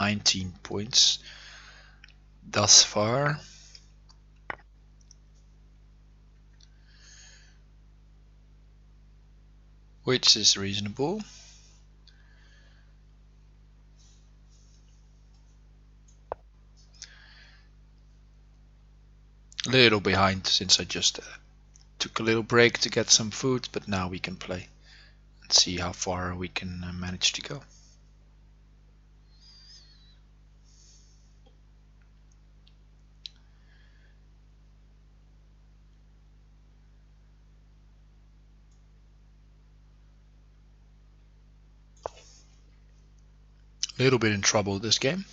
19 points thus far. Which is reasonable. A little behind since I just took a little break to get some food, but now we can play and see how far we can manage to go. A little bit in trouble this game.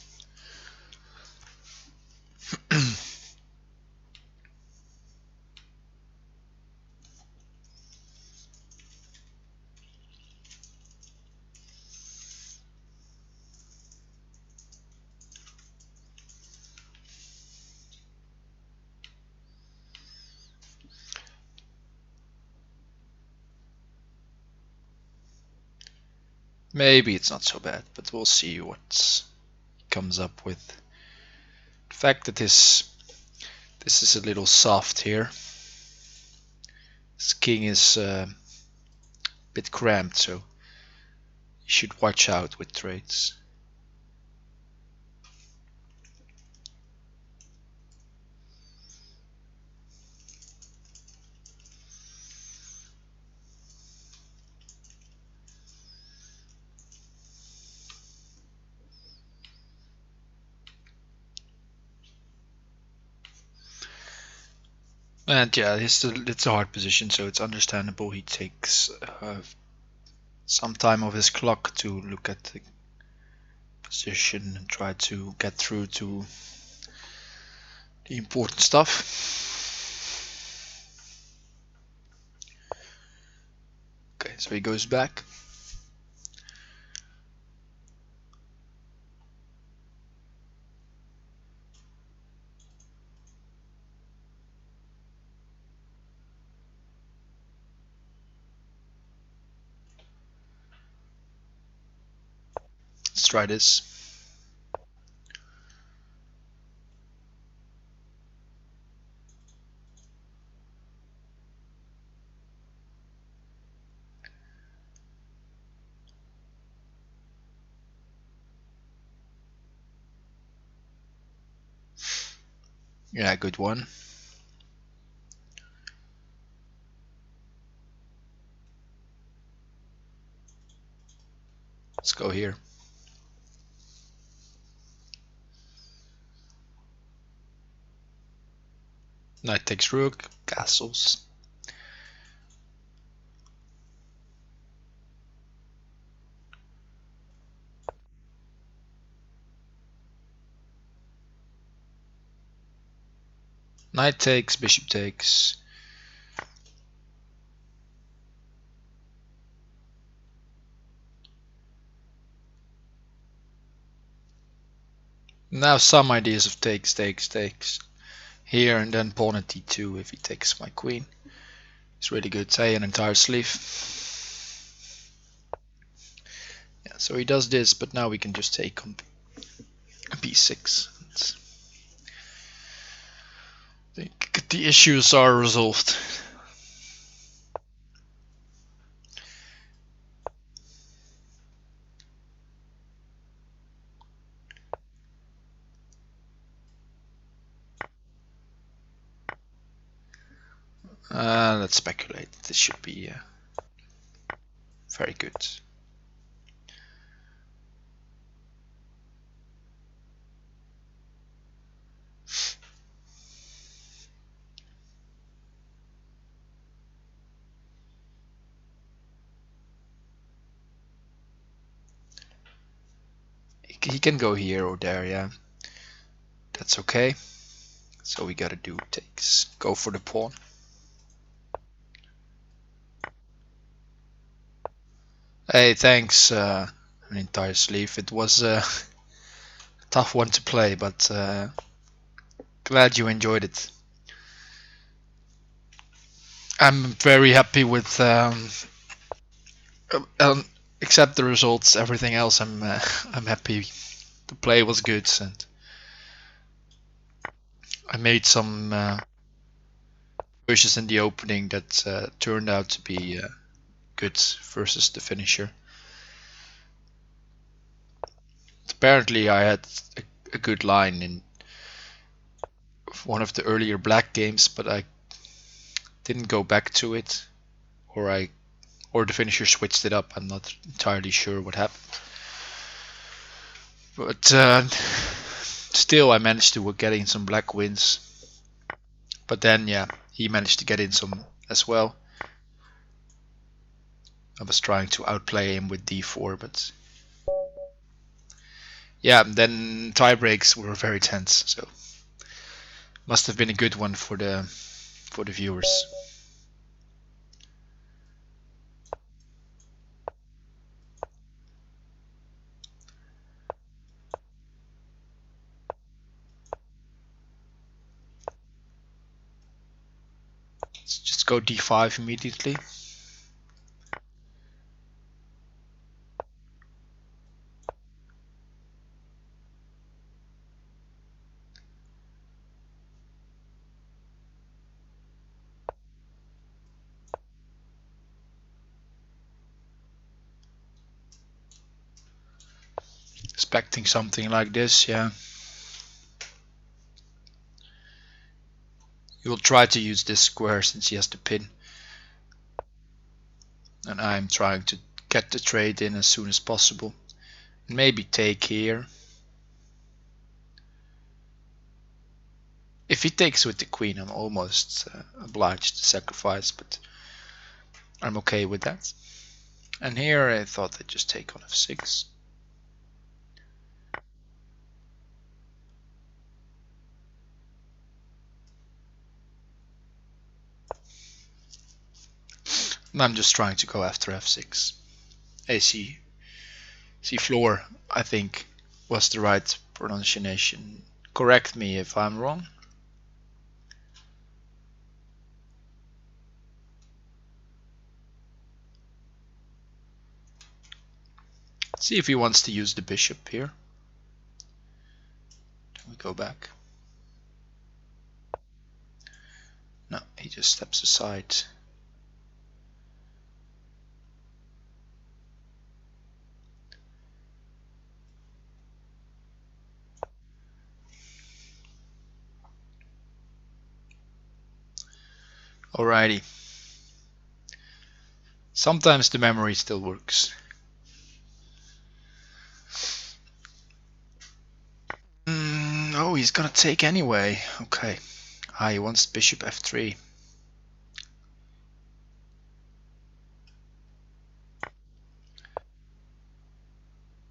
Maybe it's not so bad, but we'll see what he comes up with. The fact that this is a little soft here. This king is a bit cramped, so you should watch out with trades. And yeah, it's a hard position, so it's understandable he takes some time of his clock to look at the position and try to get through to the important stuff. Okay, so he goes back. Let's try this. Yeah, good one. Let's go here. Knight takes rook, castles. Knight takes, bishop takes. Now some ideas of takes here, and then pawn at d2 if he takes my queen. It's really good. Say an entire sleeve. Yeah, so he does this, but now we can just take on b6. I think the issues are resolved. Let's speculate. This should be very good. He can go here or there, yeah. That's okay. So we gotta do takes. Go for the pawn. Hey, thanks. An entire sleeve. It was a tough one to play, but glad you enjoyed it. I'm very happy with except the results. Everything else, I'm happy the play was good, and I made some choices in the opening that turned out to be good versus the finisher. Apparently, I had a good line in one of the earlier black games, but I didn't go back to it, or the finisher switched it up. I'm not entirely sure what happened. But still, I managed to get in some black wins. But then, yeah, he managed to get in some as well. I was trying to outplay him with d4, but yeah, then tie breaks were very tense, so must have been a good one for the viewers. Let's just go d5 immediately. Expecting something like this, yeah. He will try to use this square since he has the pin. And I'm trying to get the trade in as soon as possible. Maybe take here. If he takes with the queen, I'm almost obliged to sacrifice, but I'm okay with that. And here I thought I'd just take on f6. I'm just trying to go after f6. AC floor, I think, was the right pronunciation. Correct me if I'm wrong. Let's see if he wants to use the bishop here. Then we go back. No, he just steps aside. Alrighty. Sometimes the memory still works. Oh, he's gonna take anyway. Okay. He wants bishop f3.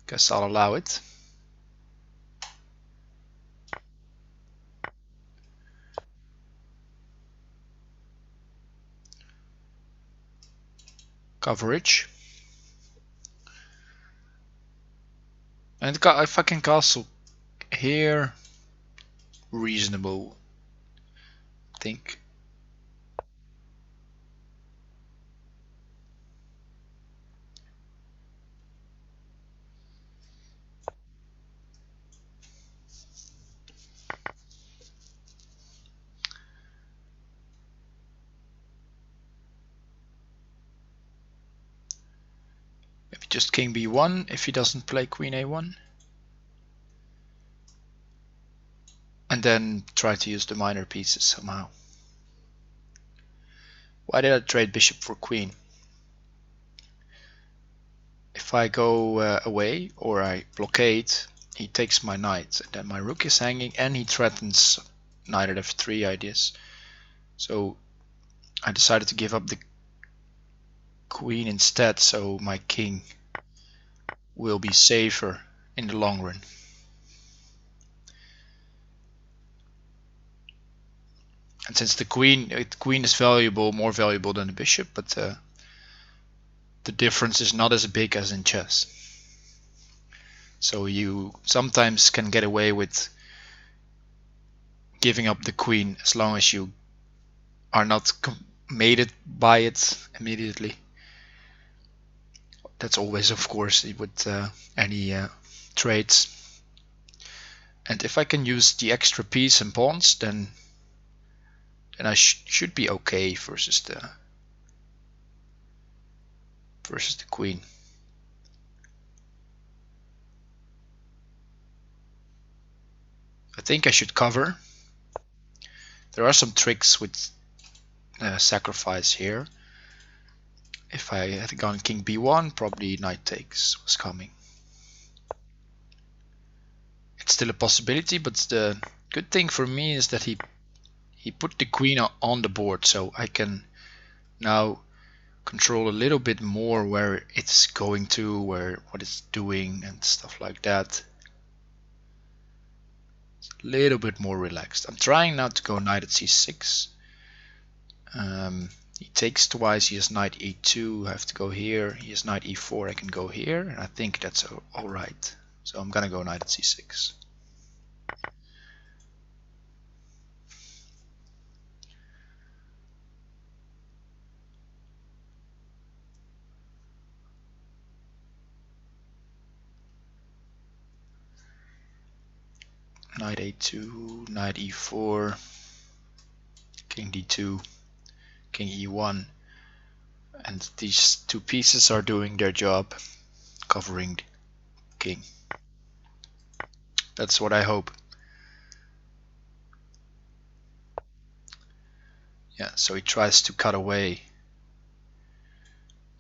Guess I'll allow it. Coverage. And if I can castle here, reasonable, I think. Maybe just king b1 if he doesn't play queen a1. And then try to use the minor pieces somehow. Why did I trade bishop for queen? If I go away or I blockade, he takes my knight, and then my rook is hanging, and he threatens knight at f3 ideas. So I decided to give up the queen instead, so my king will be safer in the long run. And since the queen is valuable, more valuable than the bishop, but the difference is not as big as in chess. So you sometimes can get away with giving up the queen as long as you are not mated by it immediately. That's always, of course, with any trades. And if I can use the extra piece and pawns, then I should be okay versus the queen. I think I should cover. There are some tricks with sacrifice here. If I had gone king b1, probably knight takes was coming. It's still a possibility, but the good thing for me is that he put the queen on the board, so I can now control a little bit more where it's going to, what it's doing and stuff like that. It's a little bit more relaxed. I'm trying not to go knight at c6. He takes twice, he has knight e2, I have to go here. He has knight e4, I can go here, and I think that's alright. So I'm gonna go knight at c6. Knight a2, knight e4, king d2, king e1, and these two pieces are doing their job, covering the king. That's what I hope. Yeah, so he tries to cut away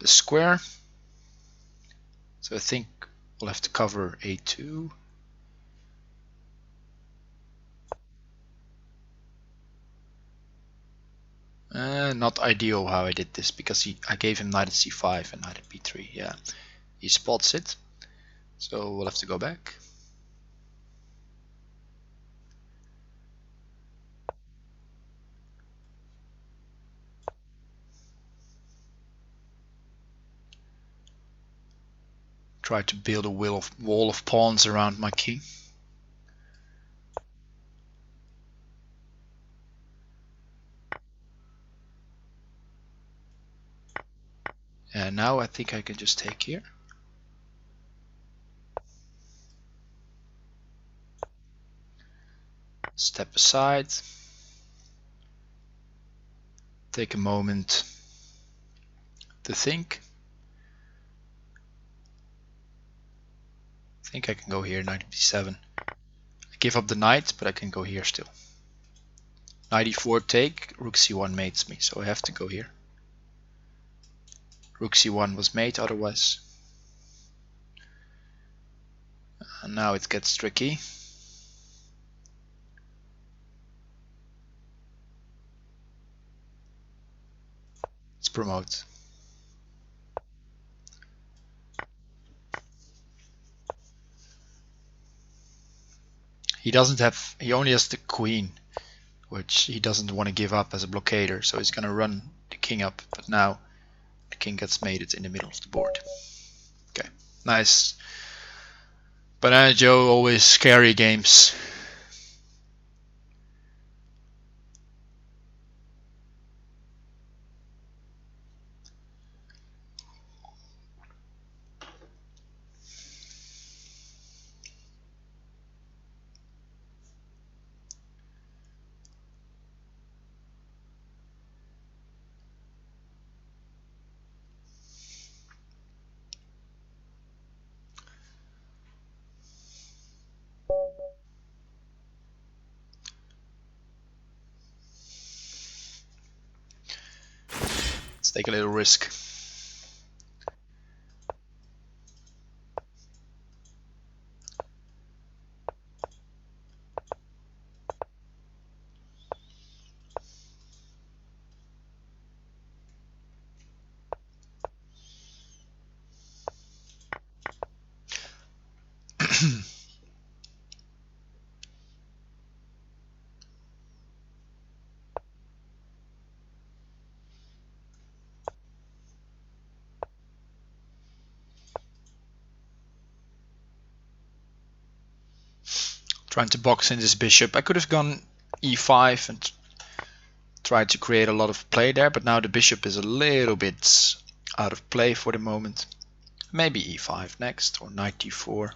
the square. So I think we'll have to cover a2. Not ideal how I did this, because I gave him knight at c5 and knight at b3. Yeah, he spots it, so we'll have to go back. Try to build a wall of pawns around my king. And now I think I can just take here. Step aside. Take a moment to think. I think I can go here, knight b7. I give up the knight, but I can go here still. Knight e4 take, rook c1 mates me, so I have to go here. Rook c1 was mate otherwise. And now it gets tricky. Let's promote. He only has the queen, which he doesn't want to give up as a blockader, so he's gonna run the king up, but now the king gets mated in the middle of the board. Okay, nice. Banana Joe, always scary games. Let's take a little risk. Trying to box in this bishop. I could have gone e5 and tried to create a lot of play there, but now the bishop is a little bit out of play for the moment. Maybe e5 next, or knight d4.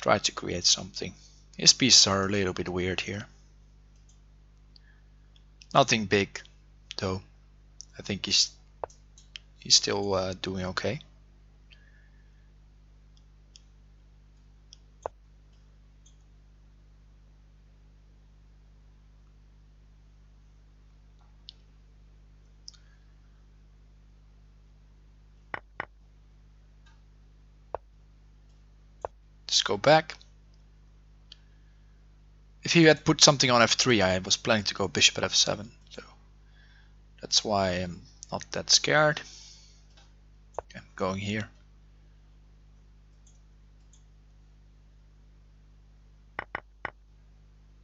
Try to create something. His pieces are a little bit weird here. Nothing big, though. I think he's still doing okay. Let's go back. If he had put something on f3, I was planning to go bishop at f7. So that's why I'm not that scared. Okay, I'm going here.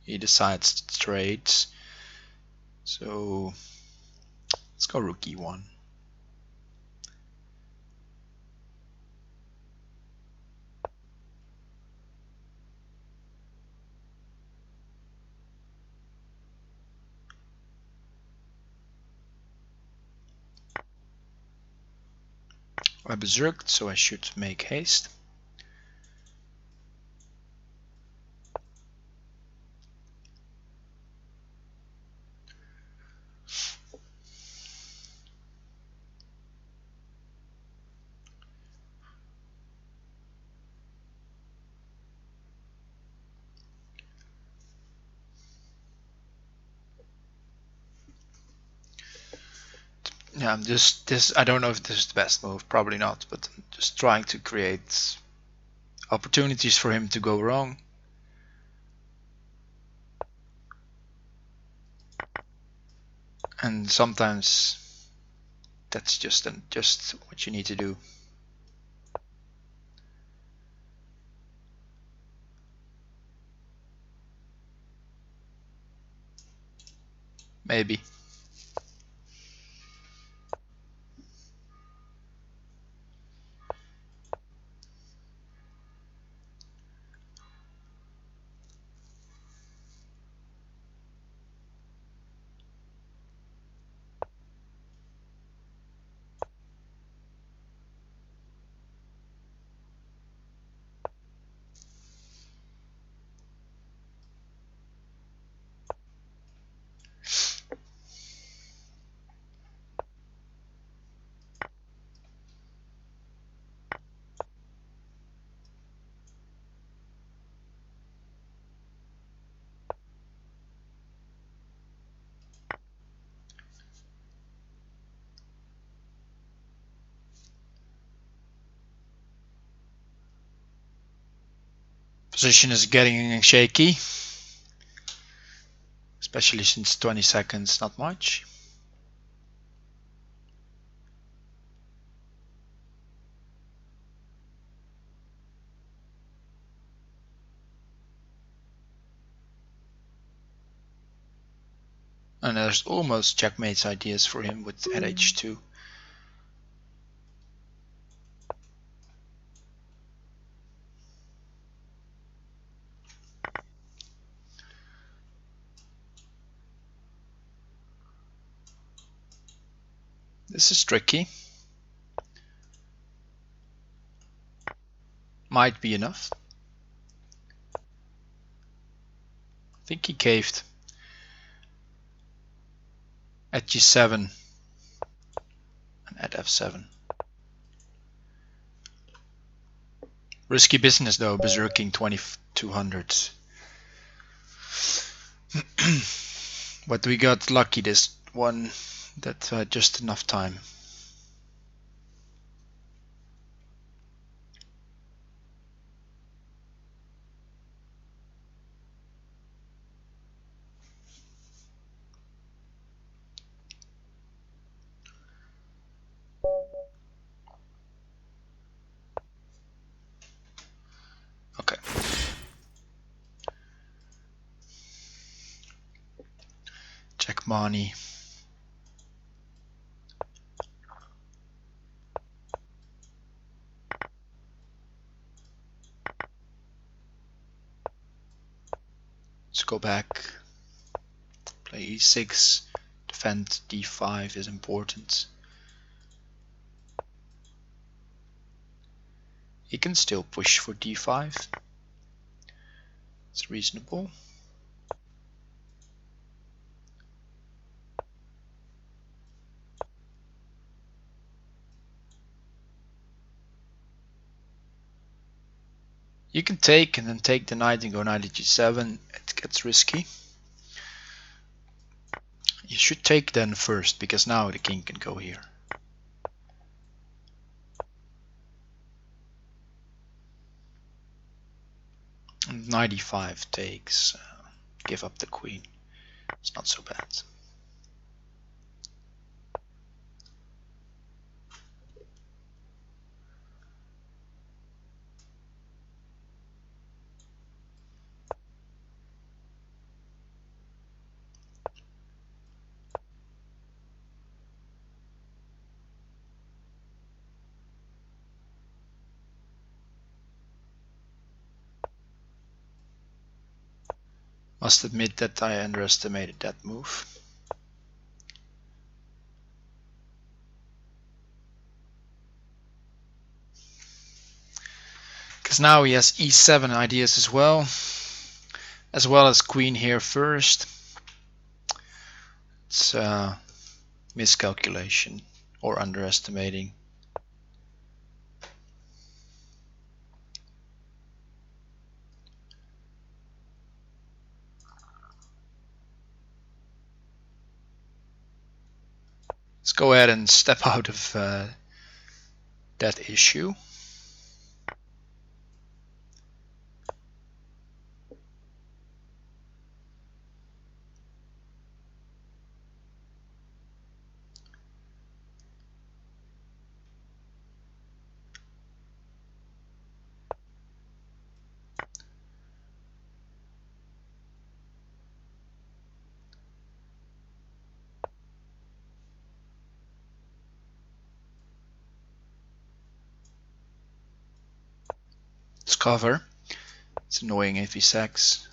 He decides to trade. So let's go rook e1. I berserked, so I should make haste. Yeah, I'm just this. I don't know if this is the best move. Probably not, but I'm just trying to create opportunities for him to go wrong. And sometimes that's just what you need to do. Maybe. Position is getting shaky, especially since 20 seconds, not much. And there's almost checkmates ideas for him with at h2. This is tricky. Might be enough. I think he caved. At g7 and at f7. Risky business though, berserking 2200. But we got lucky this one, that had just enough time. Okay. Check money. Let's go back. Play e6. Defend d5 is important. He can still push for d5. It's reasonable. You can take and then take the knight and go knight g7. It gets risky. You should take then first, because now the king can go here. And knight e5 takes. Give up the queen. It's not so bad. Must admit that I underestimated that move. Because now he has e7 ideas as well as queen here first. It's miscalculation or underestimating. Let's go ahead and step out of that issue. Let's cover. It's annoying if he sacks.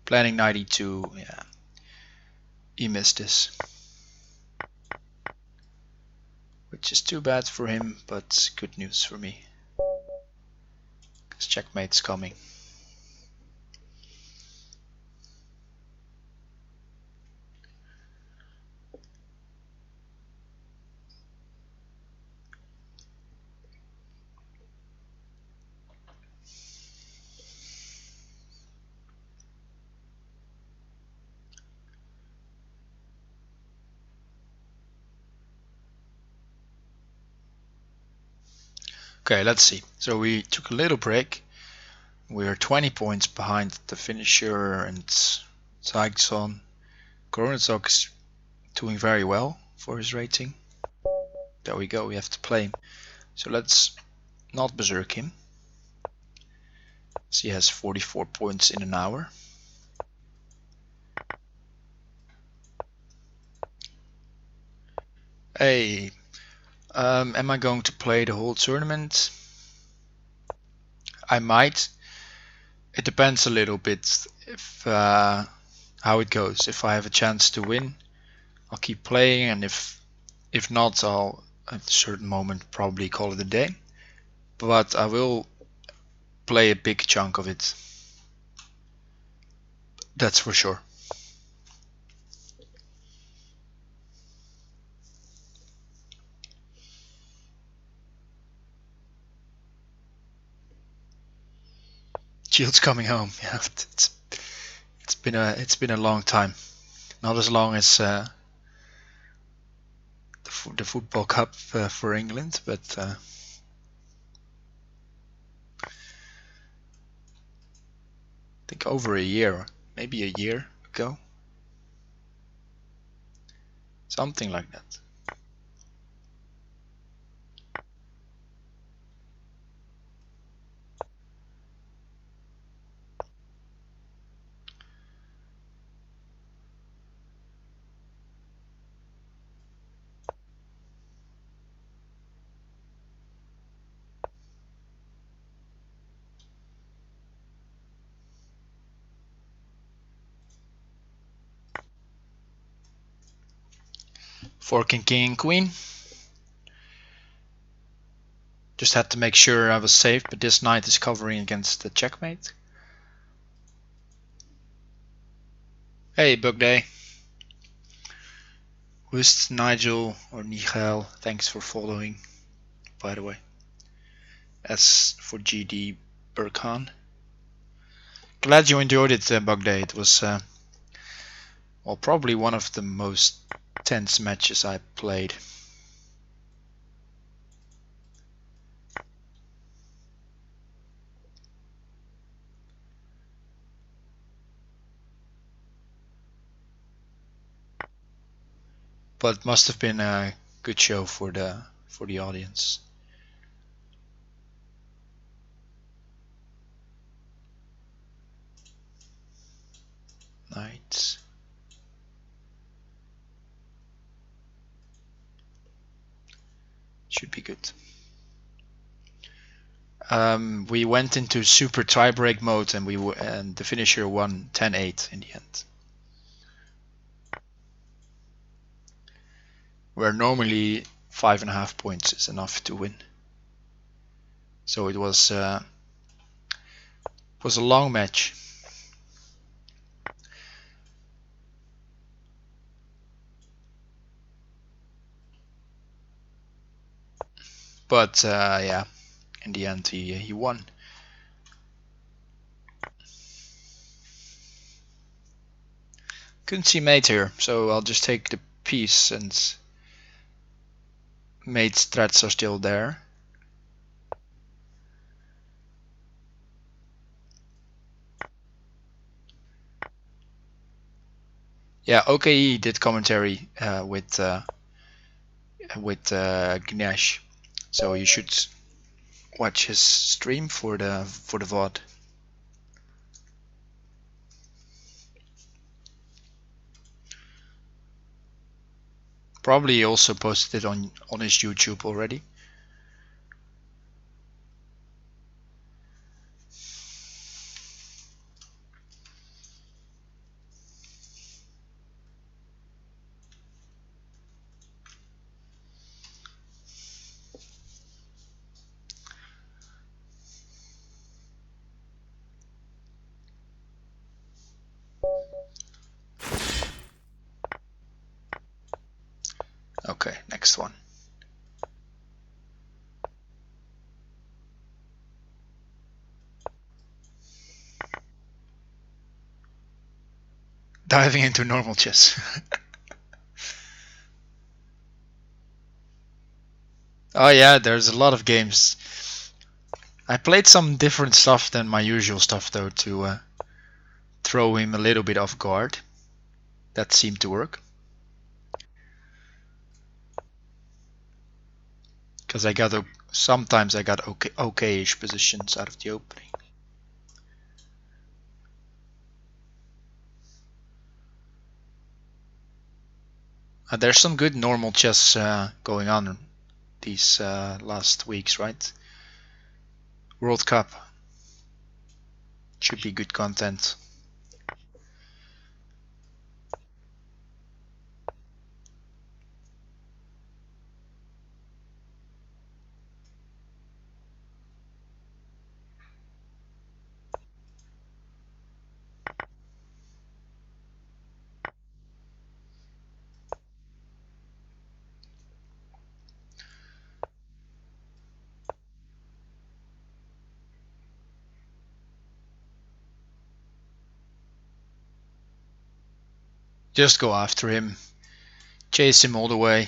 Planning 92, yeah. He missed this. Which is too bad for him, but good news for me. Because checkmate's coming. Okay, let's see. So we took a little break. We're 20 points behind the finisher and Zaigson. Koronazov is doing very well for his rating. There we go, we have to play him. So let's not berserk him. So he has 44 points in an hour. Hey, am I going to play the whole tournament? I might. It depends a little bit if how it goes. If I have a chance to win, I'll keep playing, and if not, I'll at a certain moment probably call it a day. But I will play a big chunk of it. That's for sure. Shield's coming home. Yeah, it's been a long time. Not as long as the football cup for England, but I think over a year, maybe a year ago, something like that. Forking king and queen. Just had to make sure I was safe, but this knight is covering against the checkmate. Hey, Bug Day. Who's Nigel or Nigel? Thanks for following, by the way. S for GD Burkhan. Glad you enjoyed it, Bug Day. It was well, probably one of the most tense matches I played. But must have been a good show for the audience. Knights. Should be good. We went into super tiebreak mode and the finisher won 10-8 in the end. Where normally 5.5 points is enough to win. So it was a long match. But yeah, in the end he won. Couldn't see mate here, so I'll just take the piece, and mate's threats are still there. Yeah, OKE did commentary with Ganesh, so you should watch his stream for the VOD. Probably also posted it on his YouTube already. Okay, next one. Diving into normal chess. Oh yeah, there's a lot of games. I played some different stuff than my usual stuff though to throw him a little bit off guard. That seemed to work. Because sometimes I got okay-ish positions out of the opening. There's some good normal chess going on these last weeks, right? World Cup should be good content. Just go after him, chase him all the way.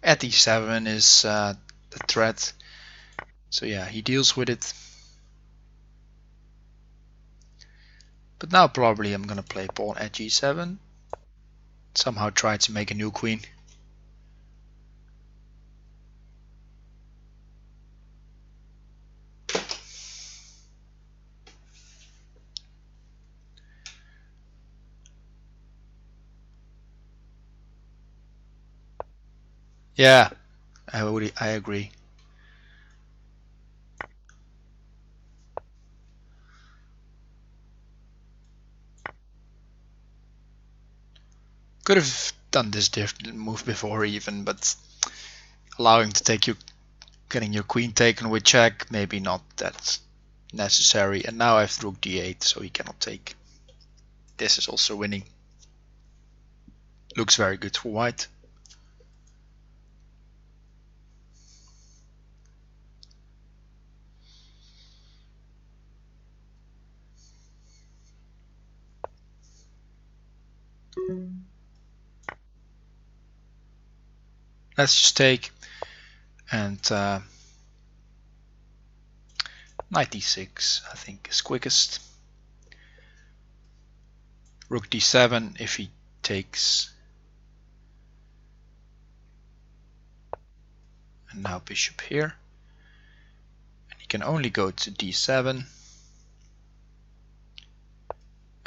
At e7 is the threat, so yeah, he deals with it. But now probably I'm gonna play pawn at g7. Somehow try to make a new queen. Yeah, I agree. Could have done this different move before even, but allowing to take you, getting your queen taken with check, maybe not that necessary. And now I have rook d8, so he cannot take. This is also winning. Looks very good for white. Let's just take, and knight d6 I think is quickest. Rook d7 if he takes. And now bishop here. And he can only go to d7.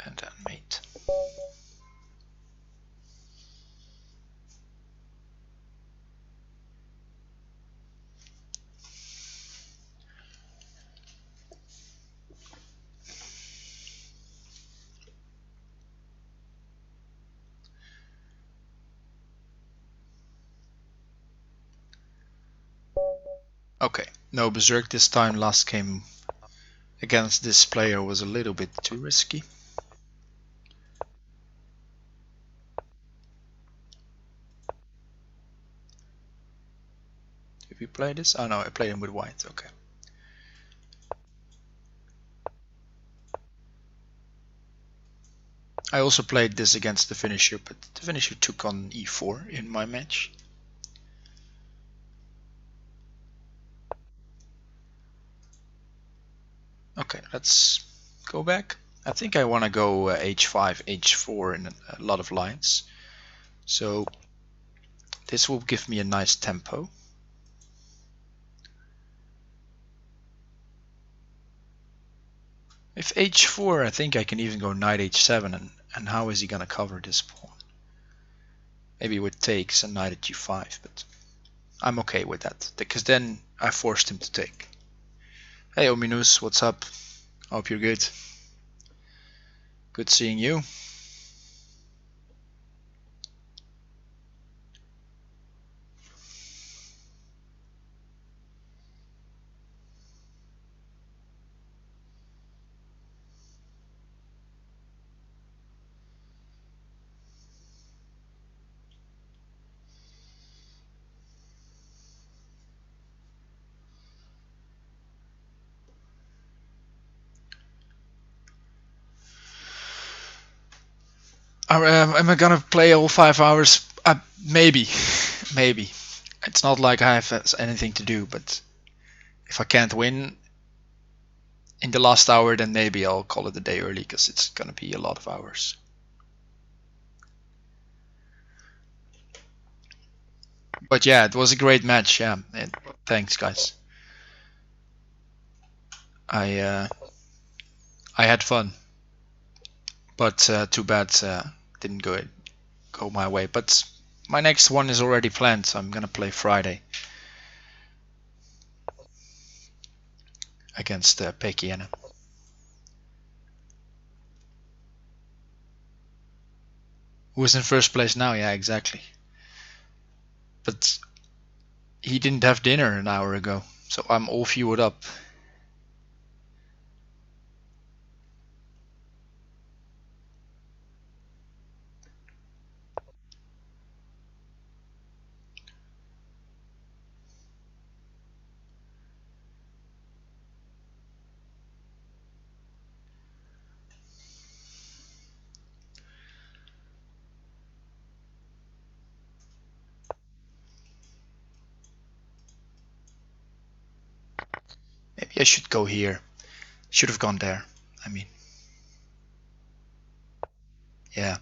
And then mate. Okay, no berserk this time. Last game against this player was a little bit too risky. Did we play this? Oh no, I played him with white. Okay. I also played this against the finisher, but the finisher took on e4 in my match. Okay, let's go back. I think I want to go h5, h4 in a lot of lines. So this will give me a nice tempo. If h4, I think I can even go knight h7, and how is he going to cover this pawn? Maybe with takes and knight at g5, but I'm okay with that, because then I forced him to take. Hey Ominous, what's up? Hope you're good. Good seeing you. Am I gonna play all 5 hours? Maybe, maybe. It's not like I have anything to do, but if I can't win in the last hour, then maybe I'll call it a day early, because it's gonna be a lot of hours. But yeah, it was a great match. Yeah, and thanks guys. I uh, I had fun, but too bad didn't go my way. But my next one is already planned, so I'm gonna play Friday against Pekiana. Who is in first place now? Yeah, exactly. But he didn't have dinner an hour ago, so I'm all fueled up. Maybe I should go here. Should have gone there. I mean, yeah.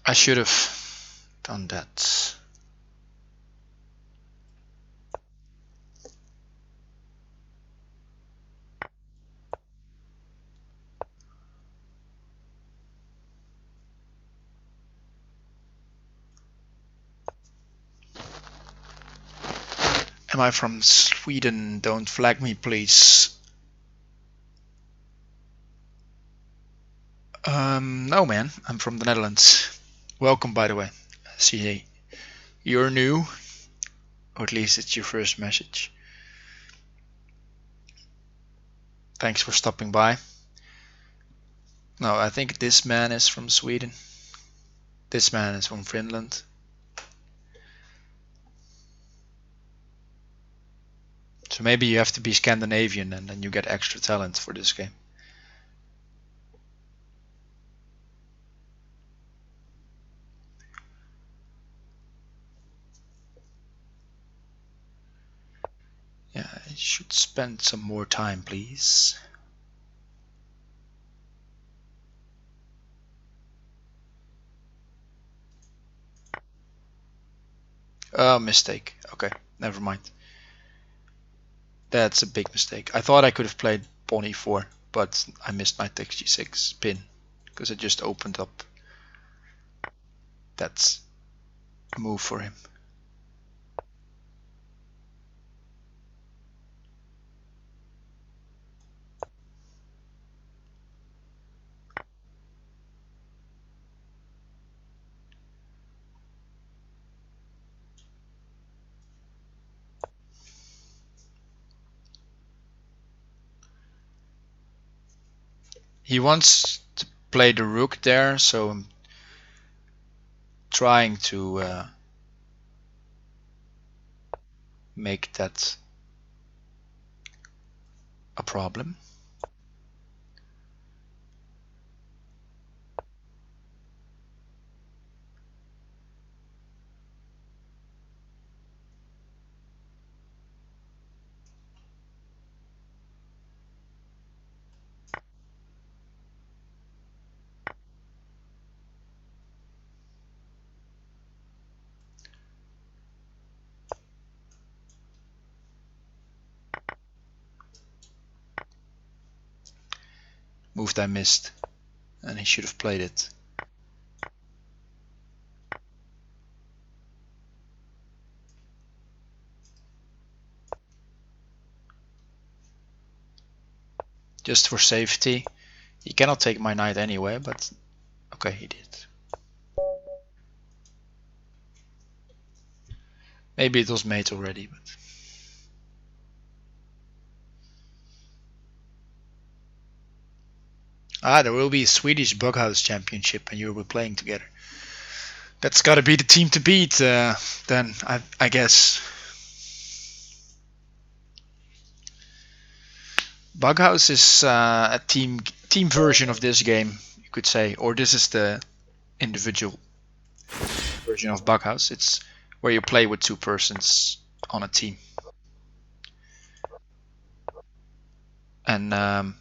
I should have done that. Am I from Sweden? Don't flag me, please. No, man. I'm from the Netherlands. Welcome, by the way. See, you're new, or at least it's your first message. Thanks for stopping by. No, I think this man is from Sweden. This man is from Finland. So maybe you have to be Scandinavian and then you get extra talent for this game. Yeah, I should spend some more time, please. Oh, mistake. Okay, never mind. That's a big mistake. I thought I could have played pawn e4, but I missed knight takes g6 pin because it just opened up. That's a move for him. He wants to play the rook there, so I'm trying to make that a problem. Move I missed, and he should have played it. Just for safety. He cannot take my knight anyway, but okay, he did. Maybe it was mate already, but there will be a Swedish Bughouse Championship, and you will be playing together. That's got to be the team to beat, then I guess. Bughouse is a team version of this game, you could say, or this is the individual version of Bughouse. It's where you play with two persons on a team. And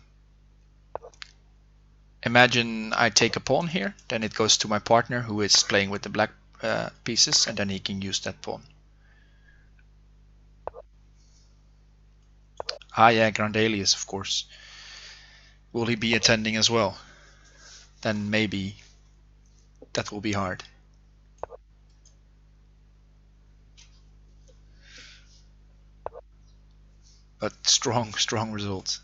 imagine I take a pawn here, then it goes to my partner who is playing with the black pieces, and then he can use that pawn. Ah, yeah, Grandelius, of course. Will he be attending as well? Then maybe that will be hard. But strong results.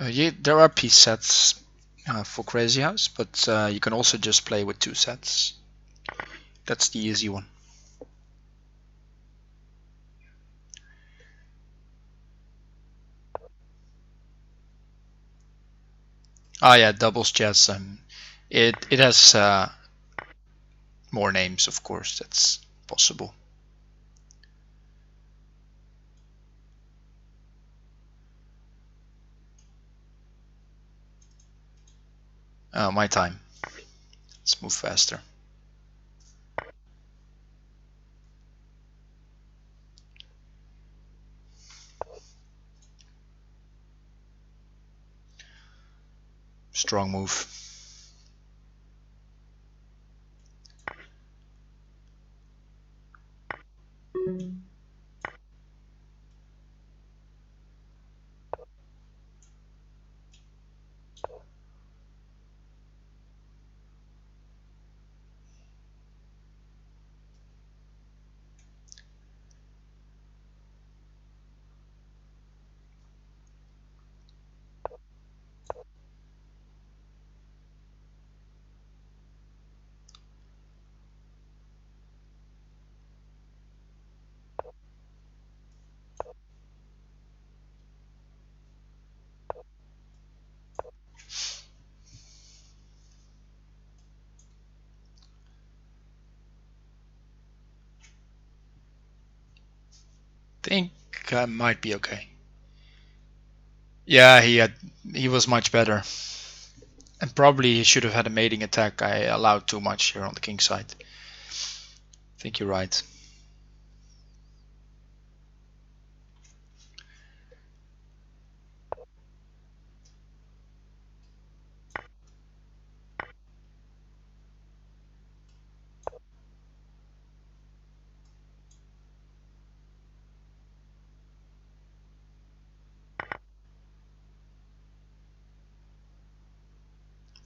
Yeah, there are piece sets for Crazyhouse, but you can also just play with two sets. That's the easy one. Ah, yeah, doubles chess. It has more names, of course. That's possible. My time. Let's move faster. Strong move. Think I might be okay. Yeah, he was much better. And probably he should have had a mating attack. I allowed too much here on the king side. I think you're right.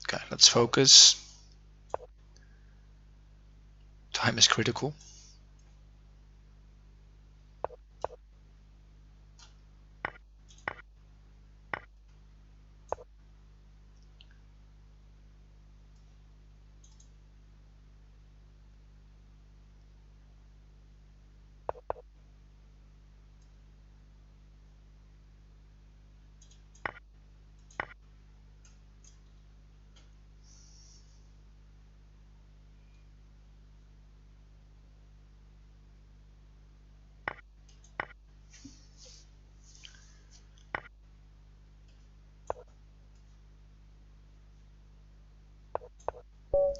Okay, let's focus. Time is critical.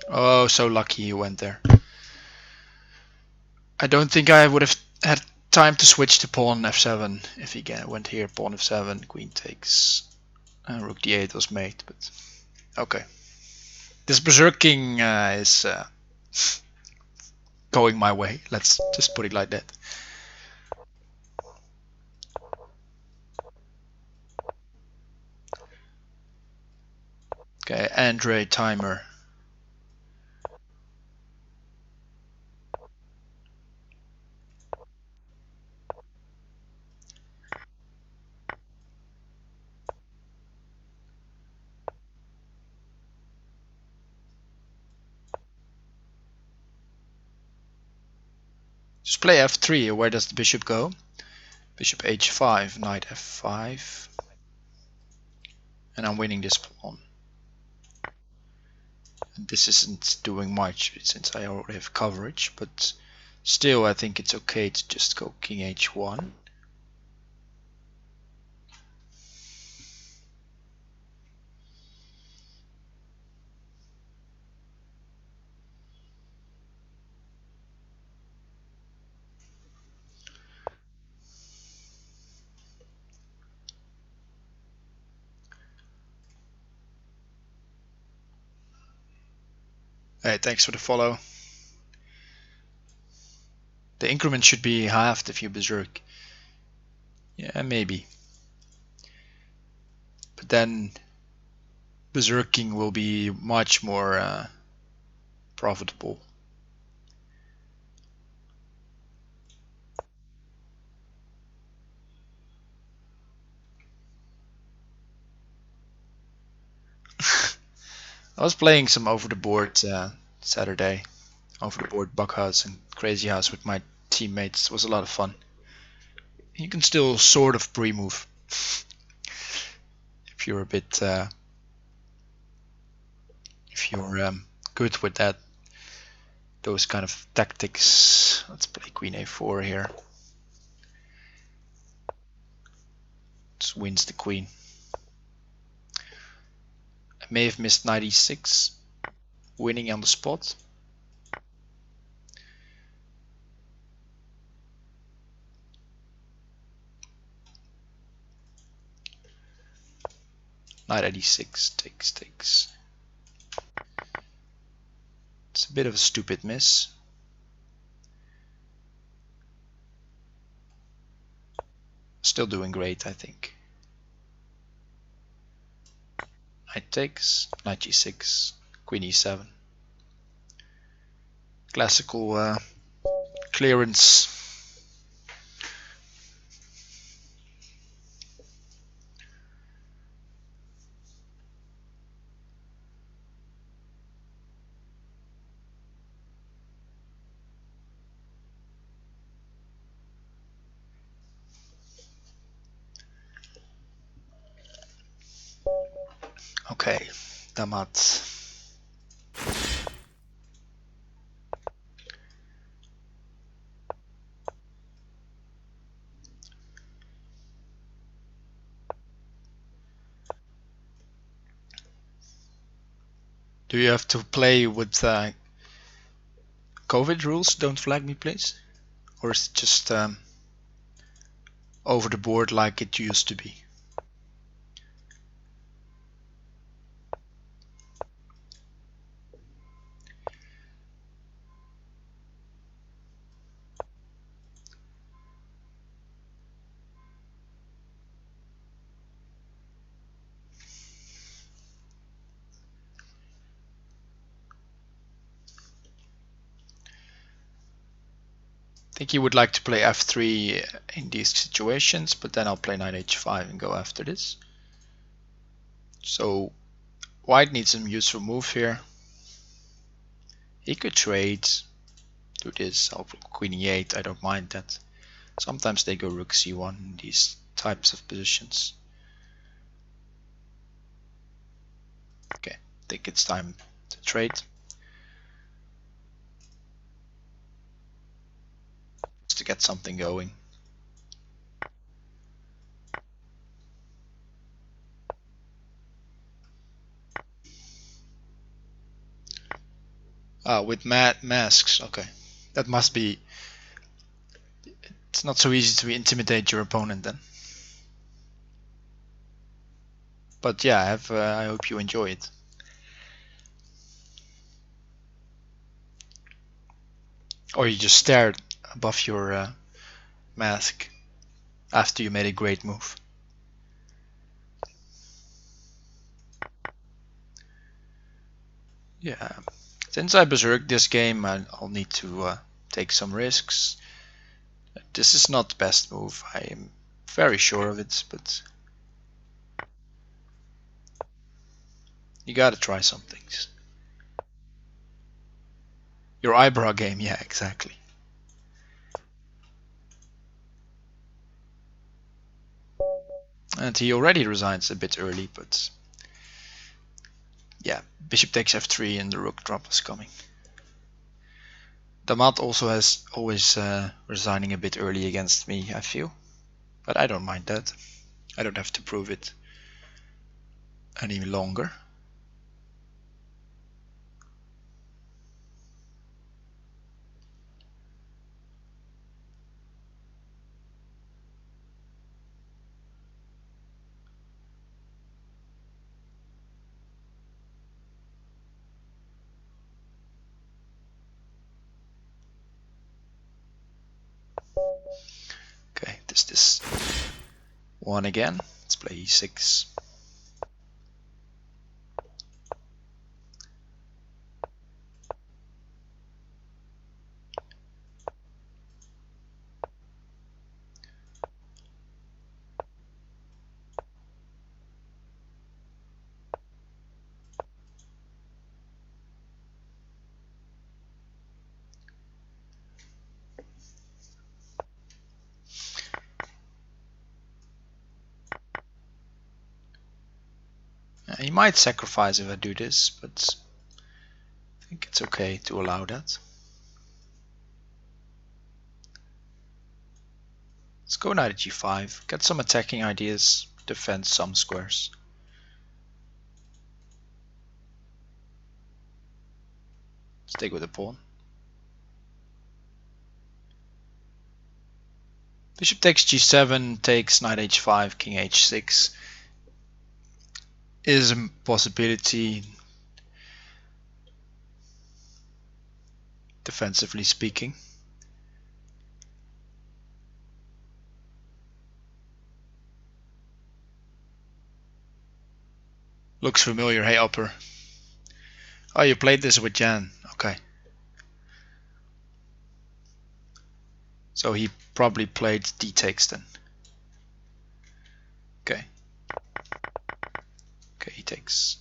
Oh, so lucky he went there. I don't think I would have had time to switch to pawn f7 if he went here. Pawn f7, queen takes, rook d8 was made, but okay. This berserk king is going my way. Let's just put it like that. Okay, Andre timer. Just play f3. Where does the bishop go? Bishop h5, knight f5. And I'm winning this pawn. And this isn't doing much since I already have coverage, but still I think it's okay to just go king h1. Hey, thanks for the follow. The increment should be halved if you berserk. Yeah, maybe. But then berserking will be much more profitable. I was playing some over the board Saturday, over the board Buckhouse and Crazyhouse with my teammates. It was a lot of fun. You can still sort of pre-move if you're a bit, if you're good with that, those kind of tactics. Let's play Queen A4 here. Just wins the queen. I may have missed 96, winning on the spot. Knight d6 takes. It's a bit of a stupid miss. Still doing great, I think. Knight takes, knight g6, queen e7. Classical clearance. Okay, Damat. Do you have to play with COVID rules? Don't flag me, please. Or is it just over the board like it used to be? I think he would like to play f3 in these situations, but then I'll play knight h5 and go after this. So white needs some useful move here. He could trade, do this, I'll put queen e8, I don't mind that. Sometimes they go rook c1 in these types of positions. Okay, I think it's time to trade. Just to get something going. With masks, okay. That must be... It's not so easy to intimidate your opponent then. But yeah, I hope you enjoy it. Or you just stared above your mask after you made a great move. Yeah, since I berserked this game, I'll need to take some risks. This is not the best move, I am very sure of it, but you gotta try some things. Your eyebrow game, yeah, exactly. And he already resigns a bit early, but yeah, bishop takes f3 and the rook drop is coming. Damat also has always resigning a bit early against me, I feel. But I don't mind that. I don't have to prove it any longer. Okay, this one again. Let's play e6. He might sacrifice if I do this, but I think it's okay to allow that. Let's go knight at g5, get some attacking ideas, defend some squares. Stick with the pawn. Bishop takes g7, takes knight h5, king h6. is a possibility, defensively speaking. Looks familiar. Hey, Upper. Oh, you played this with Jan. Okay. So he probably played D-takes then. Okay. Okay, he takes.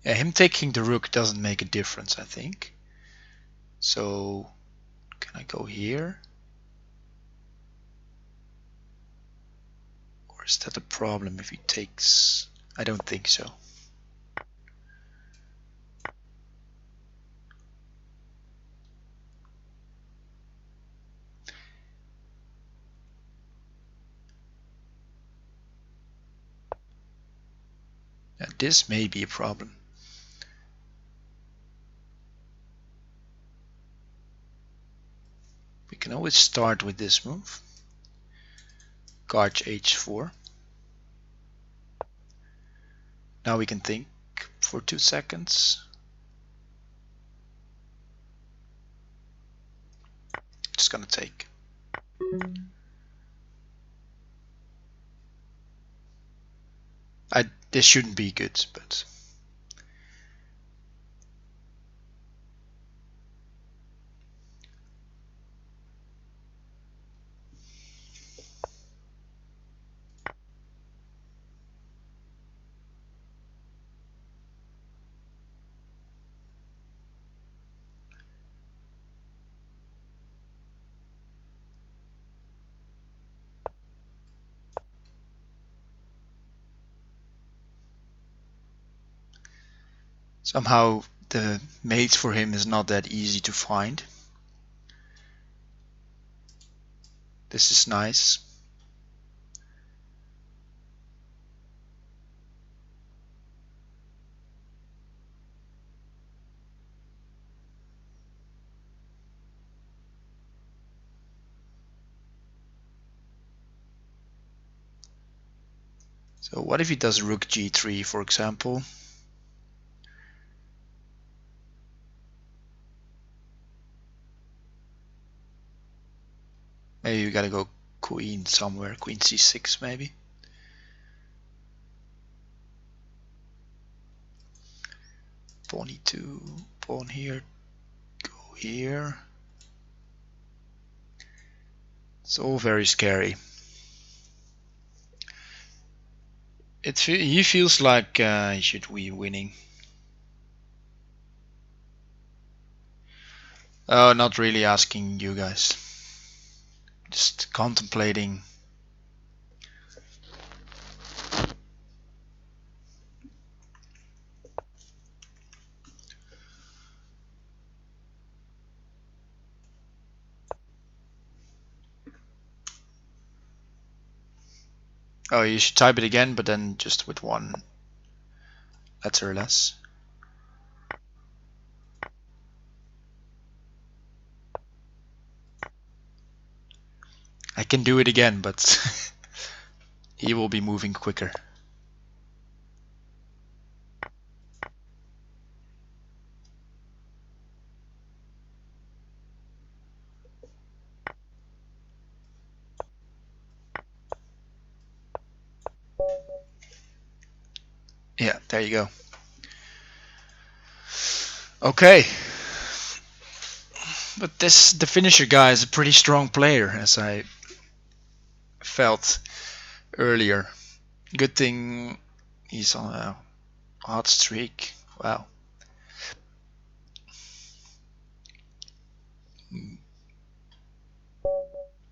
Yeah, him taking the rook doesn't make a difference, I think. So, can I go here? Or is that a problem if he takes? I don't think so. Yeah, this may be a problem. We can always start with this move. Guard h4. Now we can think for 2 seconds. Just gonna take. This shouldn't be good, but somehow the mate for him is not that easy to find. This is nice. So what if he does rook g3, for example? Maybe we gotta go queen somewhere, queen c6 maybe. Pawn e2, pawn here, go here. It's all very scary. He feels like he should be winning. Oh, not really asking you guys. Just contemplating. Oh, you should type it again, but then just with one letter less. I can do it again, but he will be moving quicker. Yeah, there you go. Okay. But the finisher guy is a pretty strong player, as I felt earlier. Good thing he's on a hot streak. Wow.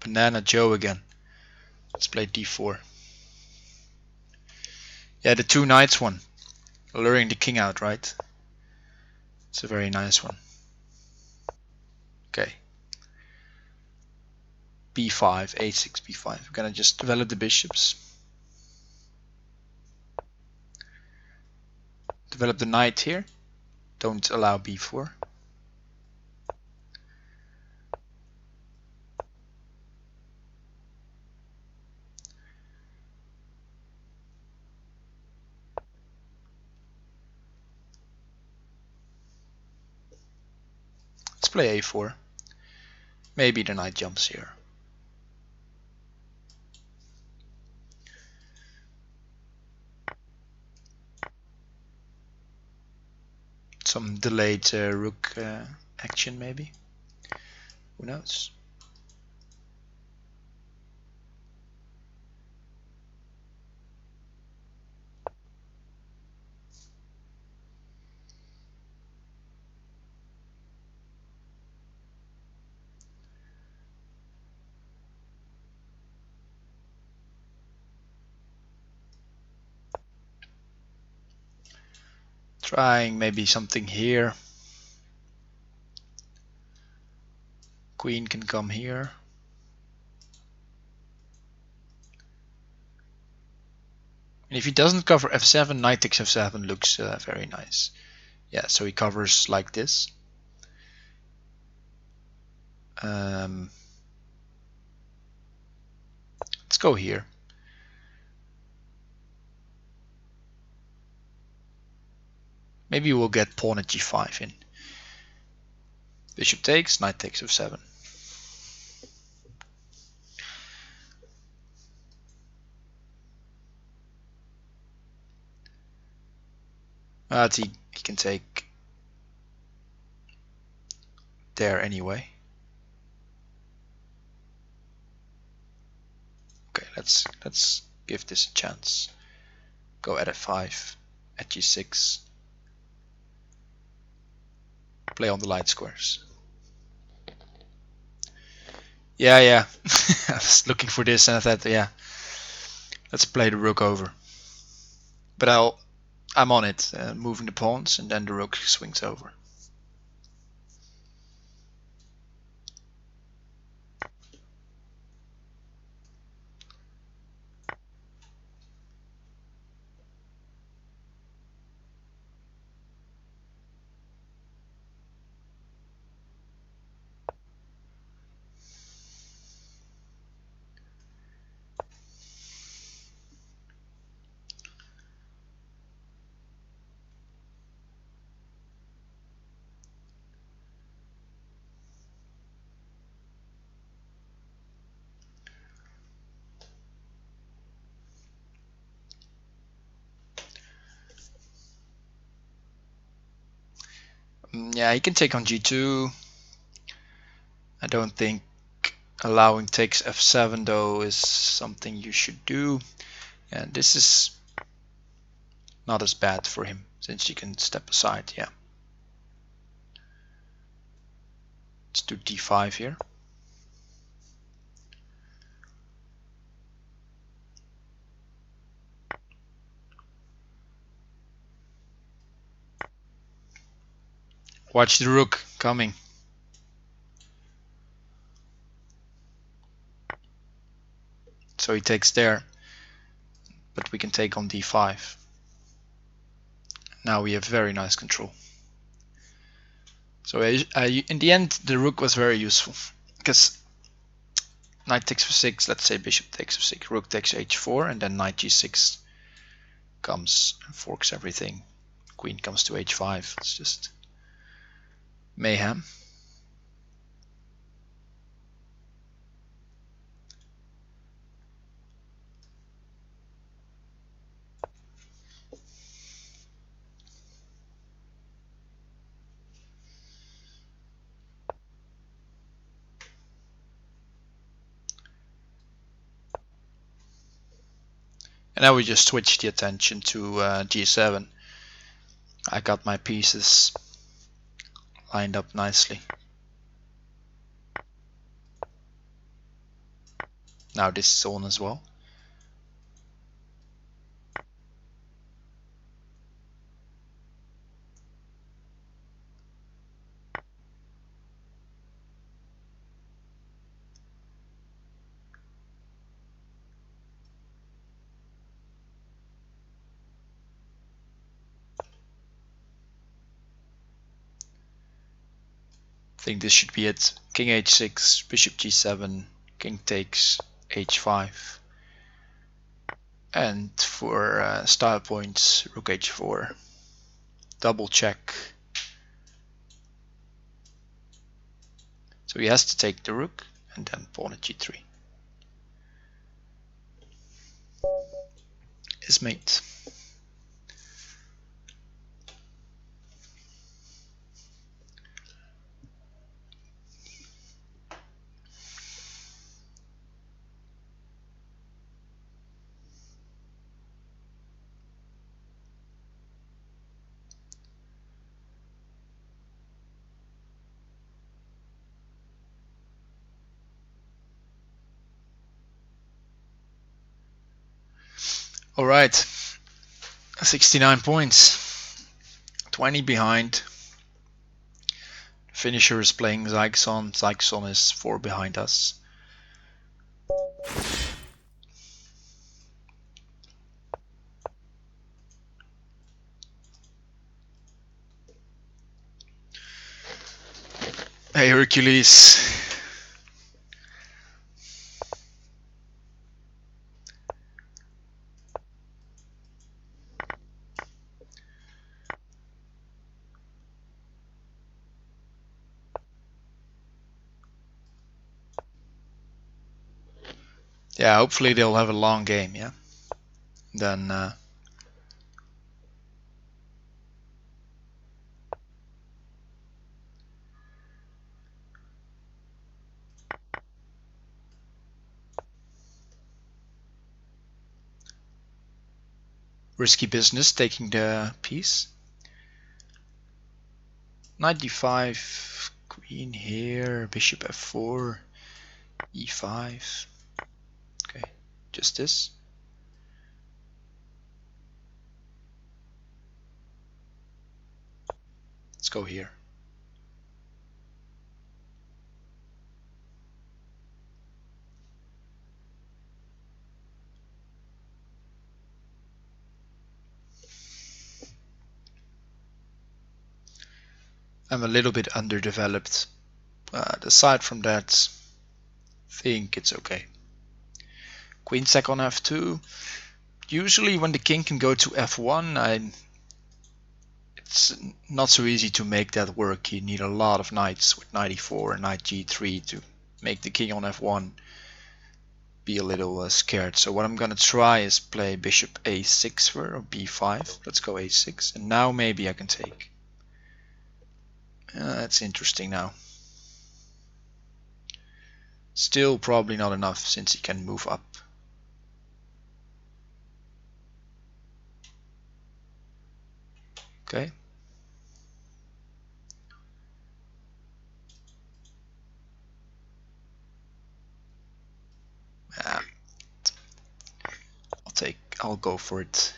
Banana Joe again. Let's play d4. Yeah, the 2 knights one. Luring the king out, right? It's a very nice one. Okay. b5, a6, b5. We're gonna just develop the bishops. Develop the knight here. Don't allow b4. Let's play a4. Maybe the knight jumps here. Some delayed rook action maybe. Who knows? Trying maybe something here. Queen can come here. And if he doesn't cover f7, knight takes f7 looks very nice. Yeah, so he covers like this. Let's go here. Maybe we'll get pawn at g5 in. Bishop takes, knight takes f7. But he can take there anyway. Okay, let's give this a chance. Go at f5, at g6. Play on the light squares. Yeah. I was looking for this and I thought, yeah, let's play the rook over. But I'm on it, moving the pawns, and then the rook swings over. Yeah, he can take on g2. I don't think allowing takes f7 though is something you should do. And this is not as bad for him since he can step aside. Yeah. Let's do d5 here. Watch the rook coming. So he takes there, but we can take on d5. Now we have very nice control. So in the end, the rook was very useful because knight takes f6. Let's say bishop takes f6, rook takes h4, and then knight g6 comes and forks everything. Queen comes to h5. It's just mayhem. And now we just switch the attention to g7. I got my pieces lined up nicely. Now this is on as well. think this should be it. King h6, bishop g7, king takes h5. And for style points, rook h4. Double check. So he has to take the rook and then pawn at g3. Is mate. All right, 69 points, 20 behind. Finisher is playing Zyxon. Zyxon is 4 behind us. Hey Hercules. Yeah, hopefully they'll have a long game, yeah? Then risky business taking the piece. Knight d5, queen here, bishop f4, e5. Okay, just this. Let's go here. I'm a little bit underdeveloped. Aside from that, think it's okay. Queen sack on f2. Usually when the king can go to f1, it's not so easy to make that work. You need a lot of knights with knight e4 and knight g3 to make the king on f1 be a little scared. So what I'm gonna try is play bishop a6 or b5. Let's go a6, and now maybe I can take. That's interesting now. Still probably not enough since he can move up. Okay. I'll go for it.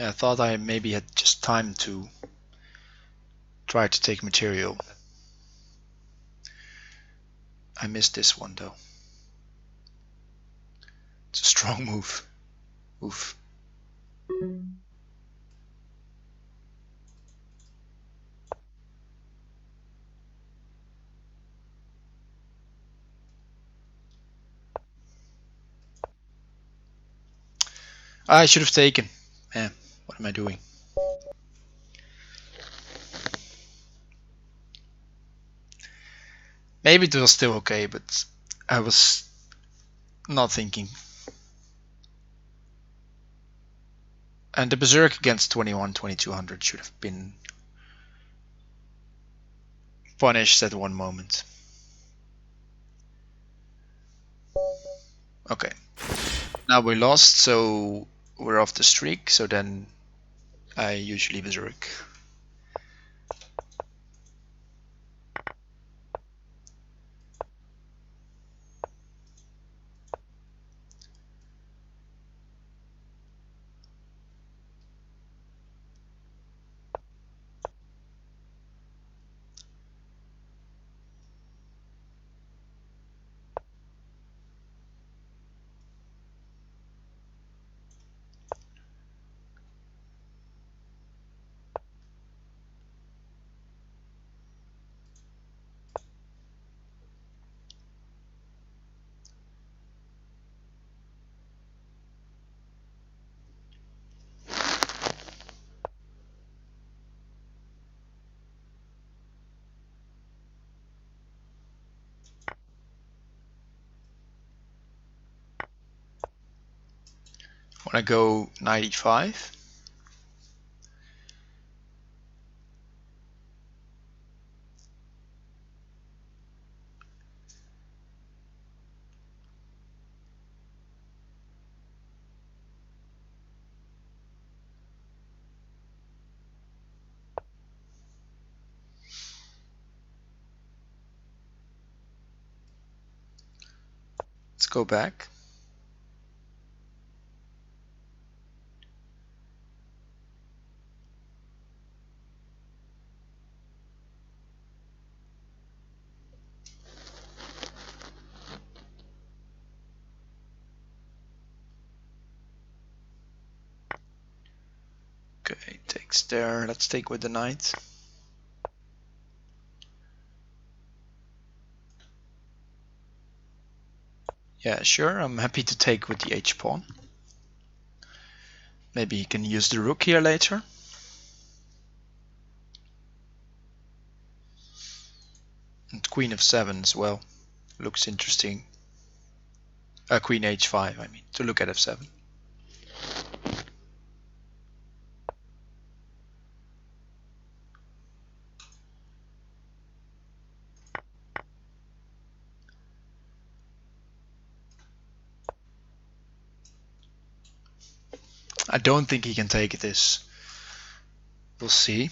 Yeah, I thought I maybe had just time to try to take material. I missed this one though. It's a strong move. Oof. I should have taken. Man, what am I doing? Maybe it was still okay, but I was not thinking. And the Berserk against 21-2200 should have been punished at one moment. Okay. Now we lost, so we're off the streak, so then I usually Berserk. Want to go 95? Let's go back. Okay, takes there. Let's take with the knight. Yeah, sure, I'm happy to take with the h-pawn. Maybe he can use the rook here later. And queen f7 as well. Looks interesting. Queen h5, I mean, to look at f7. I don't think he can take this. We'll see.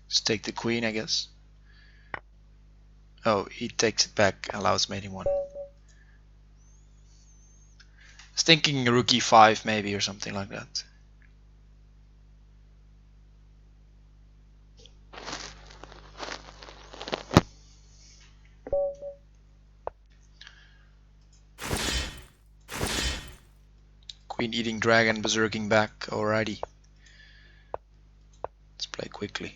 Just take the queen, I guess. Oh, he takes it back, allows mate in one. I was thinking rook e5 maybe or something like that. Queen eating dragon, berserking back, alrighty. Let's play quickly.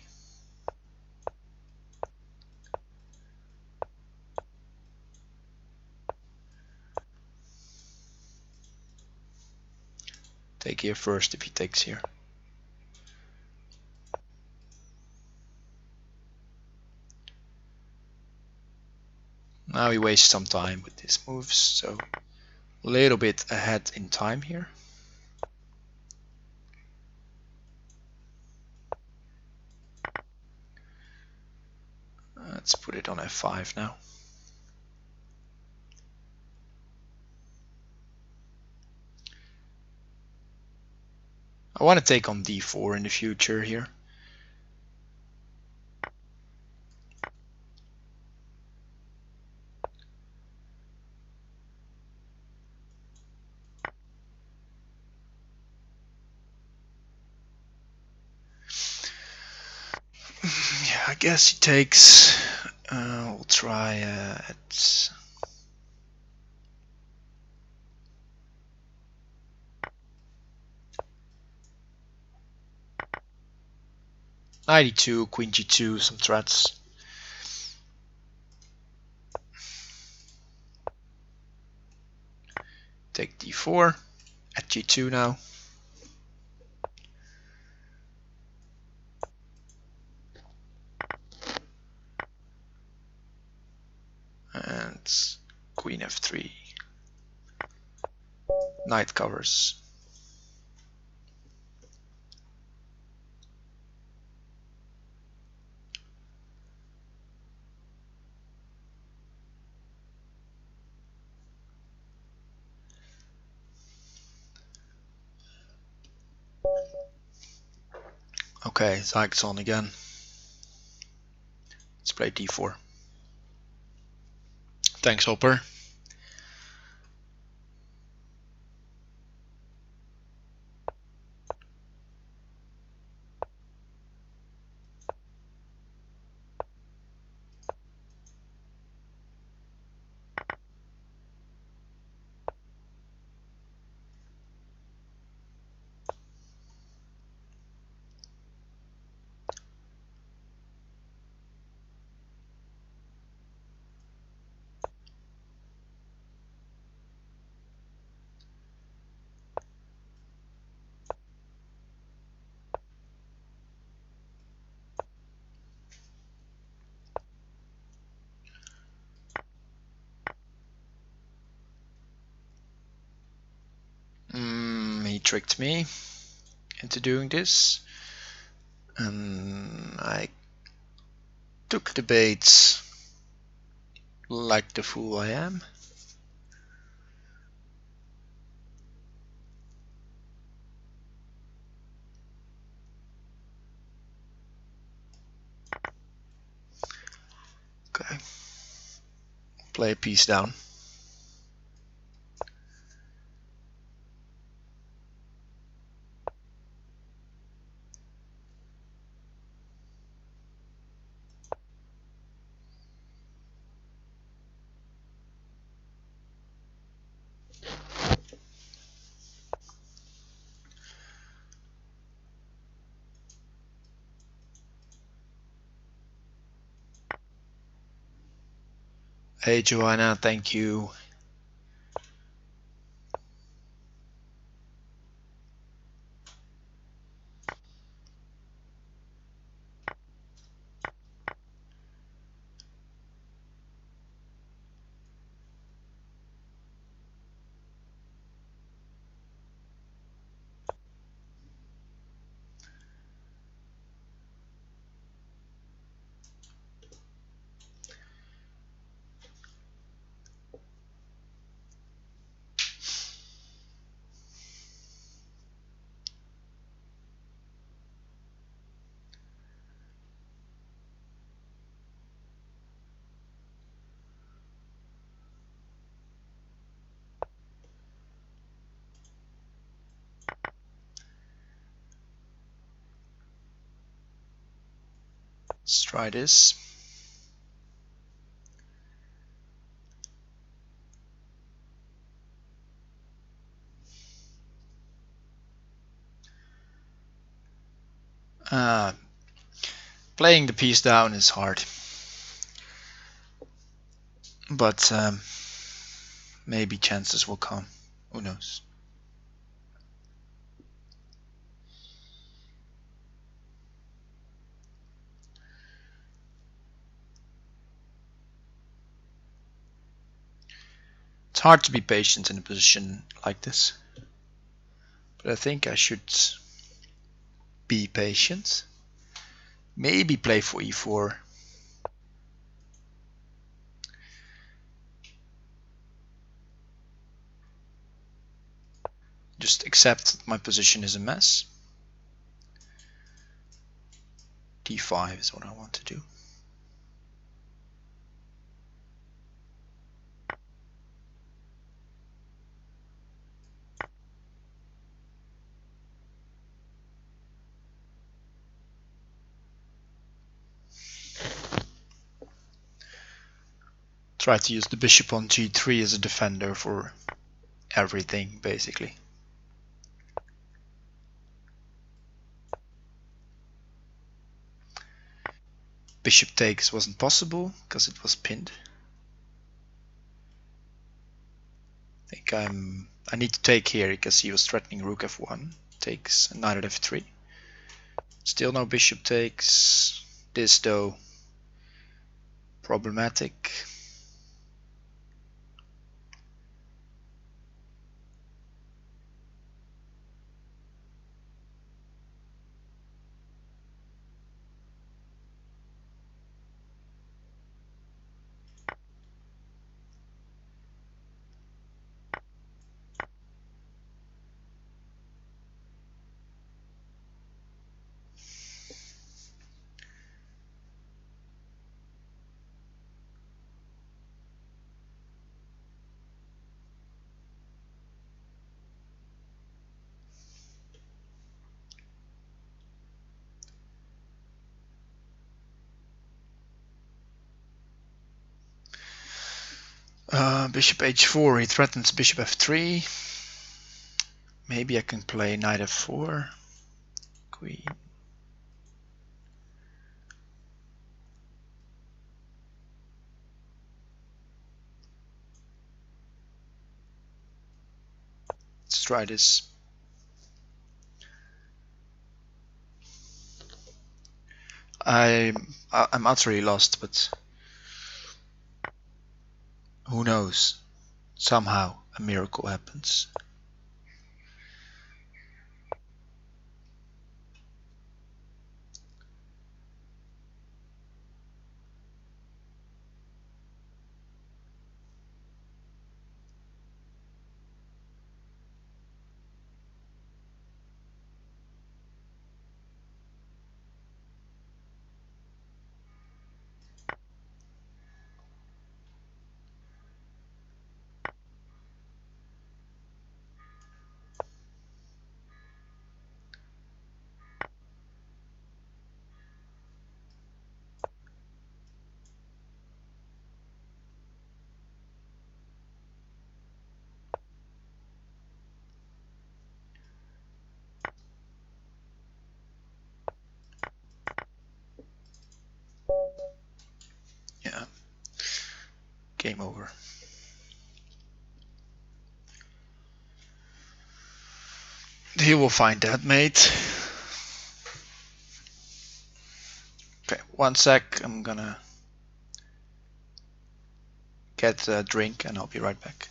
Take here first if he takes here. Now he wastes some time with his moves, so a little bit ahead in time here. Let's put it on f5 now. I want to take on d4 in the future here. Yeah, I guess he takes. We'll try at 92, queen g2, some threats. Take d4 at g2 now. And queen f3. Knight covers. Okay, Zyg's on again. Let's play d4. Thanks, Hopper. tricked me into doing this, and I took the baits like the fool I am. Okay, play a piece down. Hey Joanna, thank you. Let's try this. Playing the piece down is hard, but maybe chances will come. Who knows? It's hard to be patient in a position like this, but I think I should be patient. Maybe play for e4. Just accept that my position is a mess. d5 is what I want to do. Try to use the bishop on g3 as a defender for everything, basically. Bishop takes wasn't possible because it was pinned. I think I need to take here because he was threatening rook f1. Takes knight at f3. Still no bishop takes. This though problematic. Bishop h4, he threatens bishop f3. Maybe I can play knight f4. Queen. Let's try this. I'm utterly lost, but who knows? Somehow a miracle happens. game over. He will find that mate. Okay, 1 sec. I'm gonna get a drink and I'll be right back.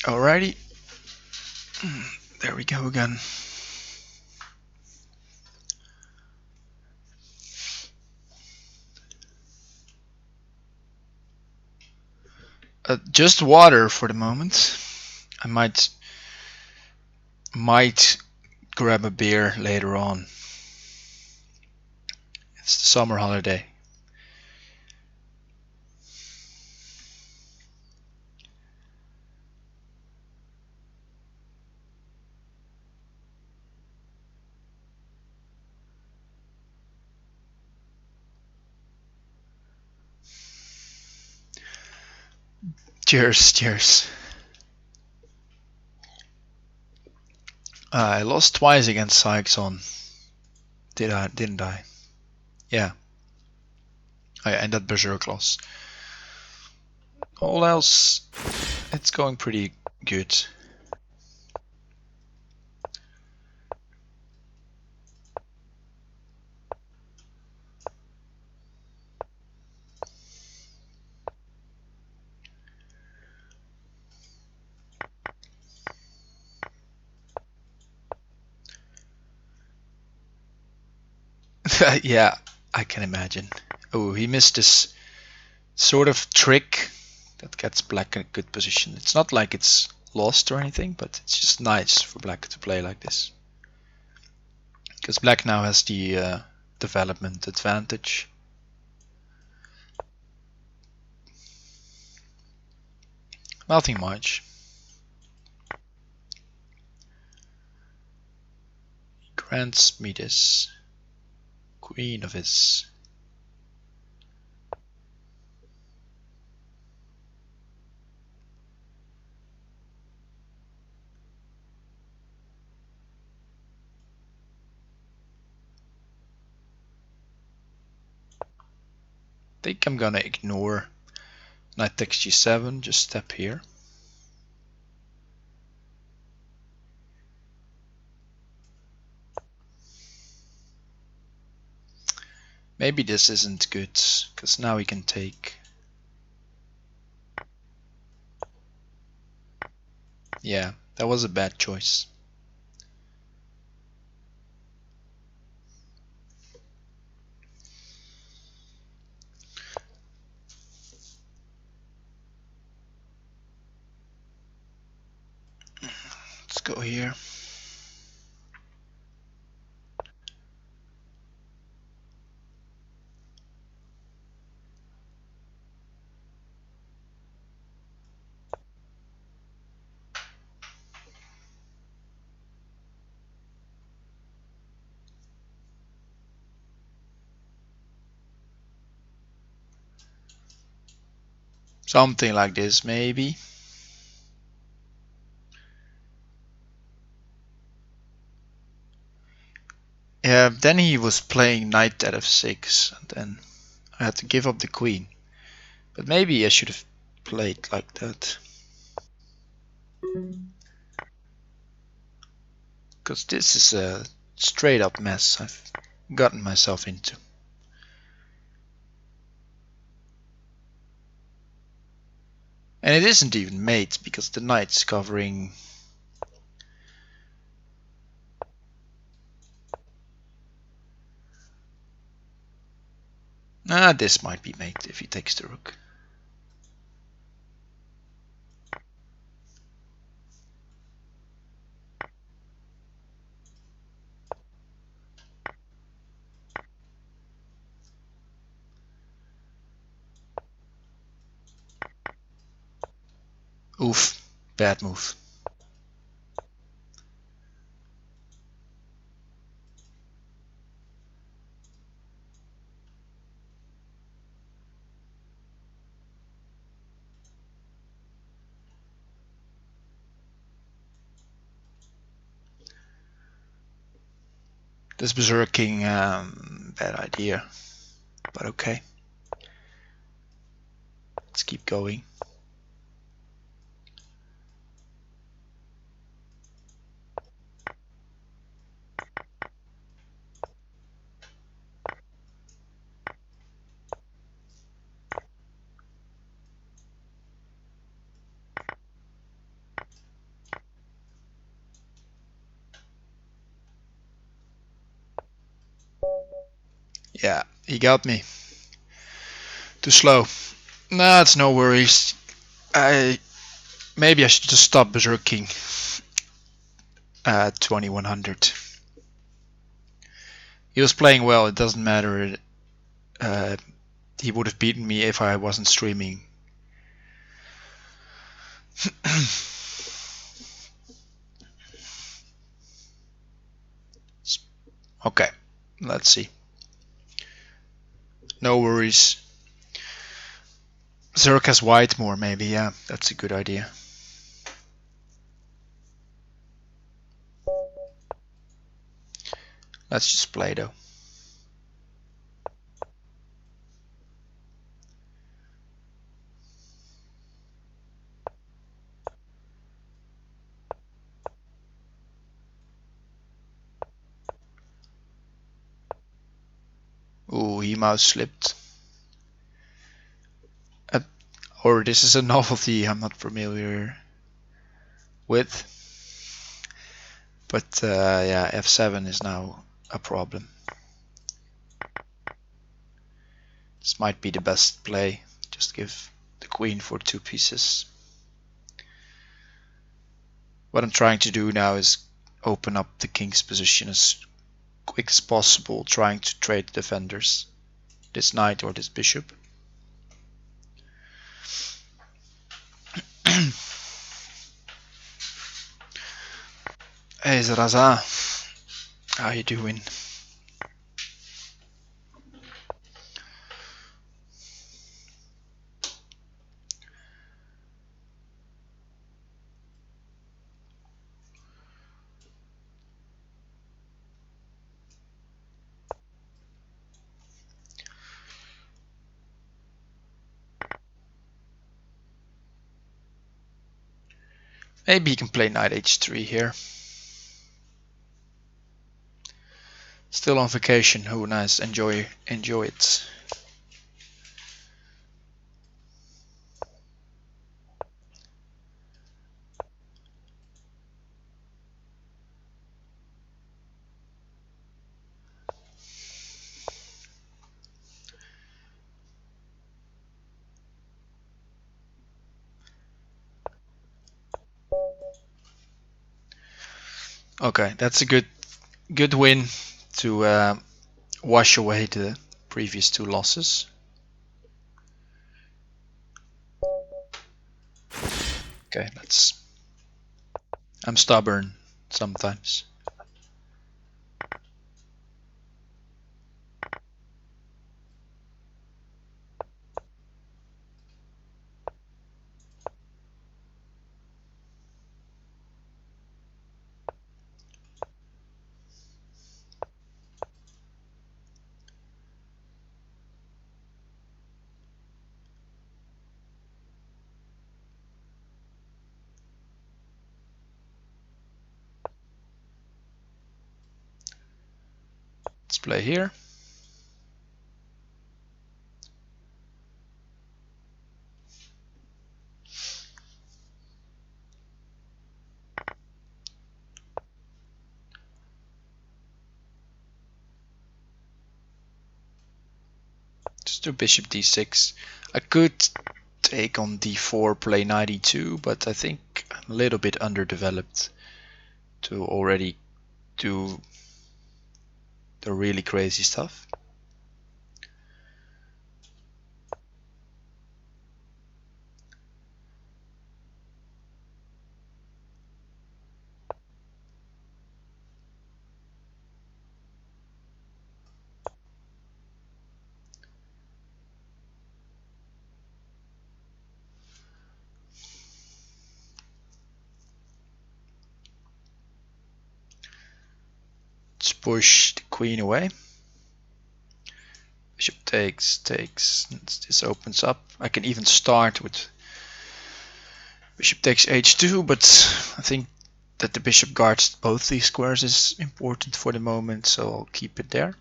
Alrighty, there we go again. Just water for the moment. I might grab a beer later on. It's the summer holiday. Cheers, cheers. I lost twice against Sykes on. Didn't I? Yeah. I ended Berserk loss. All else, it's going pretty good. Yeah, I can imagine. Oh, he missed this sort of trick that gets black in a good position. It's not like it's lost or anything, but it's just nice for black to play like this. Because black now has the development advantage. Nothing much. He grants me this queen of his. I think I'm gonna ignore knight takes g7, just step here. Maybe this isn't good, because now we can take. Yeah, that was a bad choice. Let's go here. Something like this, maybe. Yeah, then he was playing knight at f6, and then I had to give up the queen. But maybe I should have played like that. Because this is a straight up mess I've gotten myself into. And it isn't even mate, because the knight's covering. This might be mate if he takes the rook. Oof, bad move. This Berserk King, bad idea, but okay. Let's keep going. Yeah, he got me. Too slow. Nah, it's no worries. Maybe I should just stop Berserk King at 2100. He was playing well, it doesn't matter. He would have beaten me if I wasn't streaming. Okay, let's see. No worries. Zerk has white more, maybe. Yeah, that's a good idea. Let's just play though. Ooh, he mouse slipped. Or this is a novelty I'm not familiar with. But yeah, f7 is now a problem. This might be the best play. Just give the queen for 2 pieces. What I'm trying to do now is open up the king's position as quick as possible, trying to trade defenders. This knight or this bishop. Hey Zaraza, how you doing? Maybe he can play knight h3 here. Still on vacation. Oh, nice. Enjoy it. Okay, that's a good win to wash away the previous 2 losses. Okay, I'm stubborn sometimes. Let's play here. do bishop d6. I could take on d4, play knight e2, but I think I'm a little bit underdeveloped to already do the really crazy stuff. Let's push the queen away. Bishop takes. This opens up. I can even start with bishop takes h2, but I think that the bishop guards both these squares is important for the moment, so I'll keep it there.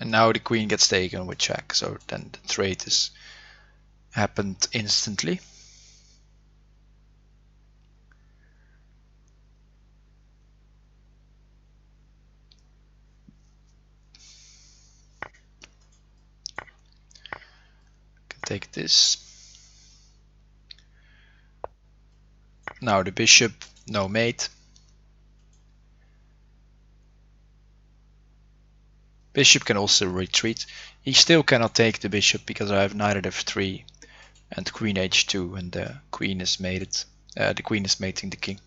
And now the queen gets taken with check, so then the trade is happened instantly. Can take this. Now the bishop, no mate. Bishop can also retreat. He still cannot take the bishop because I have knight at f3 and queen h2, and the queen is mated. The queen is mating the king.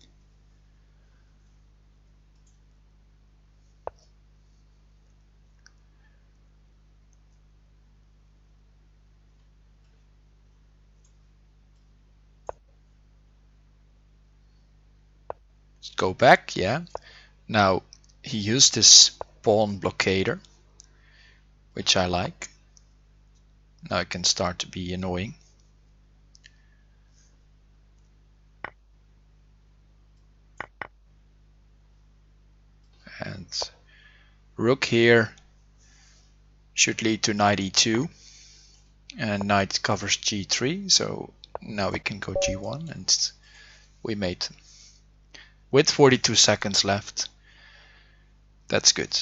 Let's go back, yeah. Now he used this pawn blockader, which I like. Now it can start to be annoying. And rook here should lead to knight e2, and knight covers g3, so now we can go g1, and we mate. With 42 seconds left, that's good.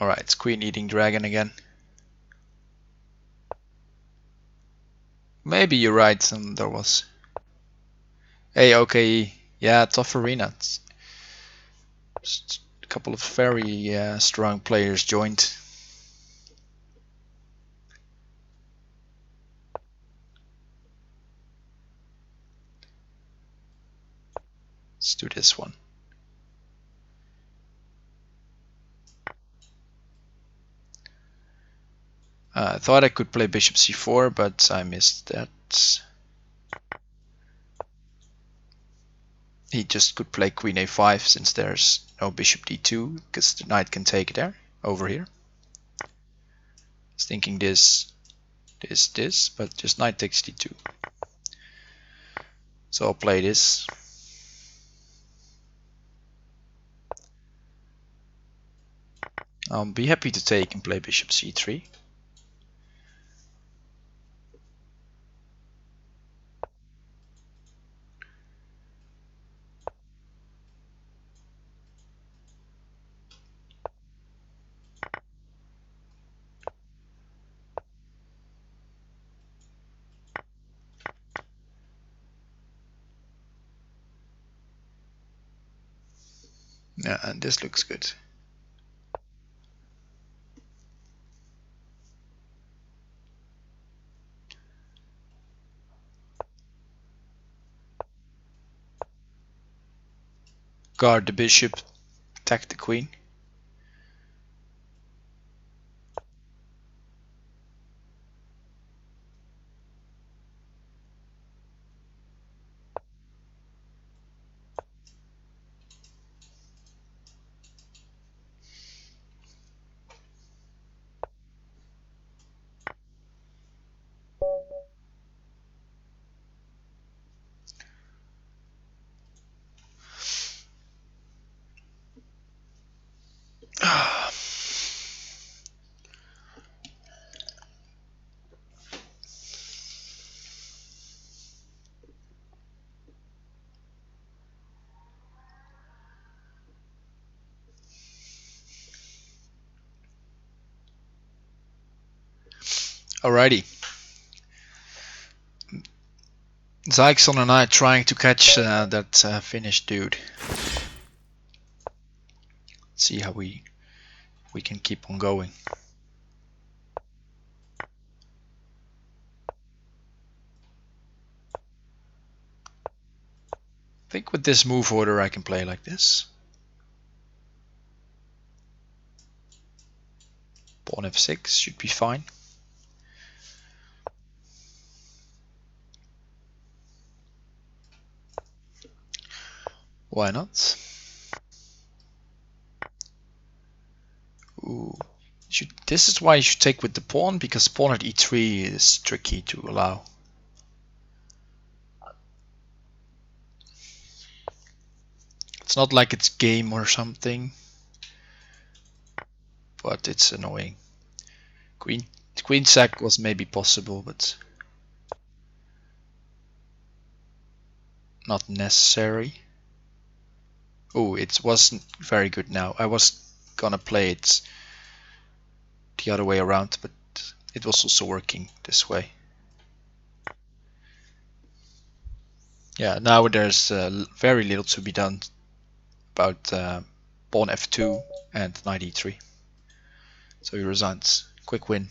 Alright, it's queen eating dragon again. Maybe you're right, there was... Hey, okay, yeah, tough arena. Just a couple of very strong players joined. Let's do this one. I thought I could play bishop c4, but I missed that. He just could play queen a5 since there's no bishop d2, because the knight can take there, over here. I was thinking this, but just knight takes d2. So I'll play this. I'll be happy to take and play bishop c3. Yeah, and this looks good. Guard the bishop, attack the queen. Alrighty. Zyxon and I trying to catch that Finnish dude. See how we can keep on going. I think with this move order I can play like this. Pawn f6 should be fine. Why not? Ooh. This is why you should take with the pawn, because pawn at e3 is tricky to allow. It's not like it's game or something, but it's annoying. Queen sack was maybe possible, but not necessary. Oh, it wasn't very good now. I was gonna play it the other way around, but it was also working this way. Yeah, now there's very little to be done about pawn f2 and knight e3. So he resigns. Quick win.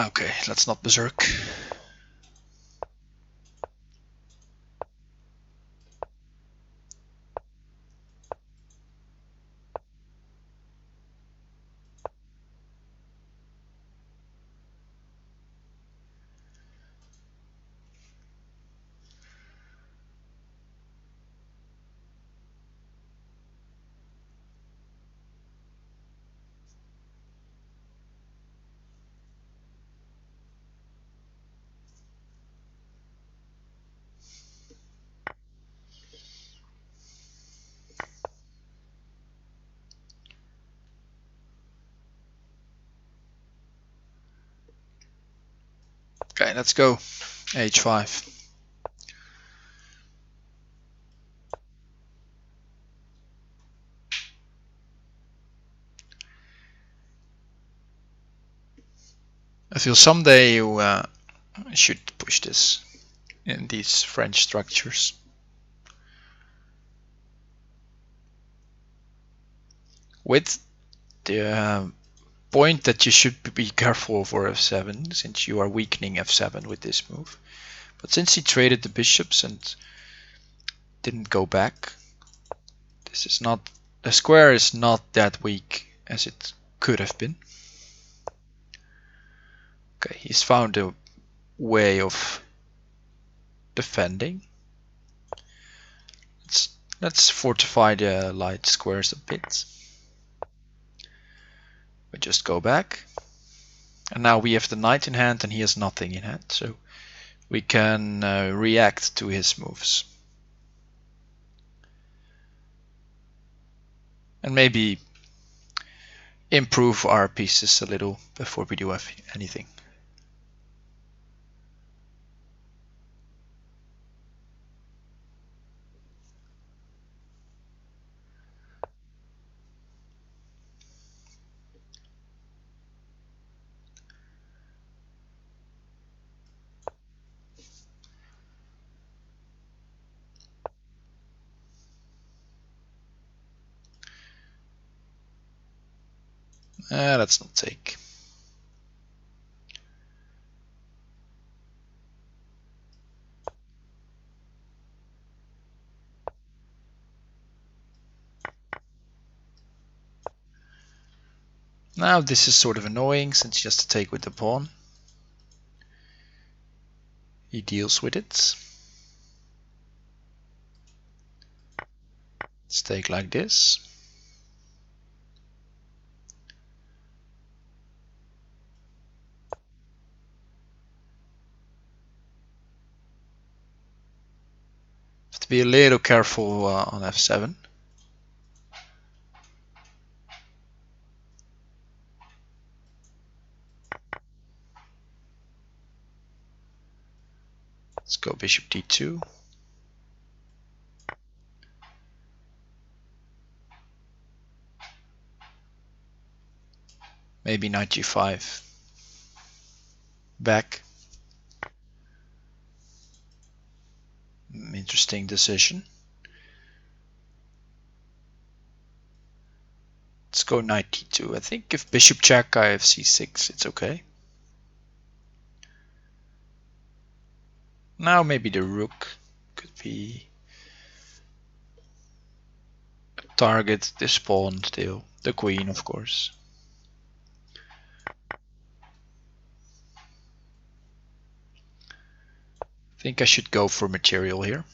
Okay, let's not berserk. Okay, let's go. h5. I feel someday you should push this in these French structures. With the point that you should be careful for f7, since you are weakening f7 with this move. But since he traded the bishops and didn't go back, this is not, the square is not that weak as it could have been. Okay, he's found a way of defending. Let's fortify the light squares a bit. We just go back. And now we have the knight in hand and he has nothing in hand. So we can react to his moves. And maybe improve our pieces a little before we do anything. Let's not take. Now this is sort of annoying since he has to take with the pawn. He deals with it. Let's take like this. Have to be a little careful on f7. Let's go bishop d2. Maybe knight g5. Back. Interesting decision. Let's go knight d2. I think if bishop check, I have c6, it's okay. Now maybe the rook could be a target, this pawn still. The queen, of course. I think I should go for material here.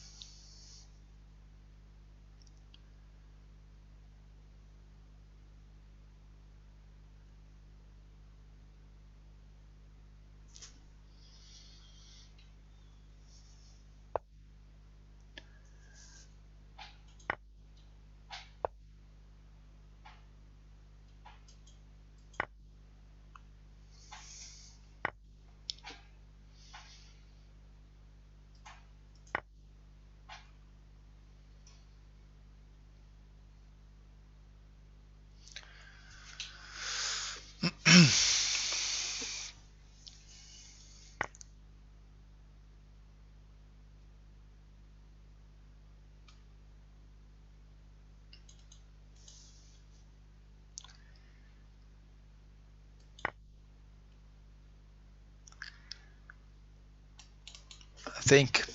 I think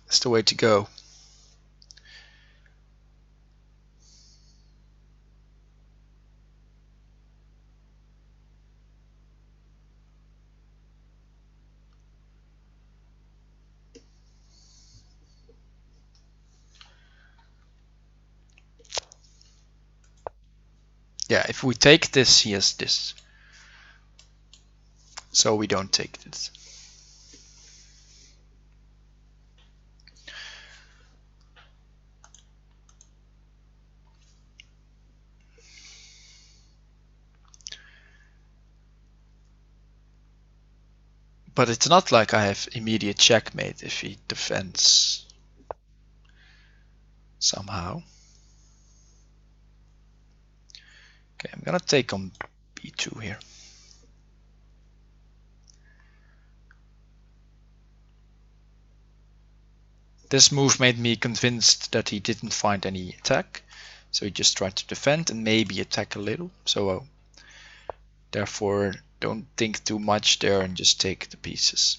that's the way to go. Yeah, if we take this, he has this. So we don't take this. But it's not like I have immediate checkmate if he defends somehow. Okay, I'm gonna take on b2 here. This move made me convinced that he didn't find any attack, so he just tried to defend and maybe attack a little. So therefore, don't think too much there and just take the pieces.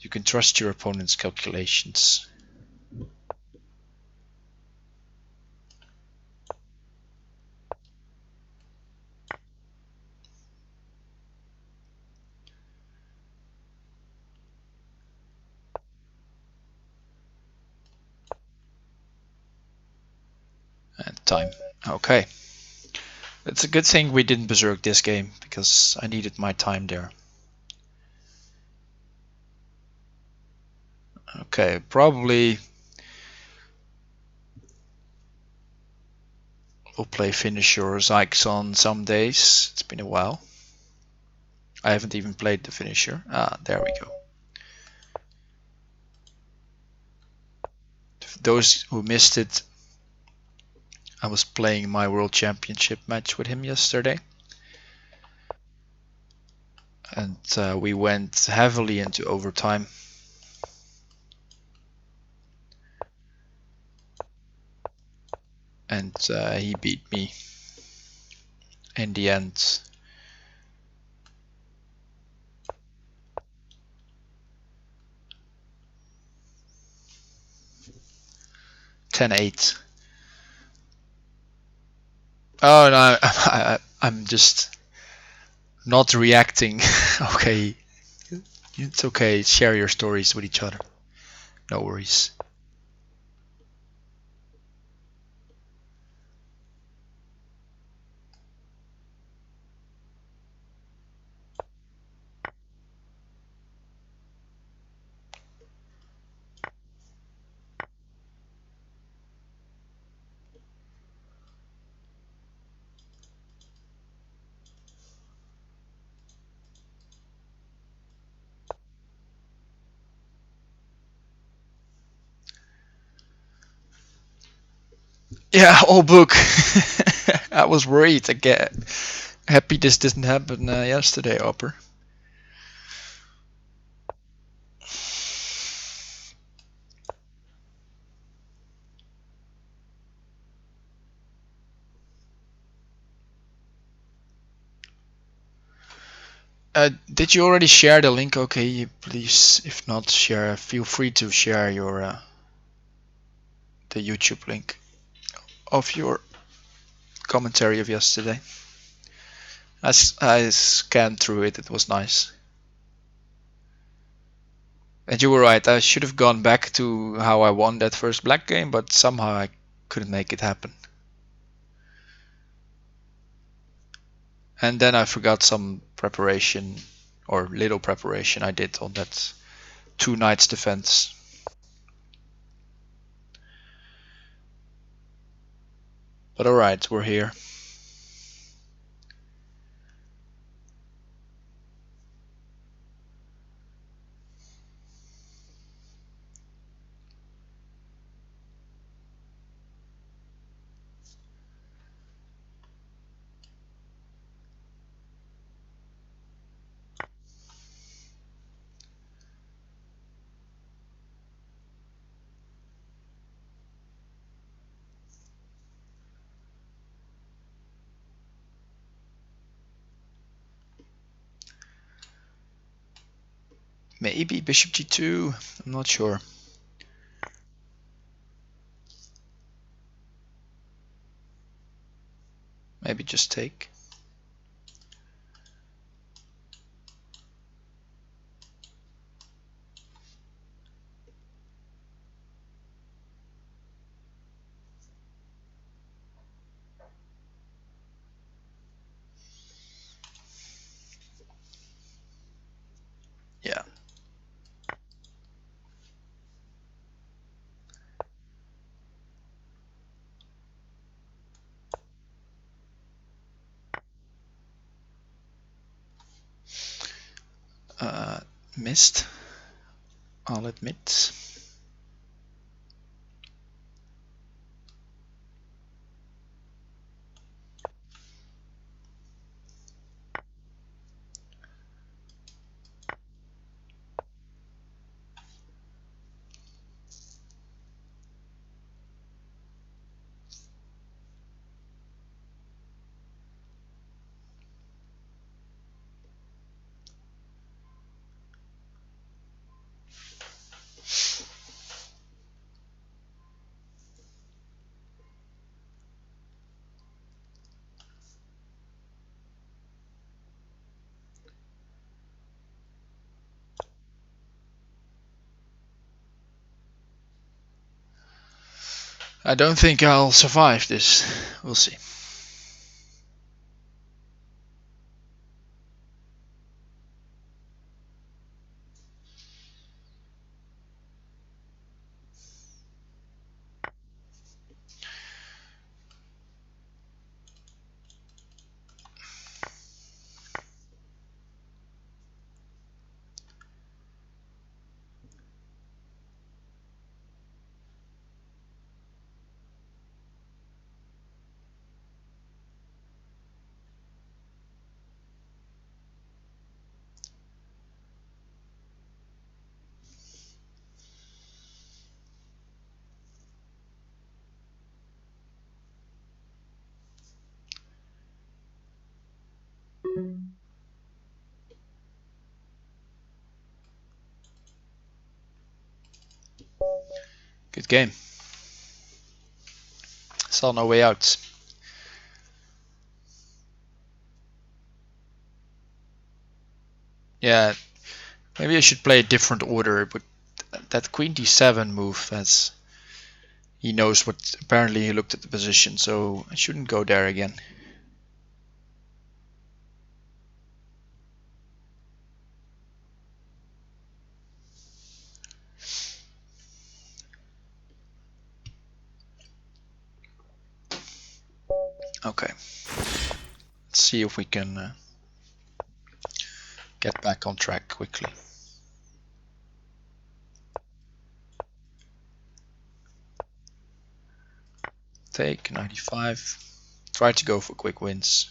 You can trust your opponent's calculations. And time. Okay. It's a good thing we didn't berserk this game, because I needed my time there. Okay, probably we'll play finisher or Zyxon some days. It's been a while. I haven't even played the finisher. Ah, there we go. For those who missed it, I was playing my World Championship match with him yesterday. And we went heavily into overtime. And he beat me in the end. (10-8). Oh no, I'm just not reacting. Okay, it's okay. Share your stories with each other. No worries. Yeah, all book. I was worried again. Happy this didn't happen yesterday, Upper. Did you already share the link? Okay, please, if not, share. Feel free to share your the YouTube link of your commentary of yesterday. I scanned through it. It was nice. And you were right. I should have gone back to how I won that first black game, but somehow I couldn't make it happen. And then I forgot some preparation or little preparation I did on that 2 knights defense. But alright, we're here. Maybe bishop g2. I'm not sure. Maybe just take. Yeah. Missed. I'll admit. I don't think I'll survive this. We'll see. Good game. Saw no way out. Yeah, maybe I should play a different order, but that queen d7 move, that's he knows what. Apparently, he looked at the position, so I shouldn't go there again. Okay, let's see if we can get back on track quickly. Take 95. Try to go for quick wins.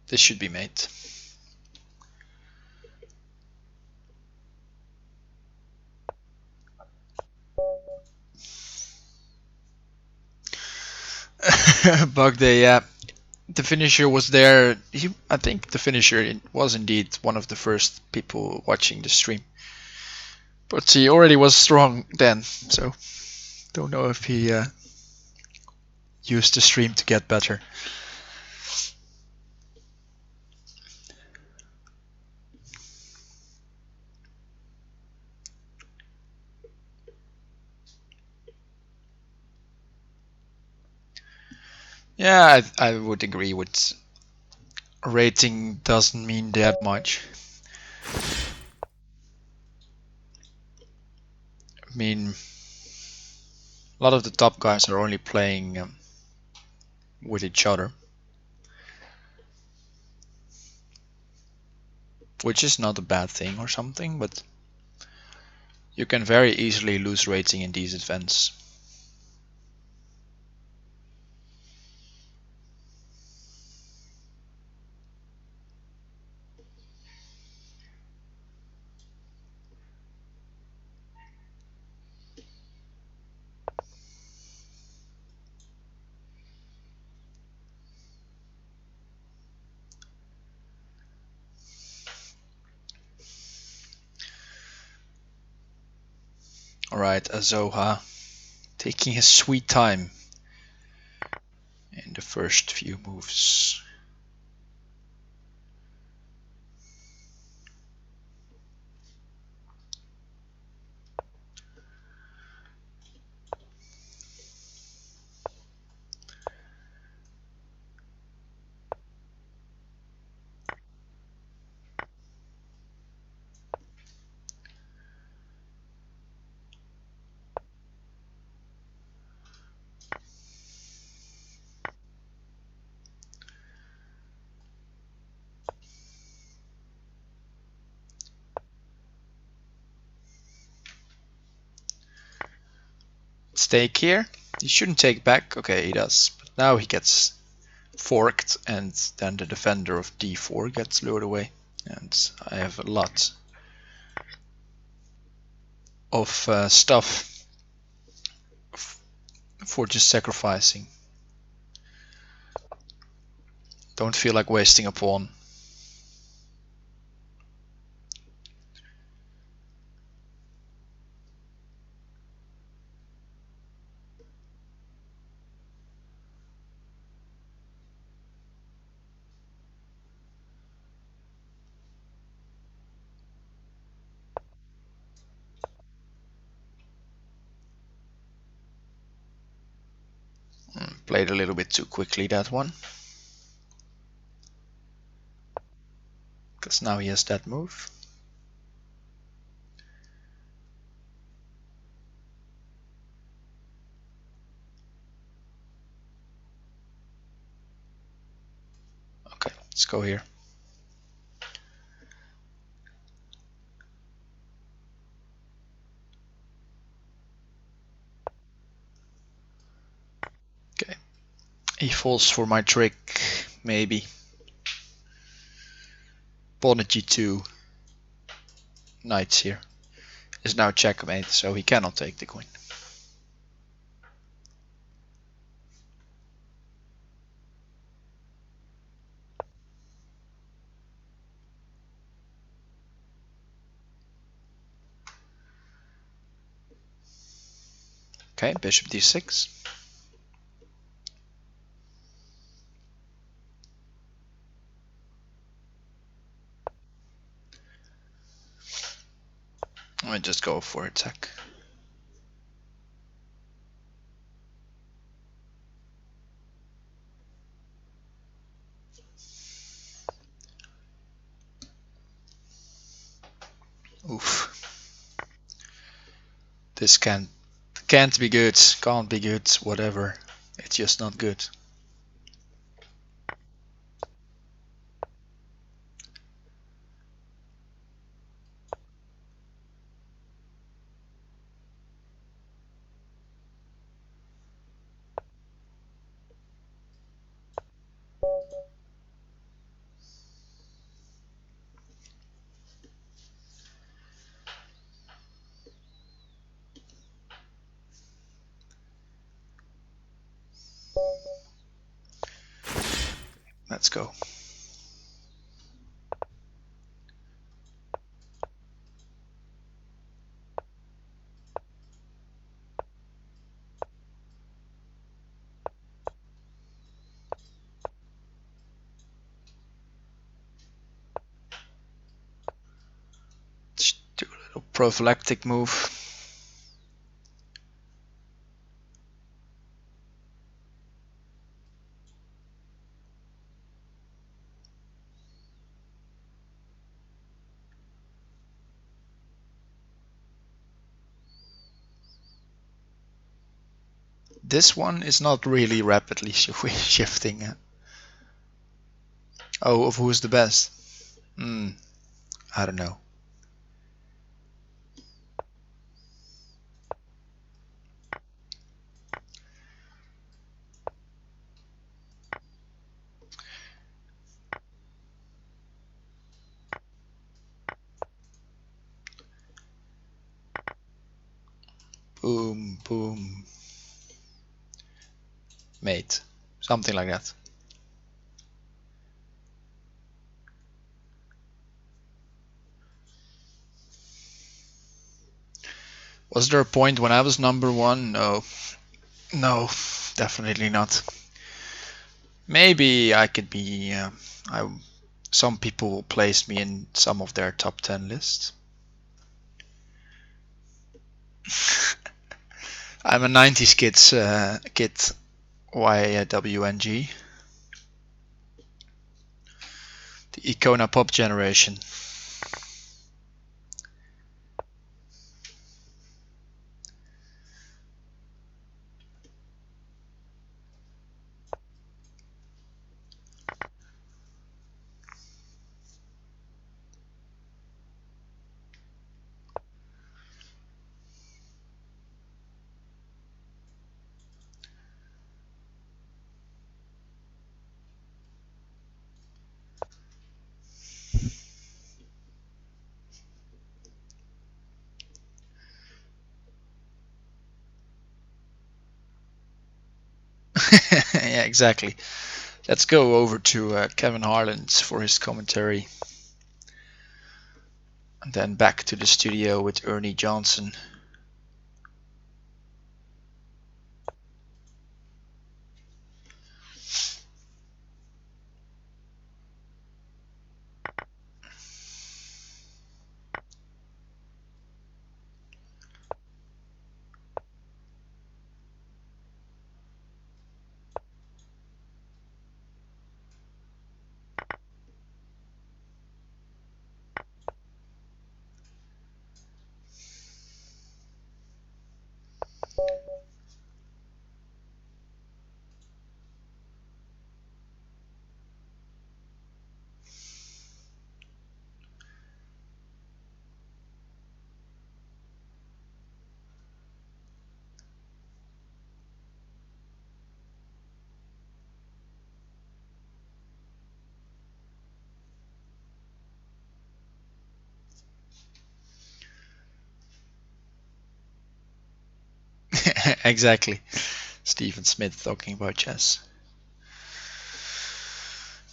This should be mate. Bug day, yeah. The finisher was there. I think the finisher was indeed one of the first people watching the stream. But he already was strong then, so don't know if he used the stream to get better. Yeah, I would agree with rating doesn't mean that much. I mean, a lot of the top guys are only playing with each other, which is not a bad thing or something, but you can very easily lose rating in these events. Alright, Azoha taking his sweet time in the first few moves. Stake here. He shouldn't take back. Okay, he does. But now he gets forked, and then the defender of d4 gets lured away. And I have a lot of stuff for just sacrificing. Don't feel like wasting a pawn. Played a little bit too quickly, that one. because now he has that move. Okay, let's go here. Okay, he falls for my trick, maybe. Pawn at g2. Knights here. Is now checkmate, so he cannot take the queen. Okay, bishop d6. I just go for attack. Oof. This can't be good, can't be good, whatever. It's just not good. Let's go. Let's do a little prophylactic move. This one is not really rapidly shifting. Oh, of who's the best? I don't know. Boom, boom. Mate. Something like that. Was there a point when I was number one? No. No, definitely not. Maybe I could be... some people placed me in some of their top 10 lists. I'm a 90s kid, YWNG. The Icona Pop generation. Yeah, exactly. Let's go over to Kevin Harland for his commentary. And then back to the studio with Ernie Johnson. exactly. Stephen Smith talking about chess.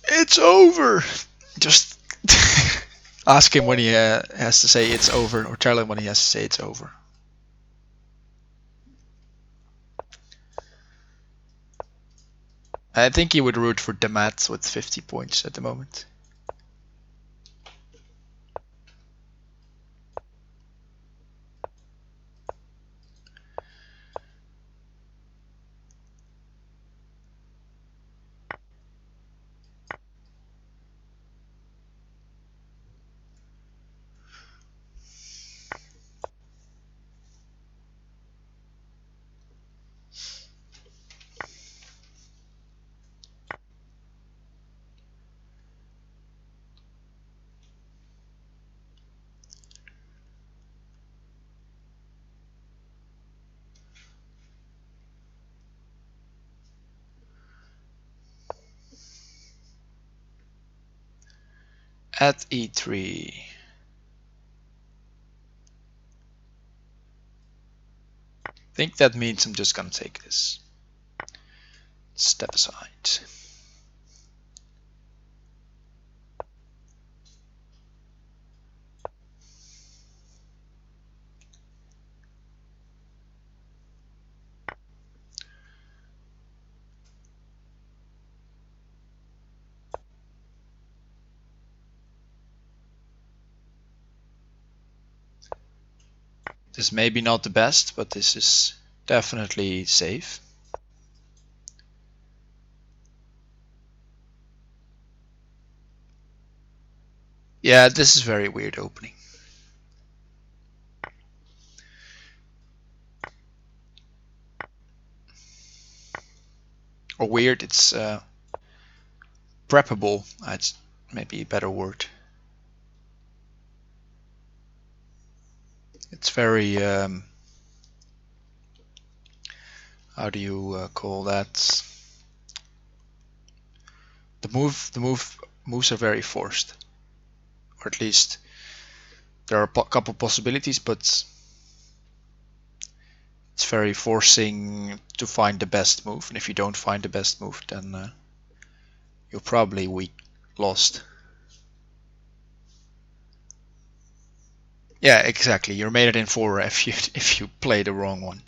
It's over. Just ask him when he has to say it's over, or tell him when he has to say it's over. I think he would root for Demat with 50 points at the moment. At e3. I think that means I'm just gonna take this. Step aside. This may be not the best, but this is definitely safe. Yeah, this is very weird opening. Or weird, it's preppable. That's maybe a better word. It's very how do you call that? The moves are very forced, or at least there are a couple possibilities, but it's very forcing to find the best move. And if you don't find the best move, then you're probably lost. Yeah, exactly. You're made it in 4 if you play the wrong one.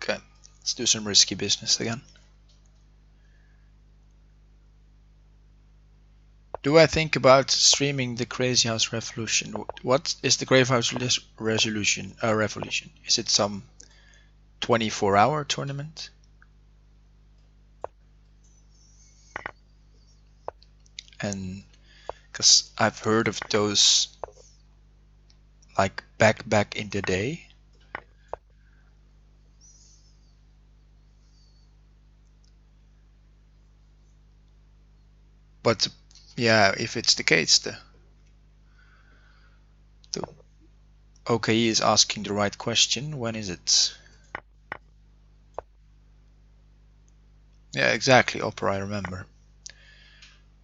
Okay, let's do some risky business again. Do I think about streaming the Crazyhouse Revolution? What is the Crazyhouse Revolution? Revolution? Is it some 24-hour tournament? And because I've heard of those, like back in the day. But yeah, if it's the case, the OKE is asking the right question. When is it? Yeah, exactly. Opera, I remember.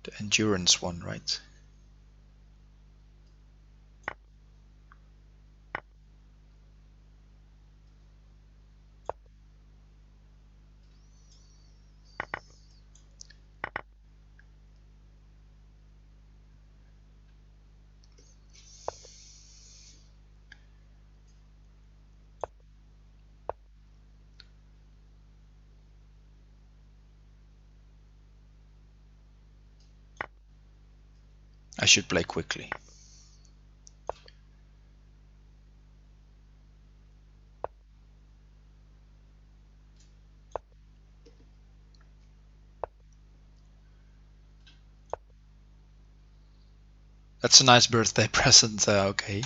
The endurance one, right? I should play quickly. That's a nice birthday present. Okay.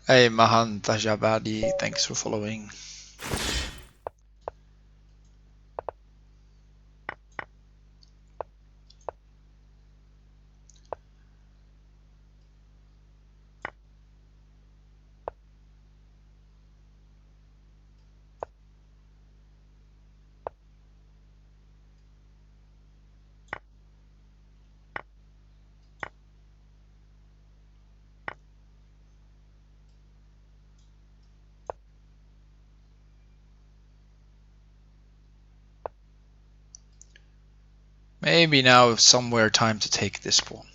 Hey Mahan Tajabadi, thanks for following. Maybe now somewhere time to take this pawn.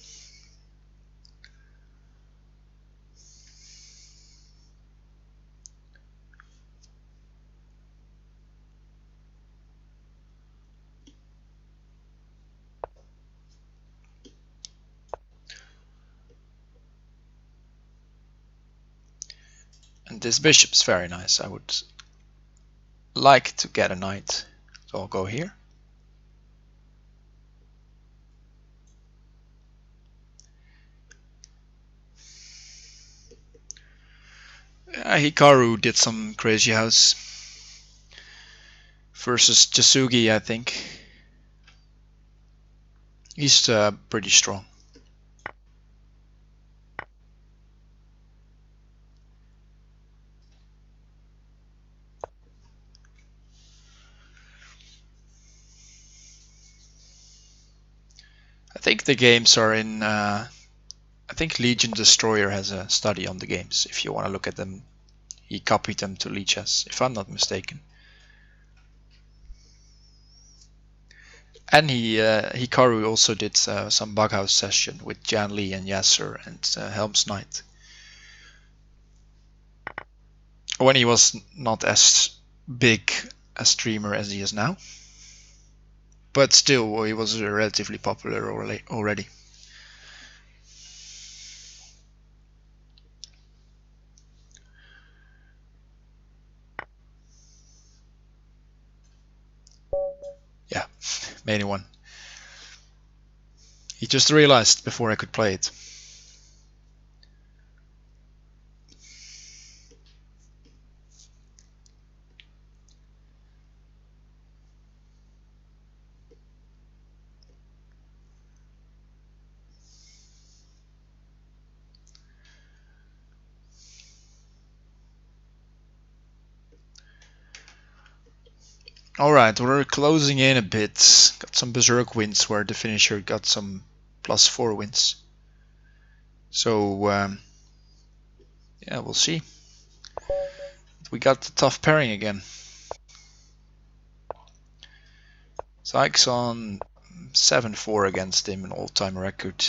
And this bishop's very nice. I would like to get a knight. So I'll go here. Hikaru did some Crazy House versus Jasugi, I think. He's pretty strong. I think the games are in... I think Legion Destroyer has a study on the games, if you want to look at them. He copied them to Lichess, if I'm not mistaken. And Hikaru also did some Bughouse session with Jan Lee and Yasser and Helm's Knight. When he was not as big a streamer as he is now. But still, he was relatively popular already. Yeah, main one. He just realized before I could play it. Alright, we're closing in a bit. Got some Berserk wins where the finisher got some +4 wins. So, yeah, we'll see. We got the tough pairing again. Sykes on 7-4 against him, an all-time record.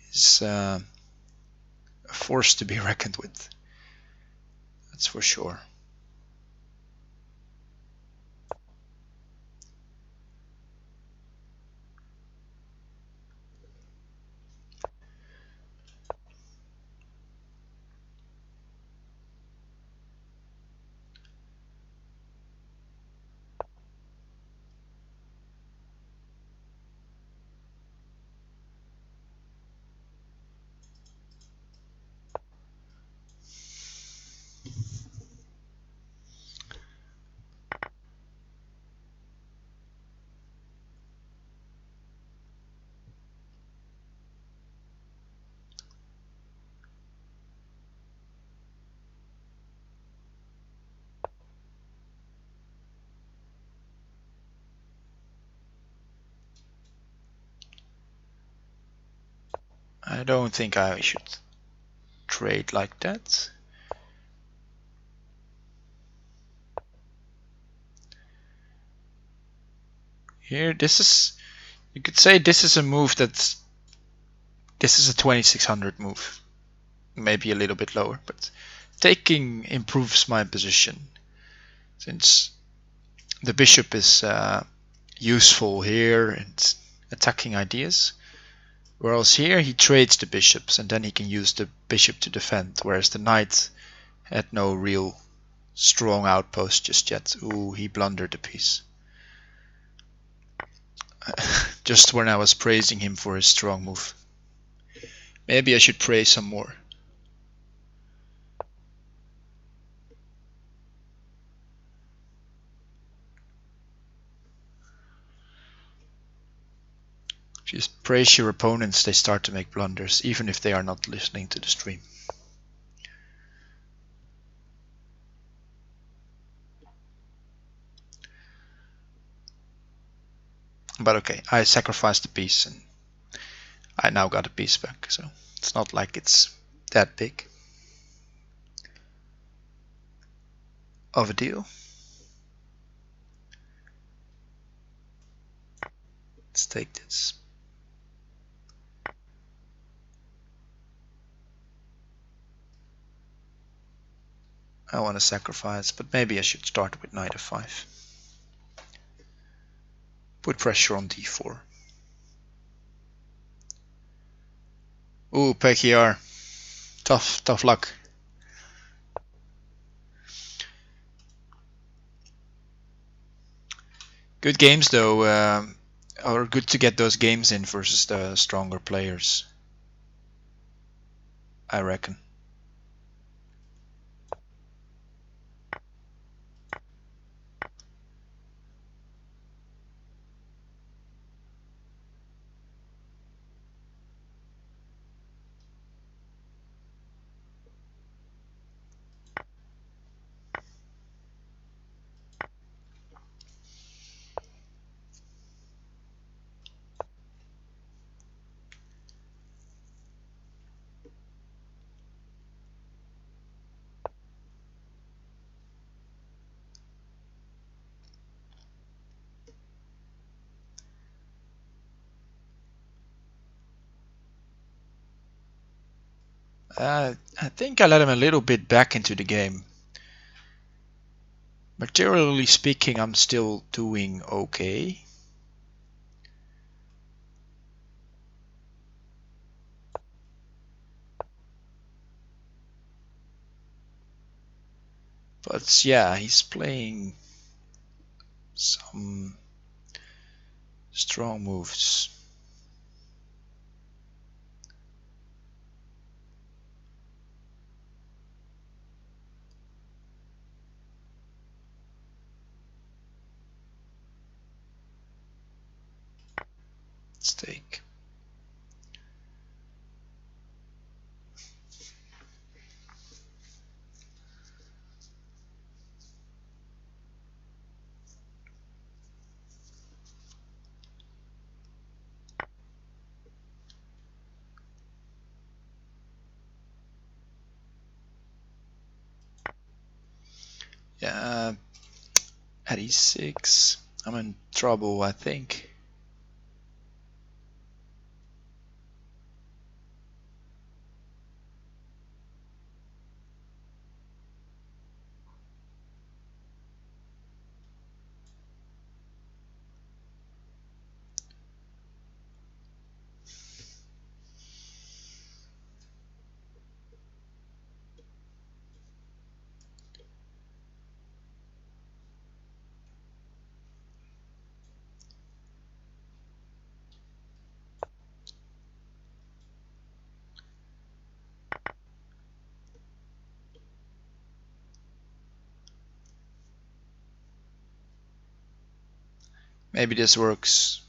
He's a force to be reckoned with. That's for sure. I don't think I should trade like that. Here, this is... You could say this is a move that This is a 2600 move, maybe a little bit lower, but taking improves my position since the bishop is useful here and attacking ideas. Whereas here he trades the bishops and then he can use the bishop to defend, whereas the knight had no real strong outpost just yet. Ooh, he blundered a piece. Just when I was praising him for his strong move. Maybe I should praise some more. If you praise your opponents, they start to make blunders, even if they are not listening to the stream. But okay, I sacrificed a piece and I now got a piece back, so it's not like it's that big of a deal. Let's take this. I want to sacrifice, but maybe I should start with knight f5. Put pressure on d4. Ooh, PKR. Tough luck. Good games though, or good to get those games in versus the stronger players, I reckon. I think I let him a little bit back into the game. Materially speaking, I'm still doing okay. But yeah, he's playing some strong moves. Let's take. Yeah, at e6, I'm in trouble, I think. Maybe this works.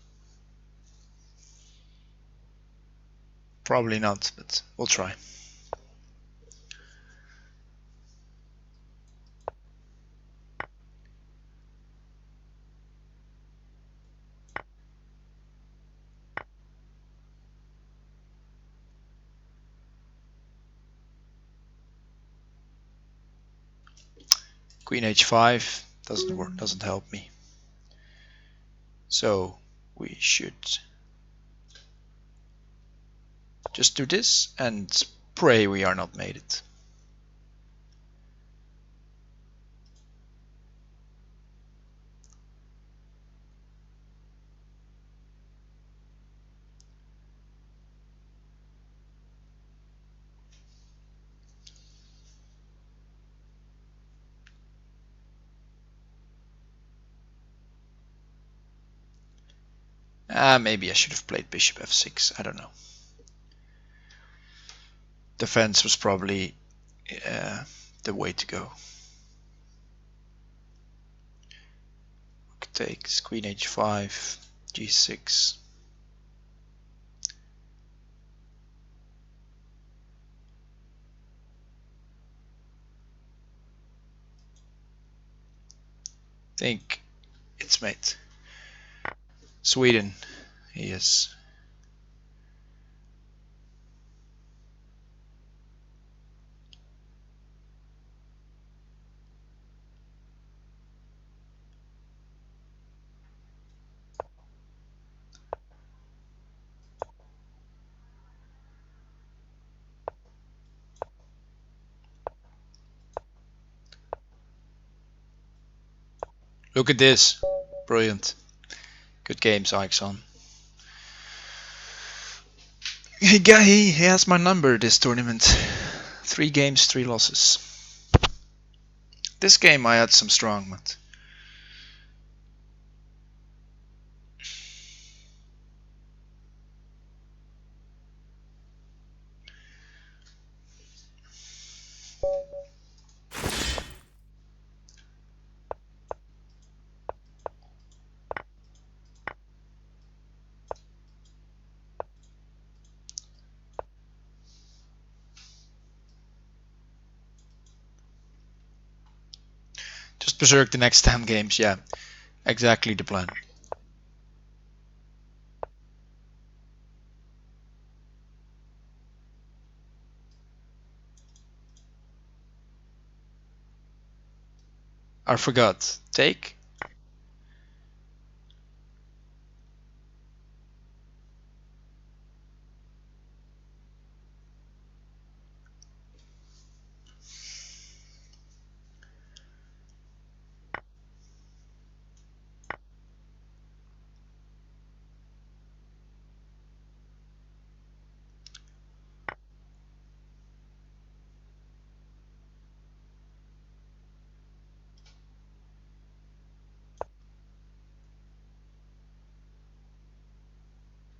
Probably not, but we'll try. Queen h5 doesn't work, doesn't help me. So we should Just do this and pray we are not mated. Maybe I should have played bishop f6. I don't know. Defense was probably the way to go. Rook takes, queen h5, g6. Think it's mate. Sweden, yes. Look at this. Brilliant. Good games, Ixon. He has my number this tournament. 3 games, 3 losses. This game I had some strong, but just berserk the next 10 games, yeah. Exactly the plan. I forgot. Take.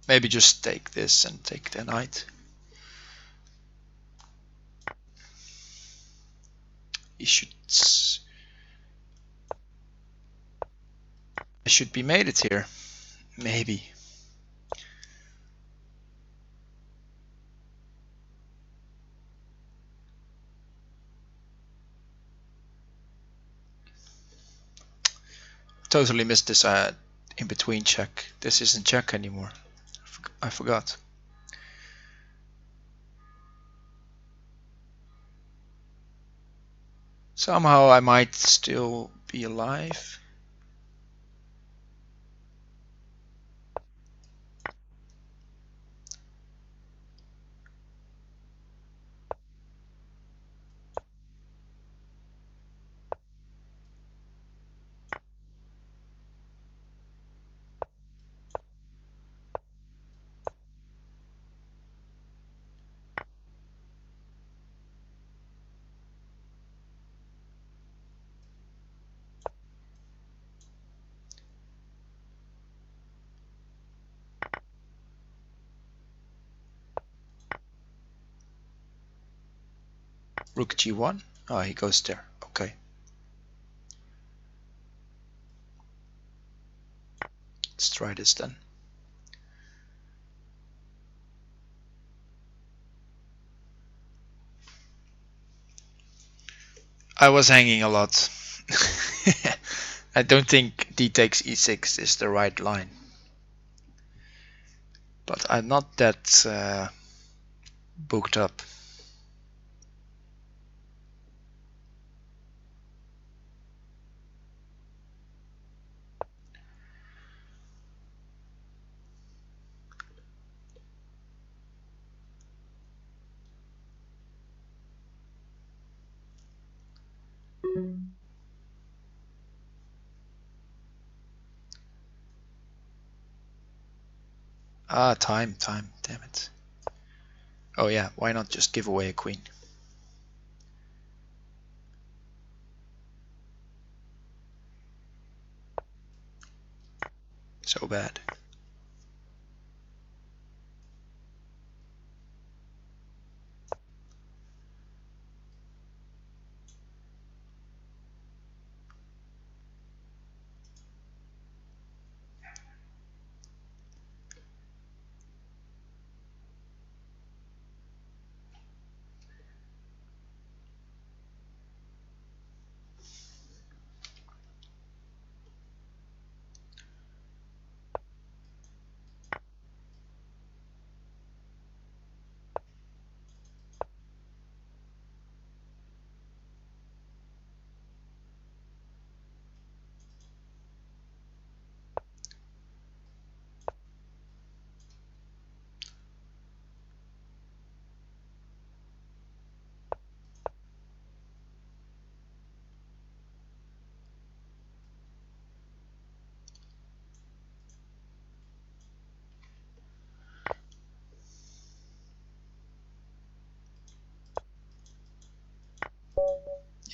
Maybe just take this and take the knight. He should... I should be mated here. Maybe. Totally missed this in between check. This isn't check anymore. I forgot. Somehow I might still be alive. Rook g1. Oh, he goes there. Okay. Let's try this then. I was hanging a lot. I don't think d takes e6 is the right line. But I'm not that booked up. Ah, time, damn it. Oh yeah, why not just give away a queen? So bad.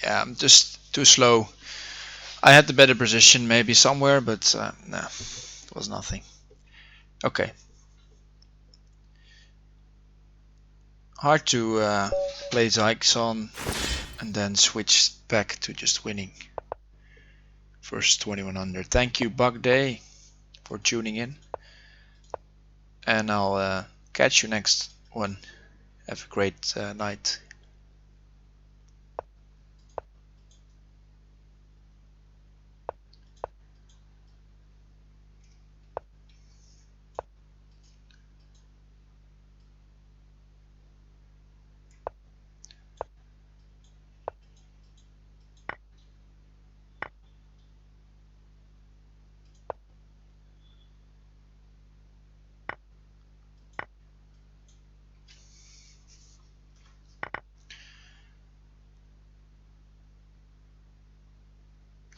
Yeah, I'm just too slow. I had the better position maybe somewhere, but no, it was nothing. Okay. Hard to play Zyxon and then switch back to just winning. First 2100. Thank you, Bug Day, for tuning in. And I'll catch you next one. Have a great night.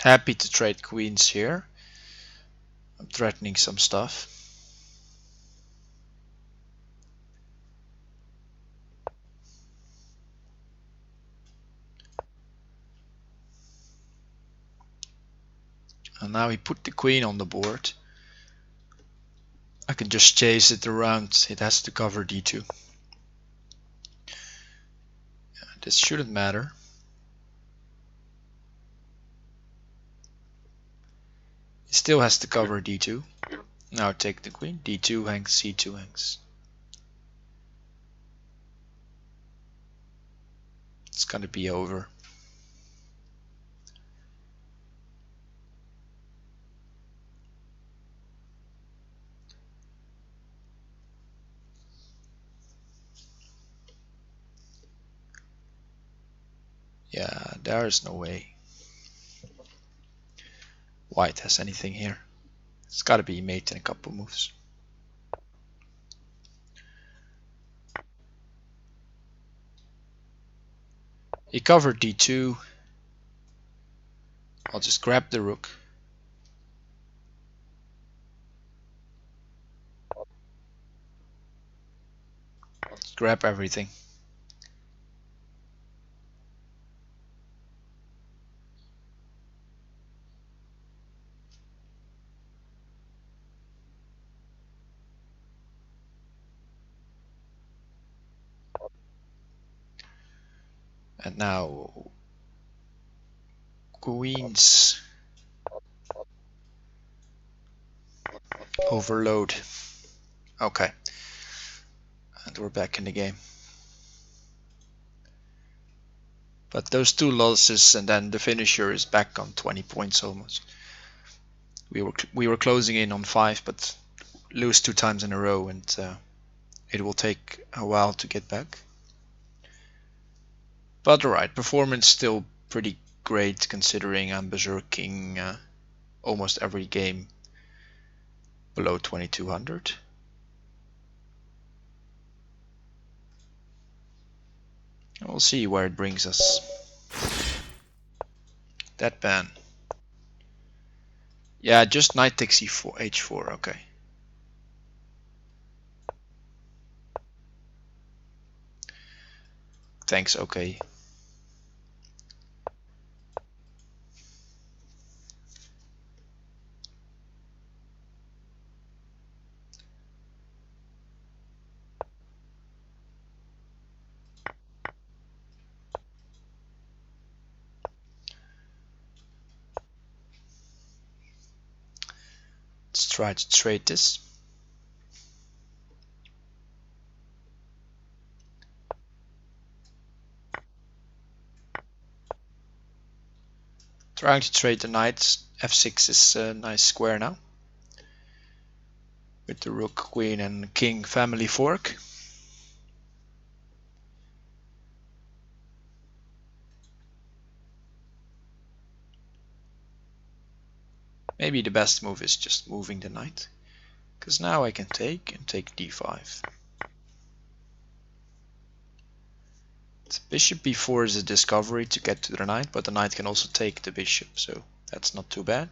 Happy to trade queens here. I'm threatening some stuff. And now he put the queen on the board. I can just chase it around. It has to cover d2. This shouldn't matter. It still has to cover d2. Now take the queen. d2 hangs, c2 hangs. It's gonna be over. Yeah, there's no way White has anything here. It's gotta be mate in a couple moves. He covered d2. I'll just grab the rook. Just grab everything. And now queens overload. Okay. And we're back in the game. But those two losses and then the finisher is back on 20 points almost. We were closing in on 5, but lose 2 times in a row, and it will take a while to get back. But alright, performance still pretty great considering I'm berserking almost every game below 2200. We'll see where it brings us. Deadpan. Yeah, just knight takes e4, h4, okay. thanks, okay. Let's try to trade this. Trying to trade the knight. F6 is a nice square now. With the rook, queen and king family fork. Maybe the best move is just moving the knight. Because now I can take and take d5. Bishop b4 is a discovery to get to the knight, but the knight can also take the bishop, so that's not too bad.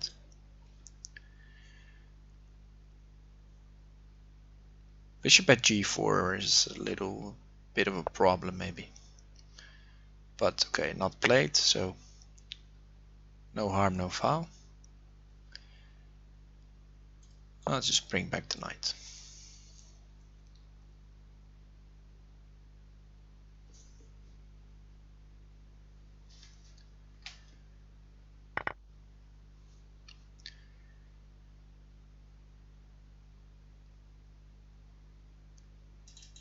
Bishop at g4 is a little bit of a problem maybe. But okay, not played, so no harm, no foul. I'll just bring back the knight.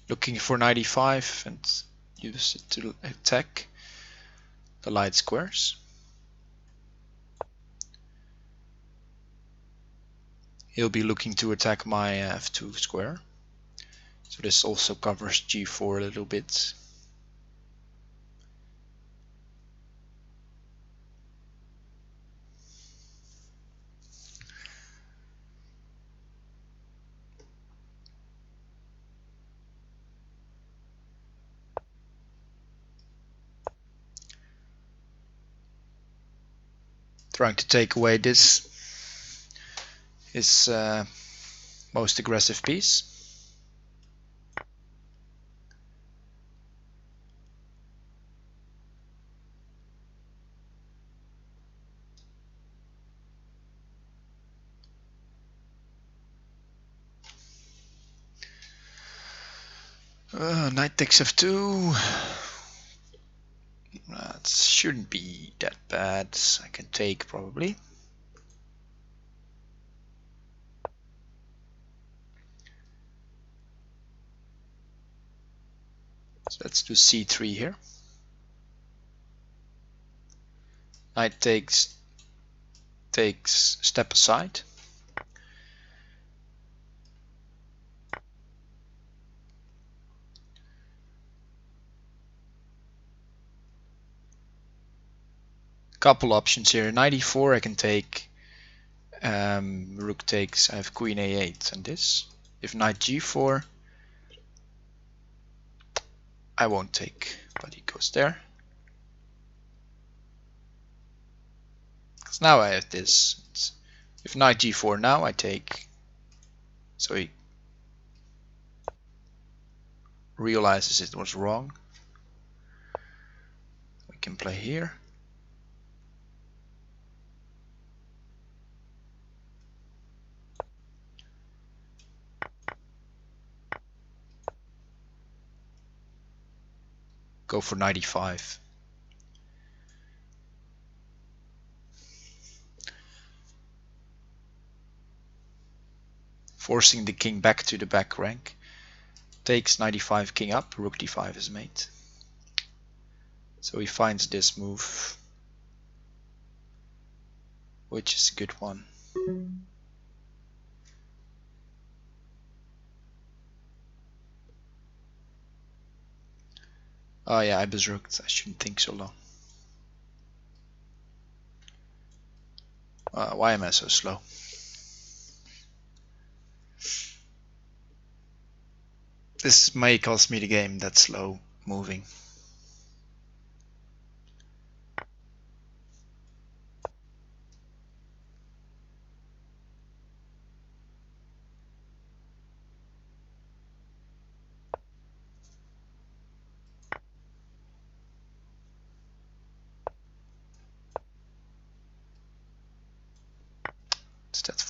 Looking for knight e5 and use it to attack the light squares. He'll be looking to attack my f2 square. So this also covers g4 a little bit. Trying to take away this his most aggressive piece. Knight takes f2. That shouldn't be that bad. I can take probably. So let's do c3 here. Knight takes step aside. Couple options here. Knight e4 I can take. Rook takes. I have queen a8 and this. If knight g4, I won't take, but he goes there. Because now I have this. If knight g4 now, I take. So he realizes it was wrong. We can play here. Go for knight e5. Forcing the king back to the back rank. Takes knight e5, king up, rook d5 is made. So he finds this move, which is a good one. Oh yeah, I bezrooked. I shouldn't think so long. Why am I so slow? This may cost me the game, that slow moving.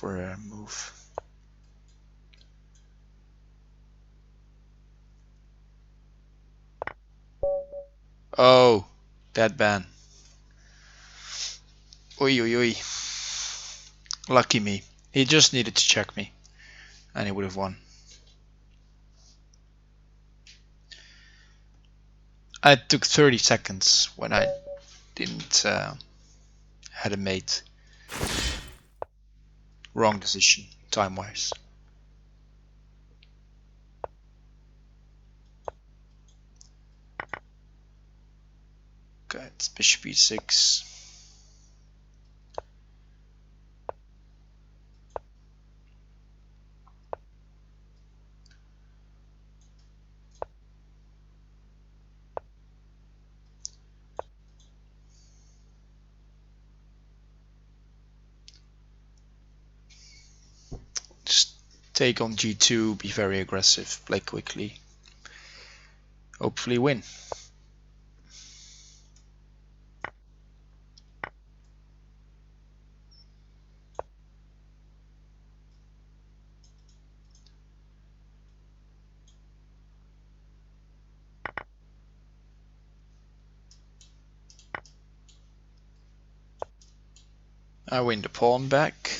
for a move. Oh, dead ban. Oi, oi, oi. Lucky me. He just needed to check me, and he would have won. I took 30 seconds when I didn't had a mate. Wrong decision, time-wise. Okay, it's bishop e6. Just take on g2, be very aggressive, play quickly. Hopefully win. I win the pawn back.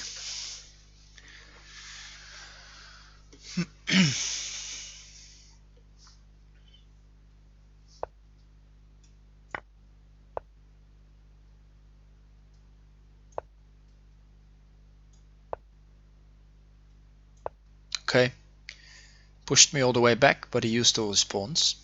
Okay. Pushed me all the way back, but he used all his pawns.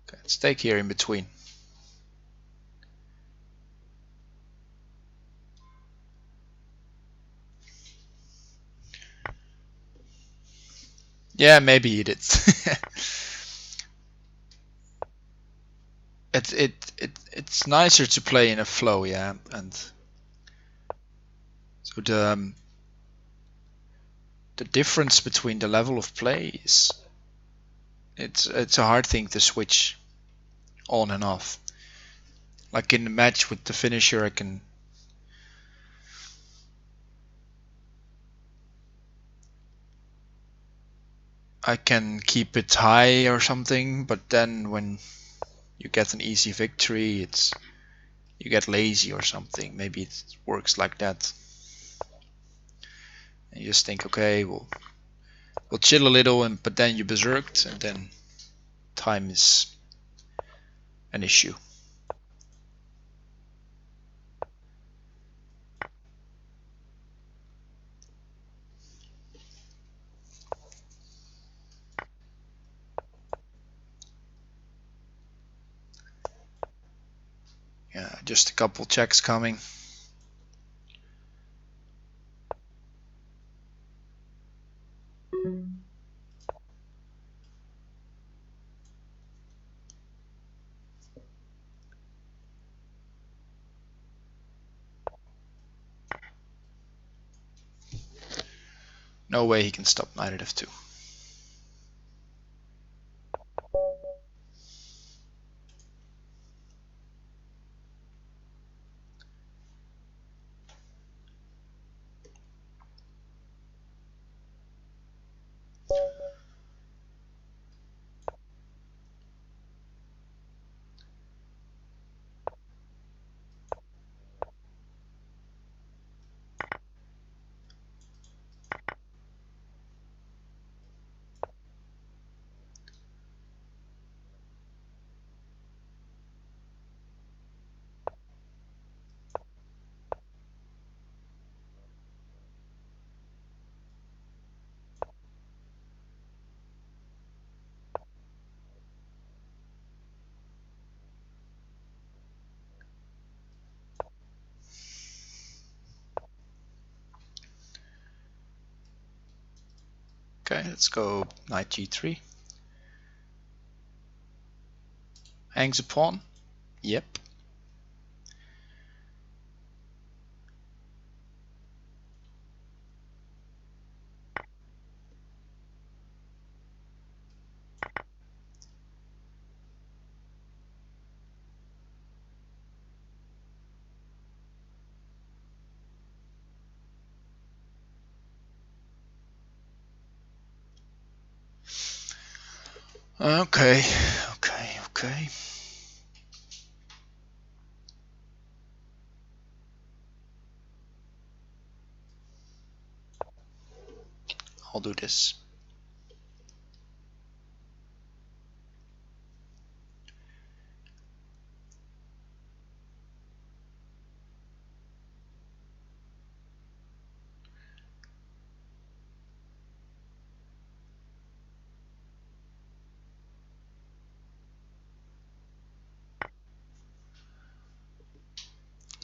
Okay, let's take here in between. Yeah, maybe he did. It's nicer to play in a flow, yeah, and so the difference between the level of play is it's a hard thing to switch on and off. Like in the match with the finisher, I can keep it high or something, but then when you get an easy victory, you get lazy or something. Maybe it works like that. And you just think, okay, we'll chill a little, but then you berserked, and then time is an issue. Yeah, just a couple checks coming. No way he can stop knight at f2. Okay, let's go knight g3. Hangs a pawn. Yep. Okay, okay. I'll do this.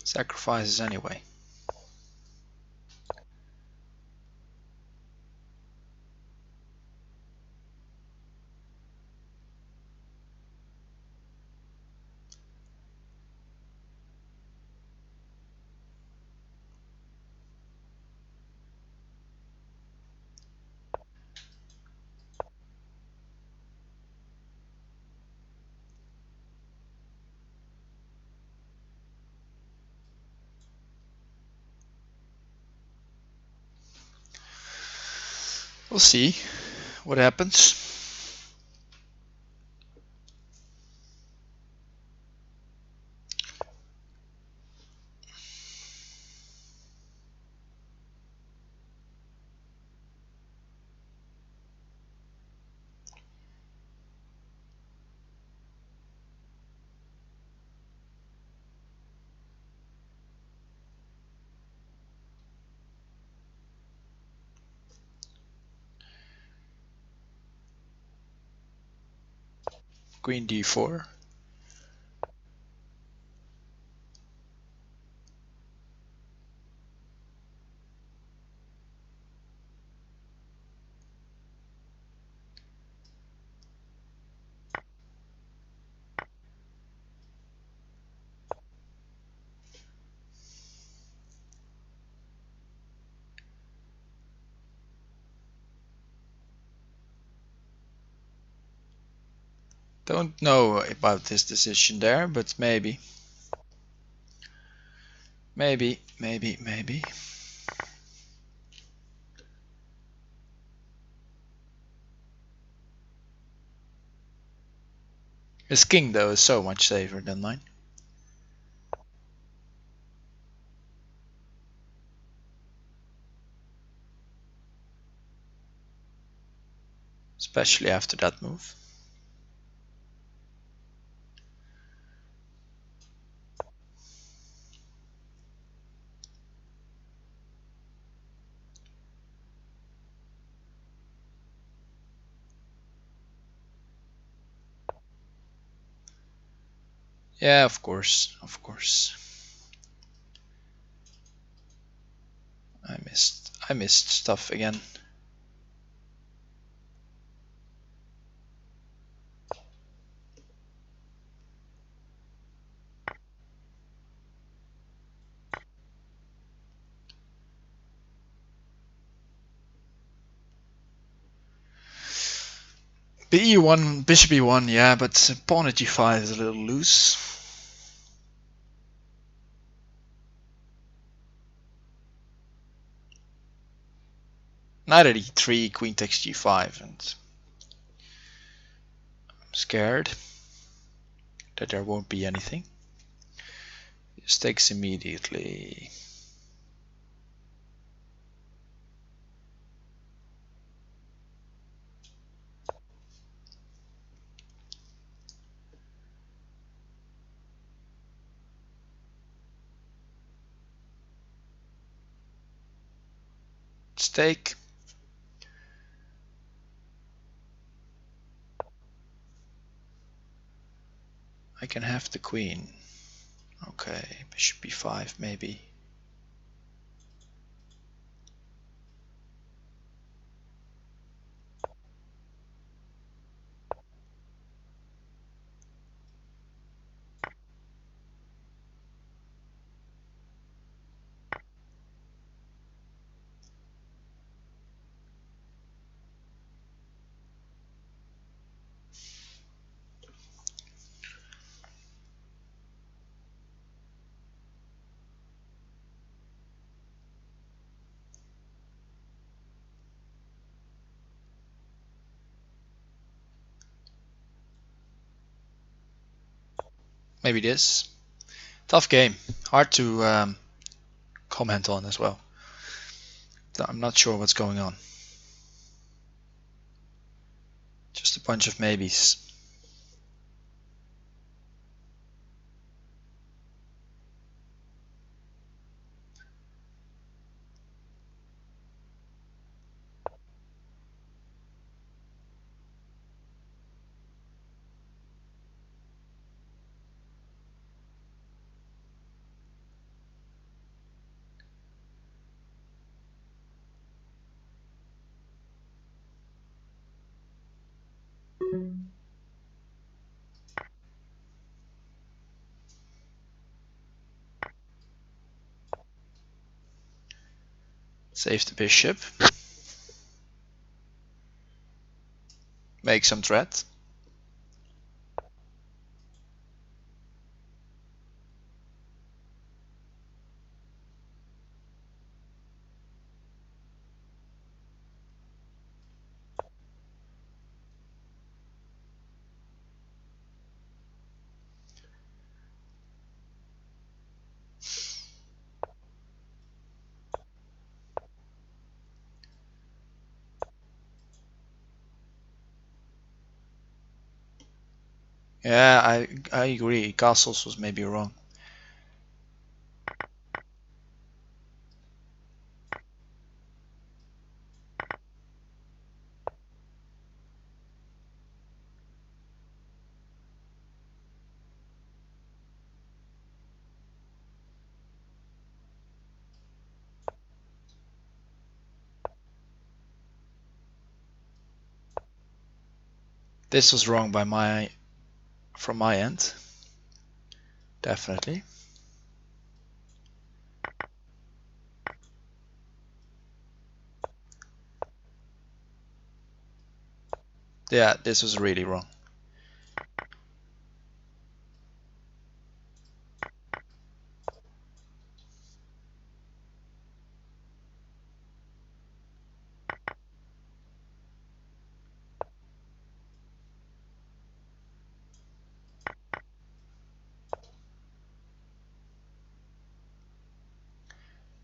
Sacrifices anyway. We'll see what happens. Queen d4. Don't know about this decision there, but maybe. Maybe. His king though is so much safer than mine. Especially after that move. Yeah, of course. I missed stuff again. B1, bishop e1, yeah, but pawn at g5 is a little loose. Knight at e3, queen takes g5, and I'm scared that there won't be anything. Just takes immediately. Stake. I can have the queen. Okay, bishop b5 maybe. Maybe this. Tough game. Hard to comment on as well. I'm not sure what's going on. Just a bunch of maybes. Save the bishop. Make some threat. Yeah, I agree. Castles was maybe wrong. This was wrong from my end. Definitely. Yeah, this was really wrong.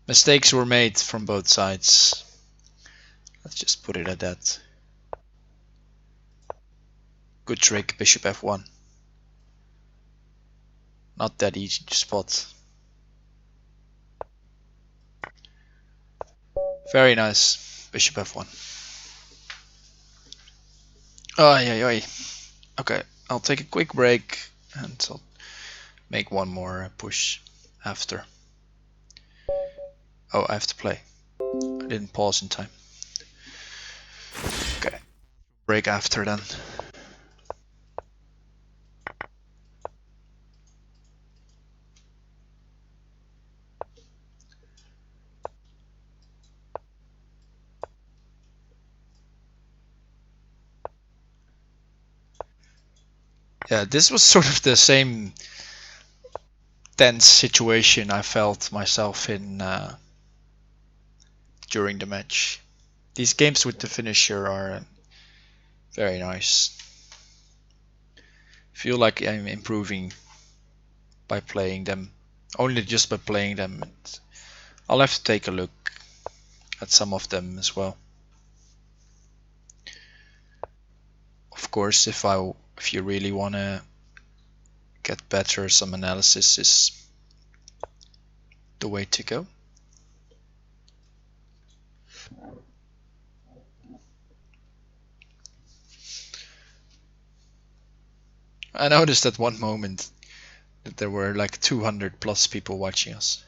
Mistakes were made from both sides. Let's just put it at that. Good trick, bishop f1. Not that easy to spot. Very nice, bishop f1. Oh, yeah. Okay, I'll take a quick break and I'll make one more push after. Oh, I have to play. I didn't pause in time. Okay, break after then. Yeah, this was sort of the same tense situation I felt myself in during the match. These games with the finisher are very nice. Feel like I'm improving by playing them. Only just by playing them. I'll have to take a look at some of them as well. Of course, if you really want to get better, some analysis is the way to go. I noticed at one moment that there were like 200 plus people watching us.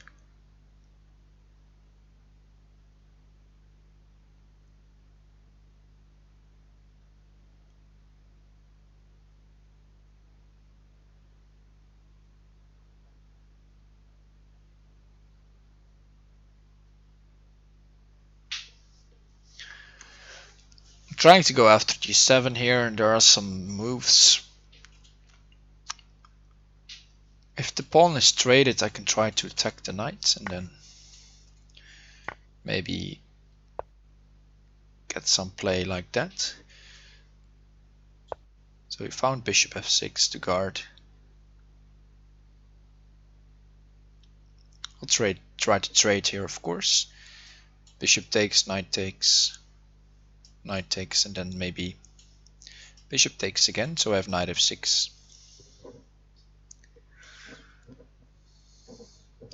I'm trying to go after g7 here, and there are some moves. If the pawn is traded, I can try to attack the knight and then maybe get some play like that. So we found bishop f6 to guard. I'll try to trade here, of course. Bishop takes, knight takes, and then maybe bishop takes again, so I have knight f6.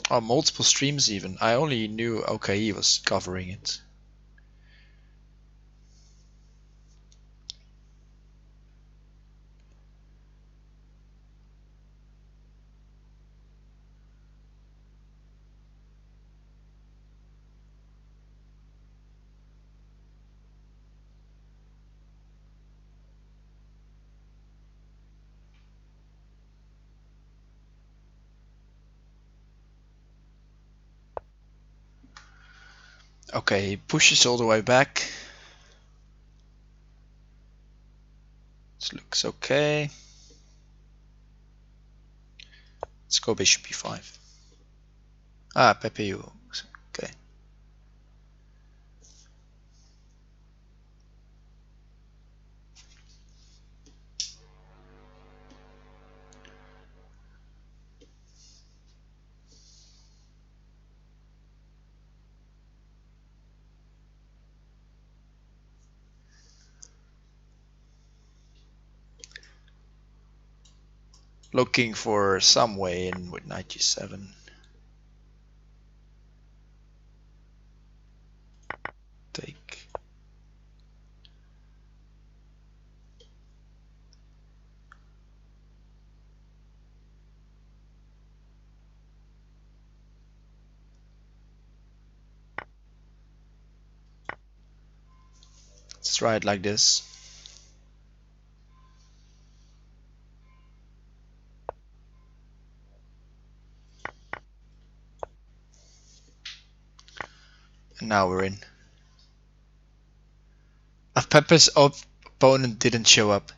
Oh, multiple streams even. I only knew okay he was covering it. Okay, he pushes all the way back. This looks okay. Let's go bishop e5. Ah, Pepe, okay. Looking for some way in with knight g7. Take. Let's try it like this. And now we're in. Pepe's opponent didn't show up.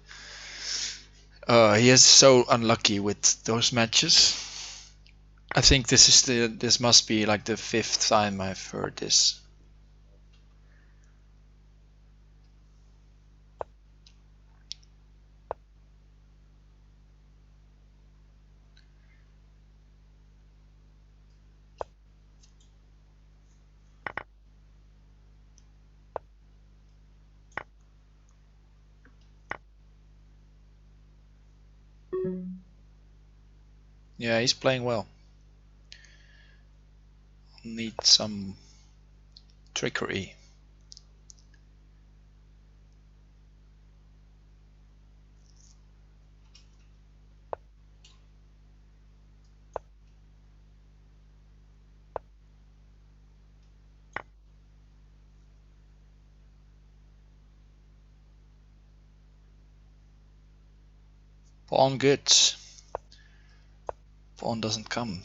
He is so unlucky with those matches. I think this must be like the 5th time I've heard this. Yeah, he's playing well. Need some trickery. Pawn good. Pawn doesn't come.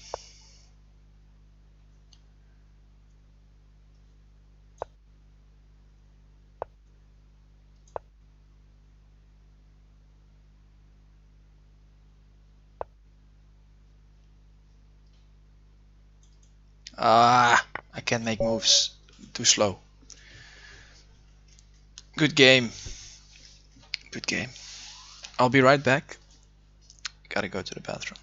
Ah, I can't make moves. Too slow. Good game. Good game. I'll be right back. Gotta go to the bathroom.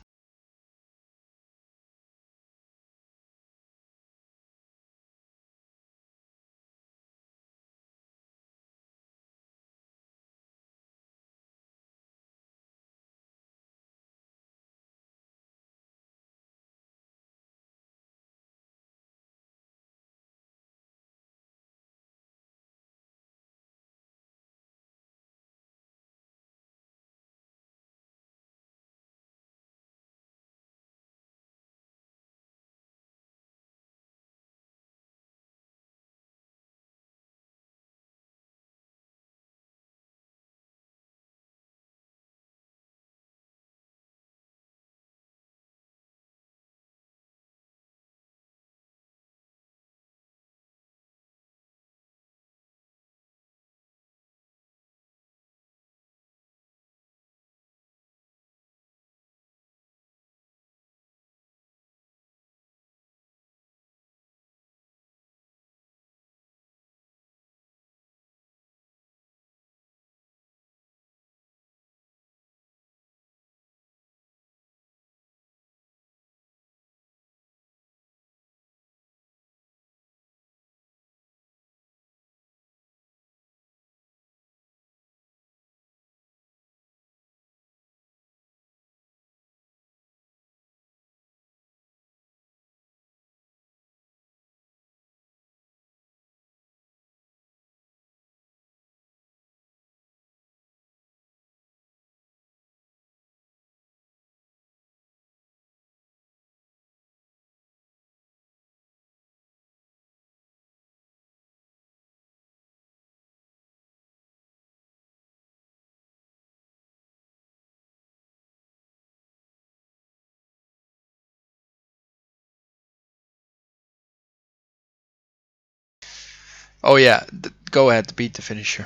Oh yeah, go ahead, beat the finisher.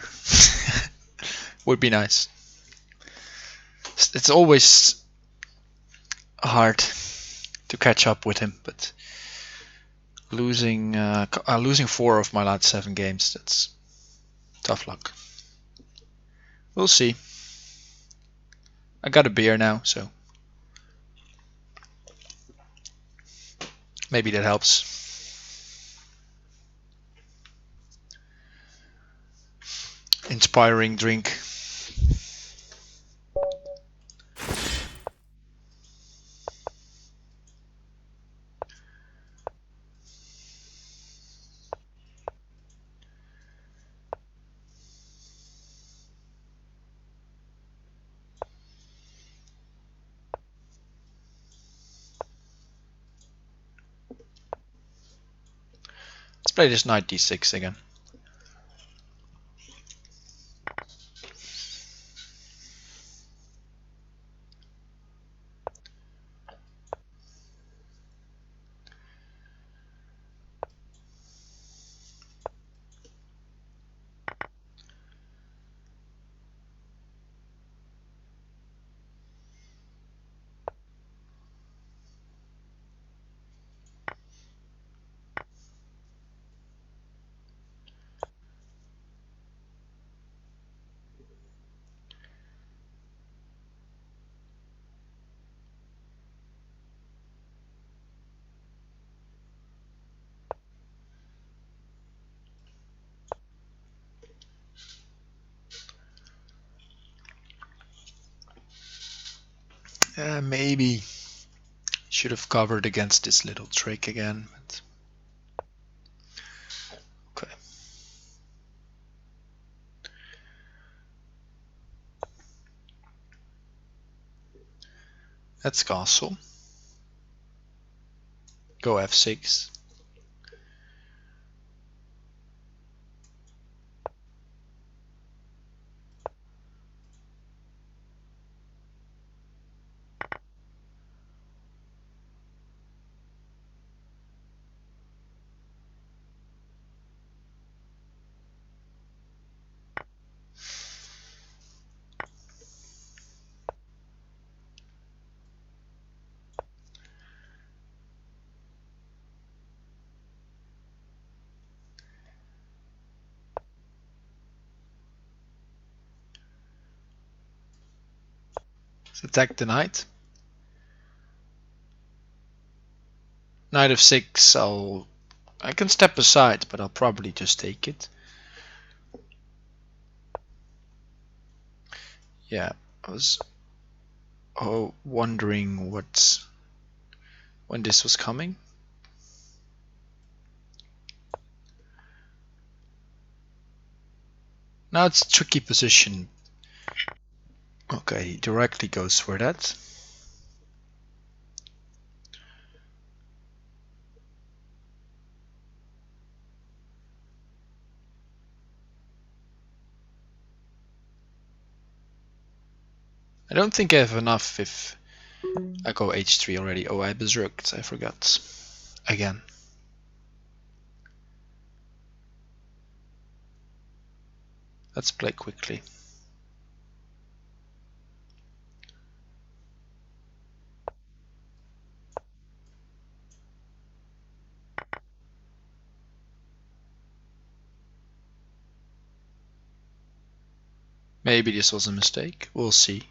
Would be nice. It's always hard to catch up with him, but losing 4 of my last 7 games, that's tough luck. We'll see. I got a beer now, so maybe that helps. Inspiring drink. Let's play this knight d6 again. Maybe should have covered against this little trick again, but okay. That's castle. Go f6. Let's attack the knight. Knight of 6. I can step aside, but I'll probably just take it. Yeah, I was wondering when this was coming. Now it's a tricky position. Okay, he directly goes for that. I don't think I have enough if I go h3 already. Oh, I berserked, I forgot. Again. Let's play quickly. Maybe this was a mistake. We'll see.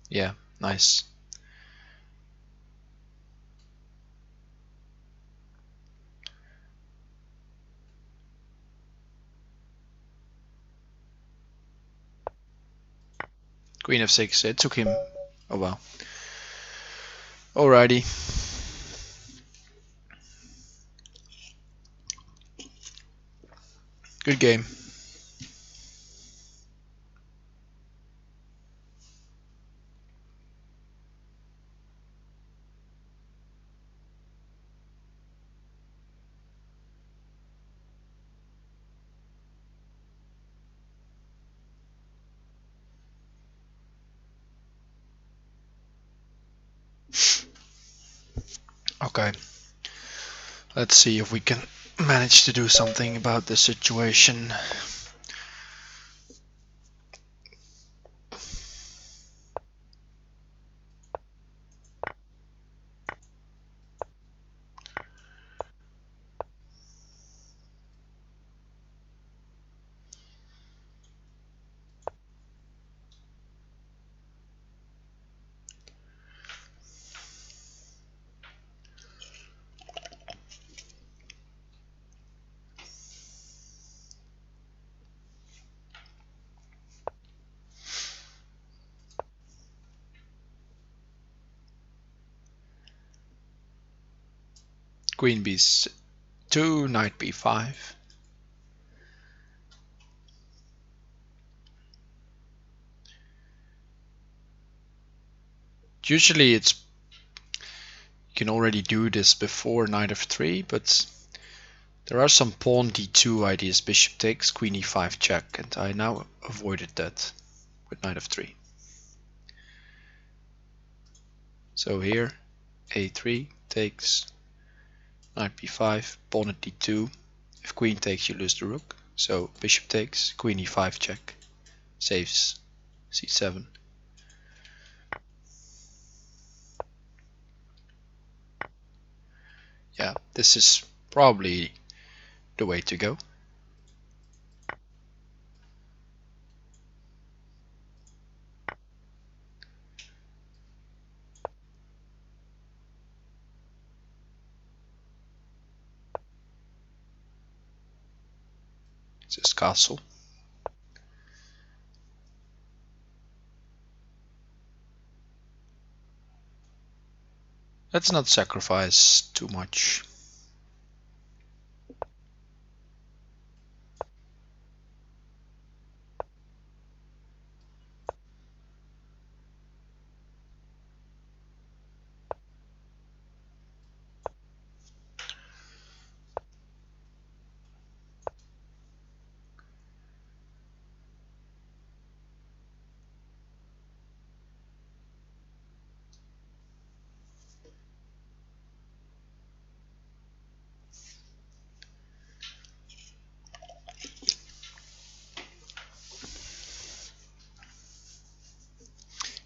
Yeah, nice. Queen of 6. It took him a while. Alrighty. Good game. Okay, let's see if we can manage to do something about this situation. Queen b2, knight b5. Usually you can already do this before knight f3, but there are some pawn d2 ideas. Bishop takes, queen e5 check, and I now avoided that with knight f3. So here a3 takes, knight b5, pawn at d2. If queen takes, you lose the rook. So bishop takes, queen e5 check, saves c7. Yeah, this is probably the way to go. This is castle. Let's not sacrifice too much.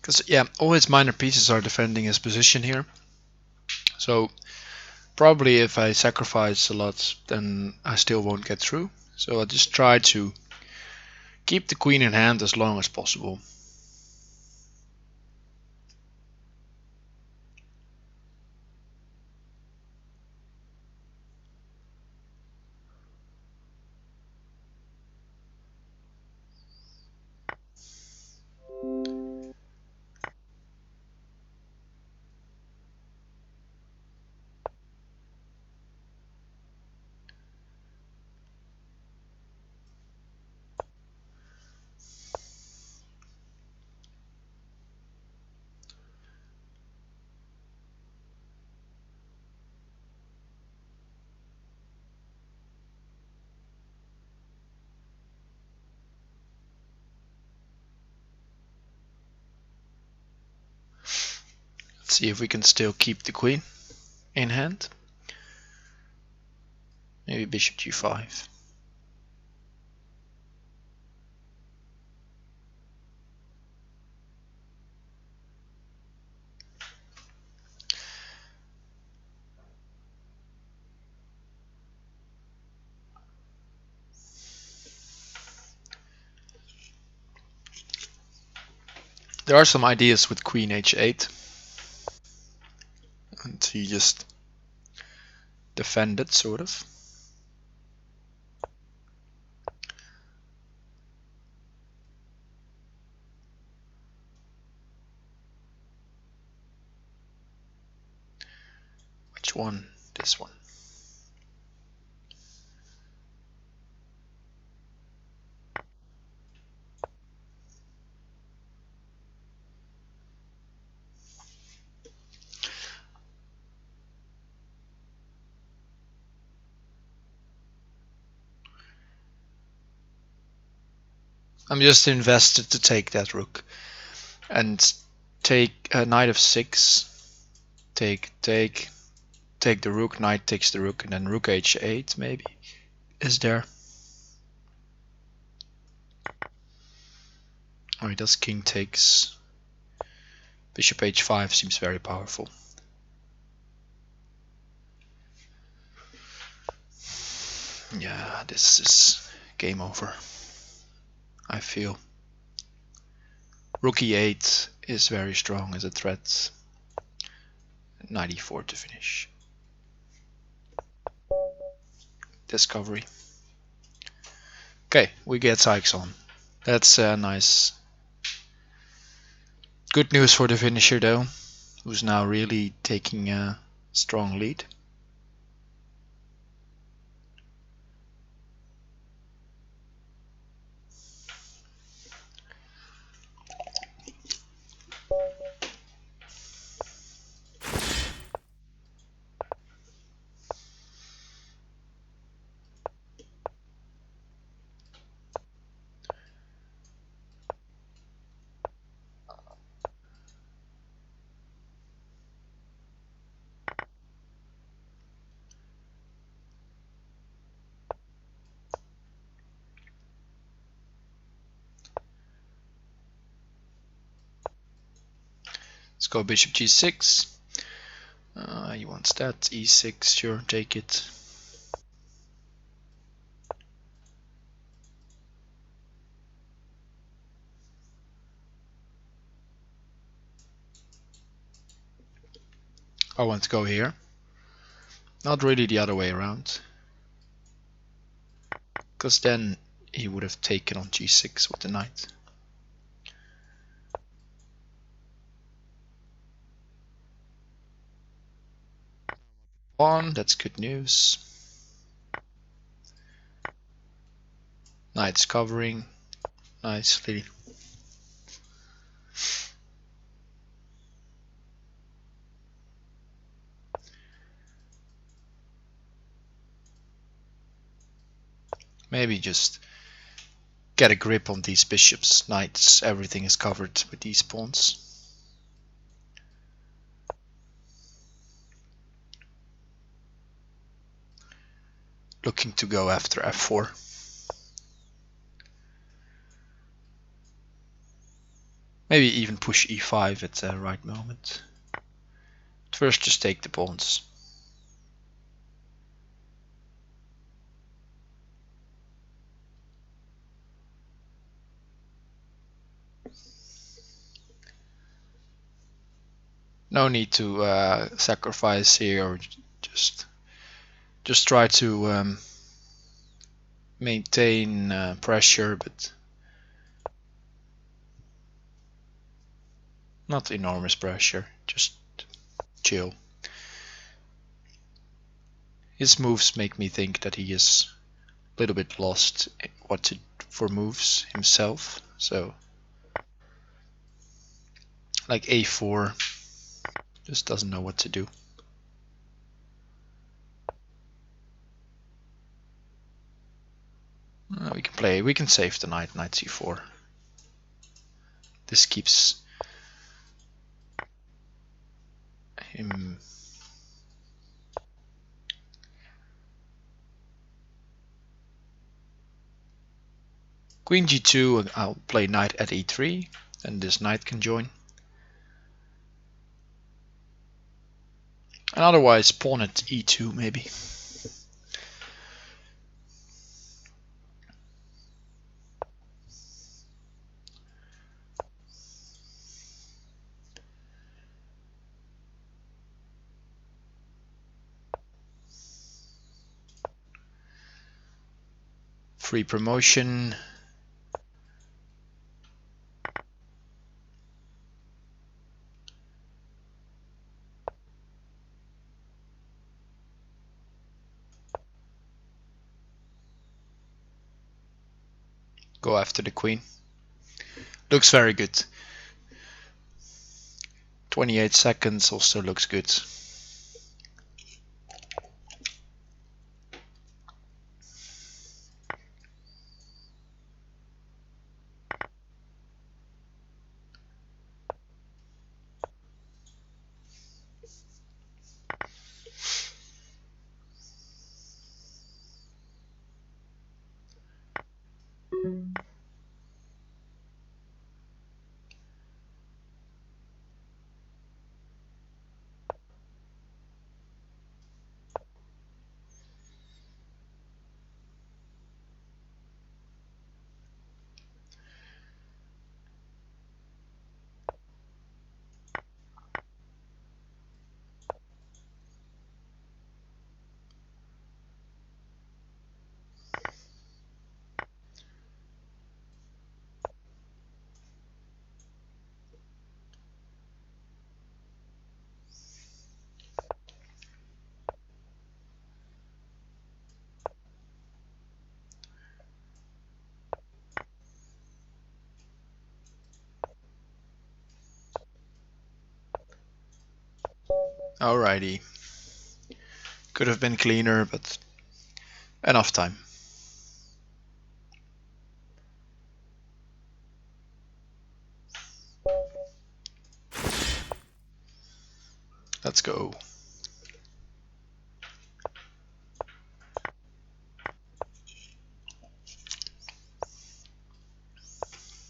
Because yeah, all his minor pieces are defending his position here. So probably if I sacrifice a lot, then I still won't get through. So I'll just try to keep the queen in hand as long as possible. Let's see if we can still keep the queen in hand. Maybe bishop g5. There are some ideas with queen h8. And he just defended, sort of. Which one? This one. I'm just invested to take that rook and take knight of 6. Take. take the rook, knight takes the rook, and then rook h8 maybe is there. Oh, he does king takes. Bishop h5 seems very powerful. Yeah, this is game over, I feel. Rook e8 is very strong as a threat. Knight e4 to finish. Discovery. Okay, we get Sykes on. That's nice. Good news for the finisher though, who's now really taking a strong lead. Let's go bishop g6. He wants that. e6, sure, take it. I want to go here. Not really the other way around. Because then he would have taken on g6 with the knight. That's good news. Knight's covering nicely. Maybe just get a grip on these bishops, knights, everything is covered with these pawns. Looking to go after f4. Maybe even push e5 at the right moment. But first just take the pawns. No need to sacrifice here, or just try to maintain pressure, but not enormous pressure, just chill. His moves make me think that he is a little bit lost for moves himself, so like a4, just doesn't know what to do. We can save the knight c4. This keeps him. Queen g2, I'll play knight at e3, and this knight can join. And otherwise pawn at e2 maybe. Free promotion. Go after the queen. Looks very good. 28 seconds also looks good. Alrighty. Could have been cleaner, but enough time. Let's go.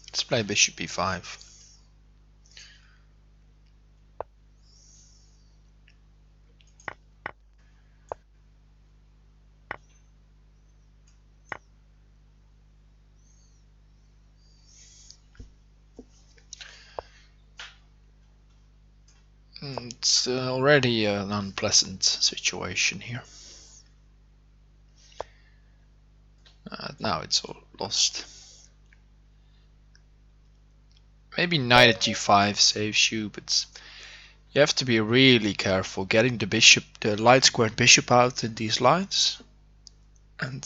Let's play bishop e5. It's already an unpleasant situation here. Now it's all lost. Maybe knight at g5 saves you, but you have to be really careful getting the bishop, the light squared bishop out in these lines. And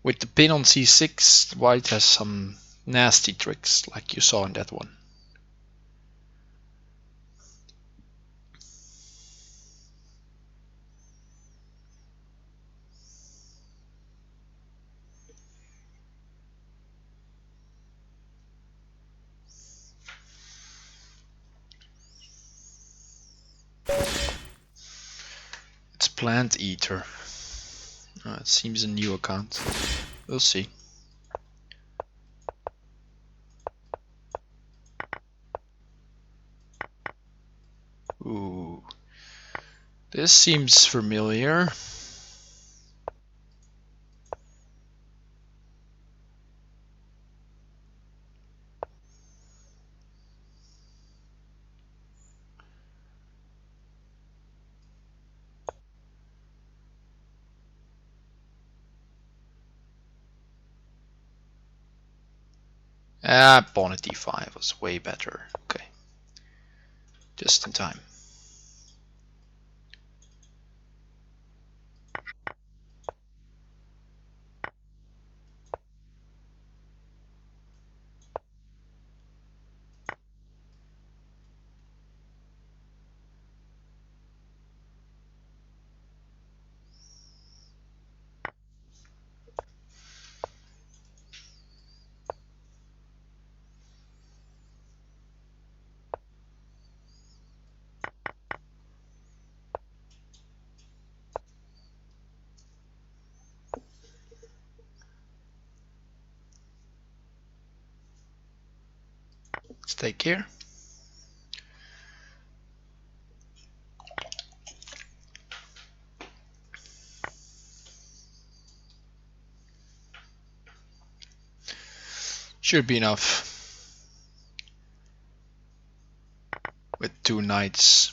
with the pin on c6, white has some nasty tricks like you saw in that one. It's Plant Eater. It seems a new account. We'll see. Ooh. This seems familiar. Pawn at d5 was way better. Okay. Just in time. Let's take care. Should be enough. With two knights.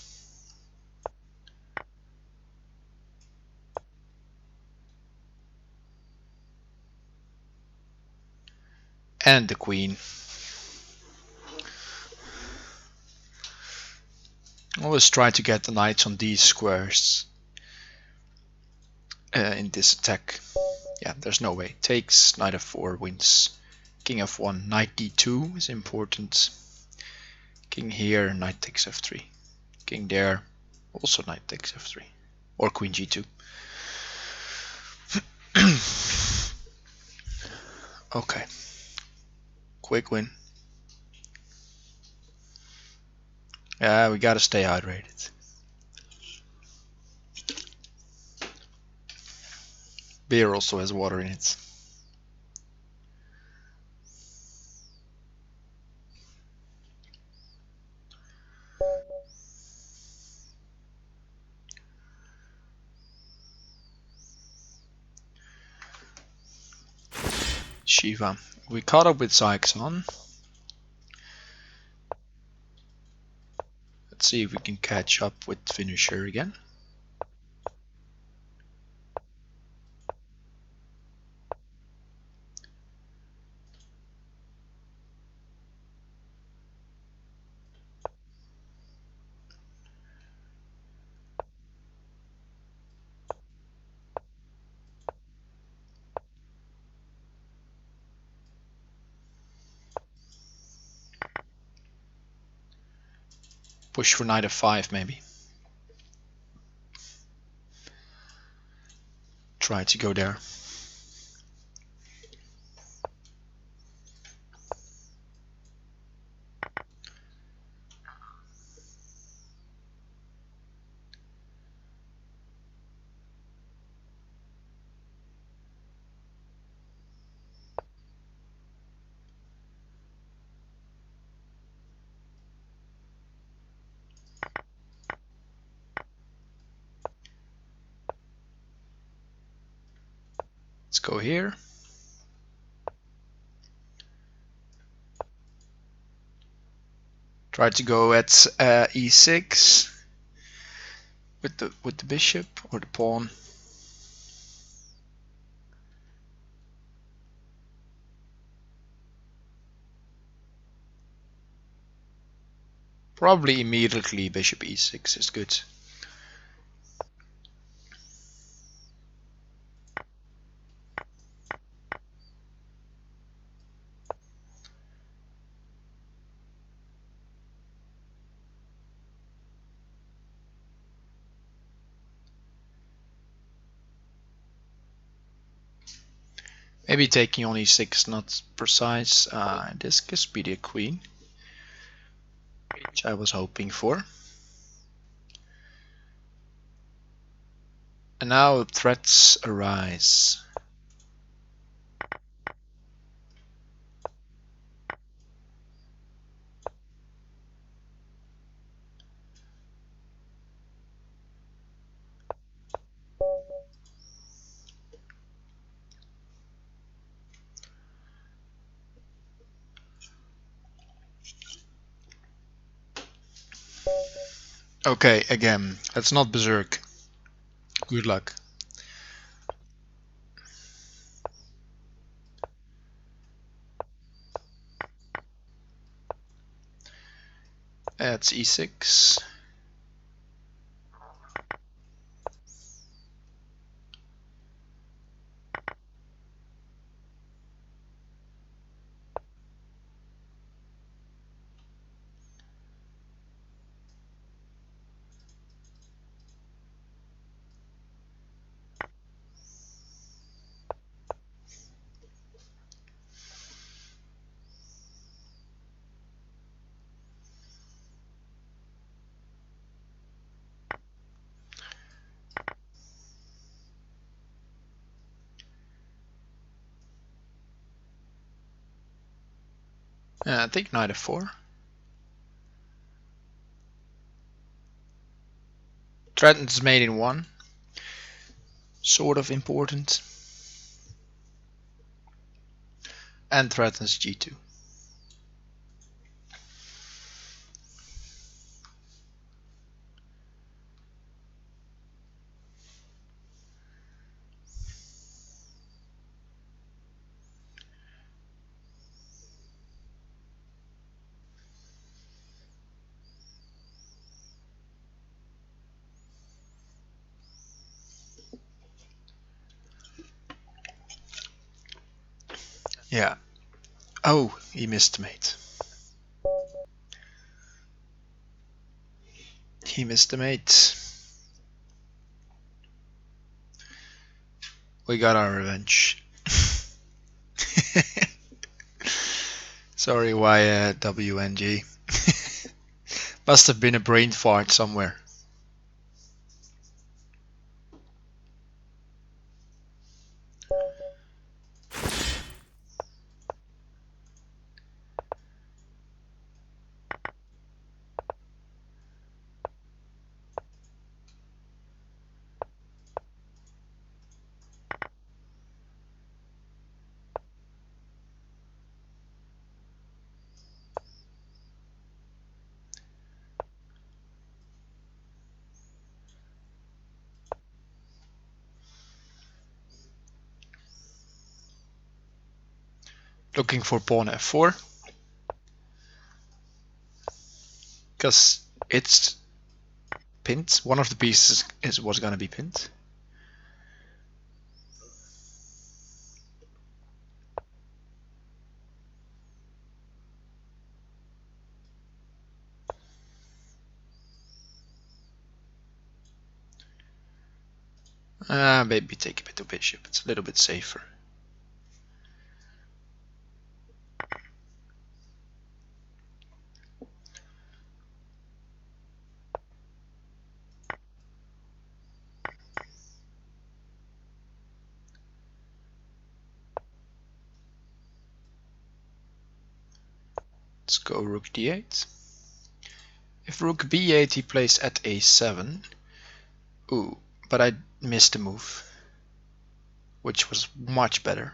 And the queen. Always try to get the knights on these squares in this attack. Yeah, there's no way. Takes, knight f4 wins. King f1, knight d2 is important. King here, knight takes f3. King there, also knight takes f3. Or queen g2. Okay. Quick win. Yeah, we gotta stay hydrated. Beer also has water in it. Shiva. We caught up with Zyxon. Let's see if we can catch up with Finisher again. Push for knight f5 maybe. Try to go there. Let's go here. Try to go at e6 with the bishop or the pawn. Probably immediately bishop e6 is good. Maybe taking on e6 not precise. This gives me the queen, which I was hoping for. And now threats arise. Okay, again, let's not berserk. Good luck. That's e6. I think knight f4. Threatens mate in 1. Sort of important. And threatens g2. Yeah. Oh, he missed the mate. He missed the mate. We got our revenge. Sorry, YWNG. Must have been a brain fart somewhere. Looking for pawn f4. Because it's pinned. One of the pieces was gonna be pinned. Maybe take a bit of bishop, it's a little bit safer. Let's go rook d8. If rook b8 he plays at a7. Ooh, but I missed the move, which was much better.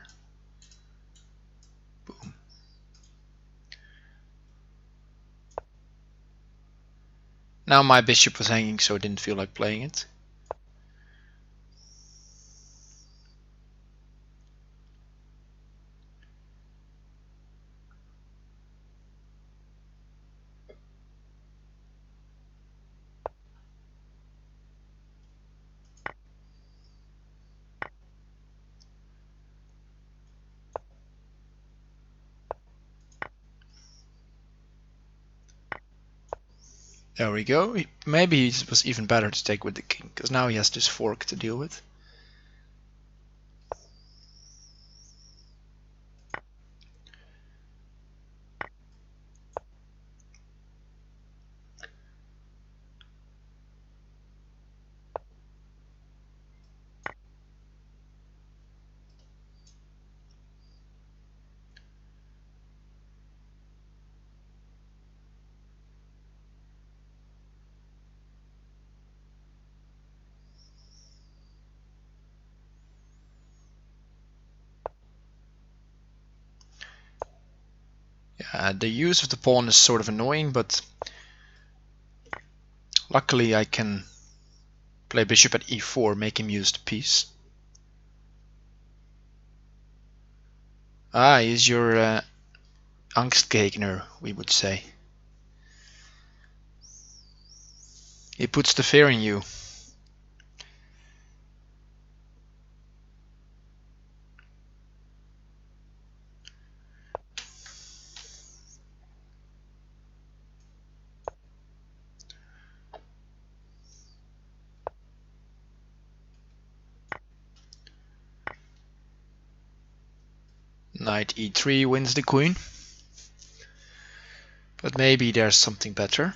Boom. Now my bishop was hanging, so I didn't feel like playing it. There we go. Maybe it was even better to take with the king, because now he has this fork to deal with. Yeah, the use of the pawn is sort of annoying, but luckily I can play bishop at e4, make him use the piece. Ah, he's your Angstgegner, we would say. He puts the fear in you. Knight e3 wins the queen. But maybe there's something better.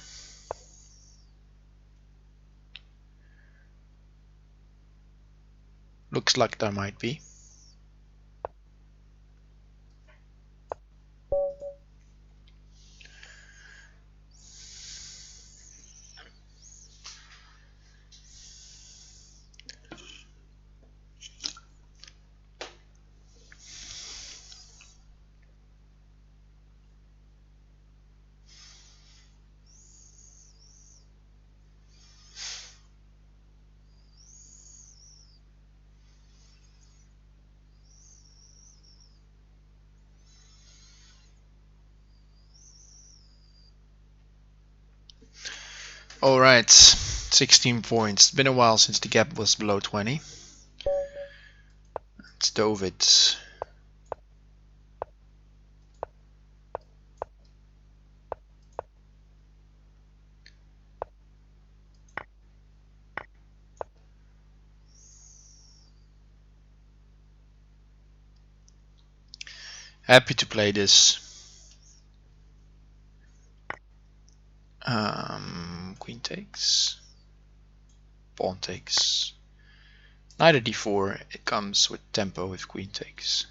Looks like there might be. Alright, 16 points. It's been a while since the gap was below 20. Let's dove it. Happy to play this. Queen takes. Pawn takes. Knight at d4. It comes with tempo if queen takes.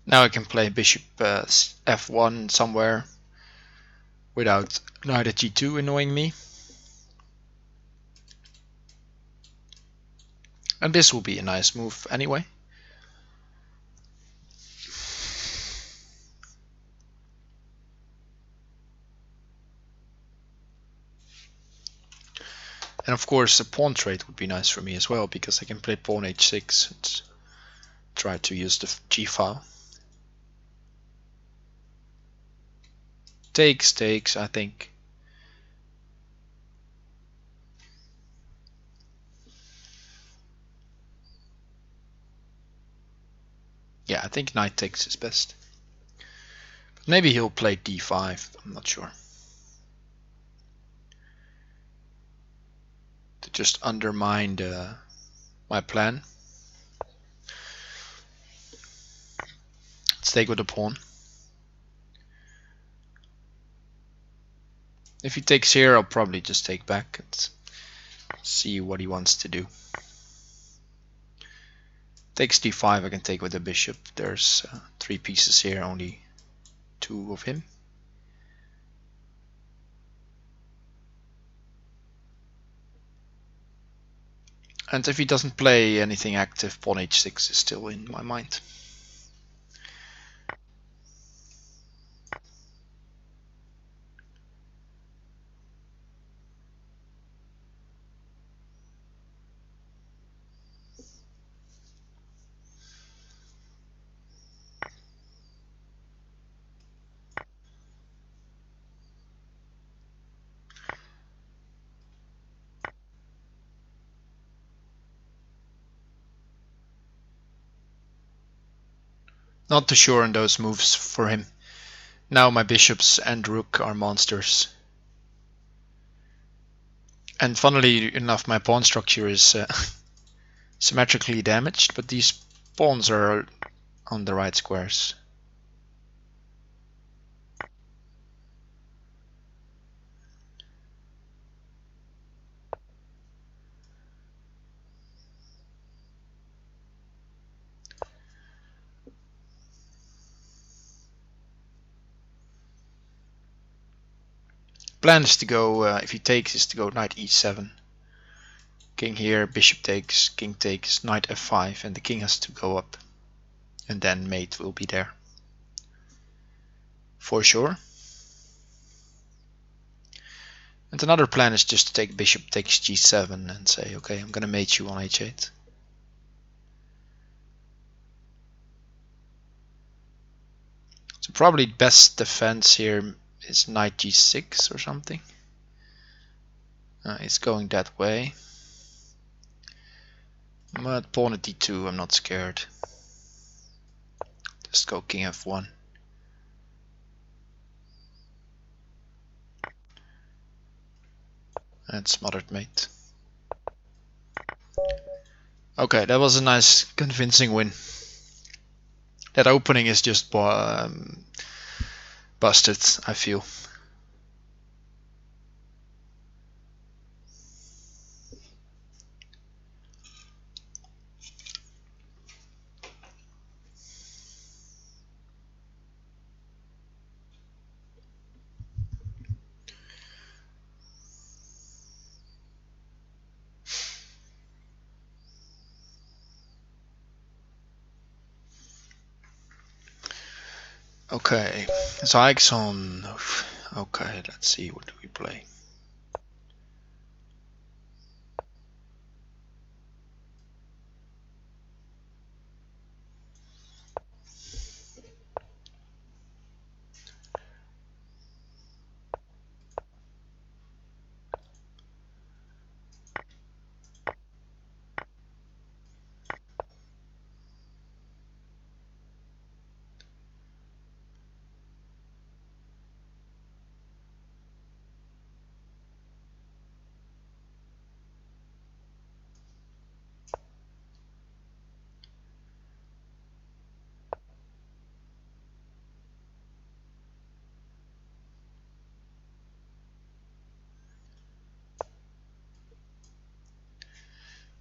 Now I can play bishop f1 somewhere without knight at g2 annoying me. And this will be a nice move anyway. And of course a pawn trade would be nice for me as well, because I can play pawn h6 and try to use the g file. takes, I think. Yeah, I think knight takes is best. But maybe he'll play d5, I'm not sure. To just undermine my plan. Let's take with the pawn. If he takes here, I'll probably just take back and see what he wants to do. Takes d5, I can take with the bishop. There's 3 pieces here, only 2 of him. And if he doesn't play anything active, pawn h6 is still in my mind. Not too sure on those moves for him. Now my bishops and rook are monsters. And funnily enough, my pawn structure is symmetrically damaged, but these pawns are on the right squares. Plan is to go, if he takes, is to go knight e7. King here, bishop takes, king takes, knight f5, and the king has to go up. And then mate will be there. For sure. And another plan is just to take bishop takes g7 and say, okay, I'm gonna mate you on h8. So probably best defense here is knight g6 or something. It's going that way. But pawn at d2, I'm not scared. Just go king f1. And smothered mate. Okay, that was a nice convincing win. That opening is just busted, I feel. Okay, Zyxon. Okay, let's see, what do we play?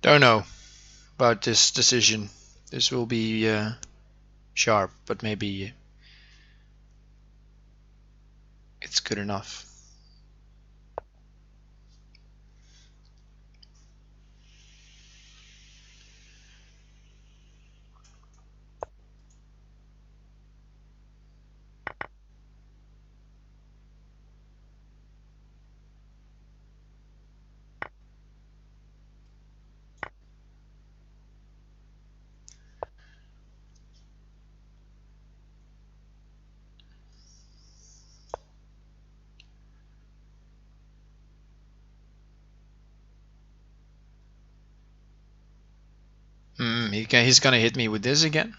Don't know about this decision. This will be sharp, but maybe it's good enough. He's gonna hit me with this again.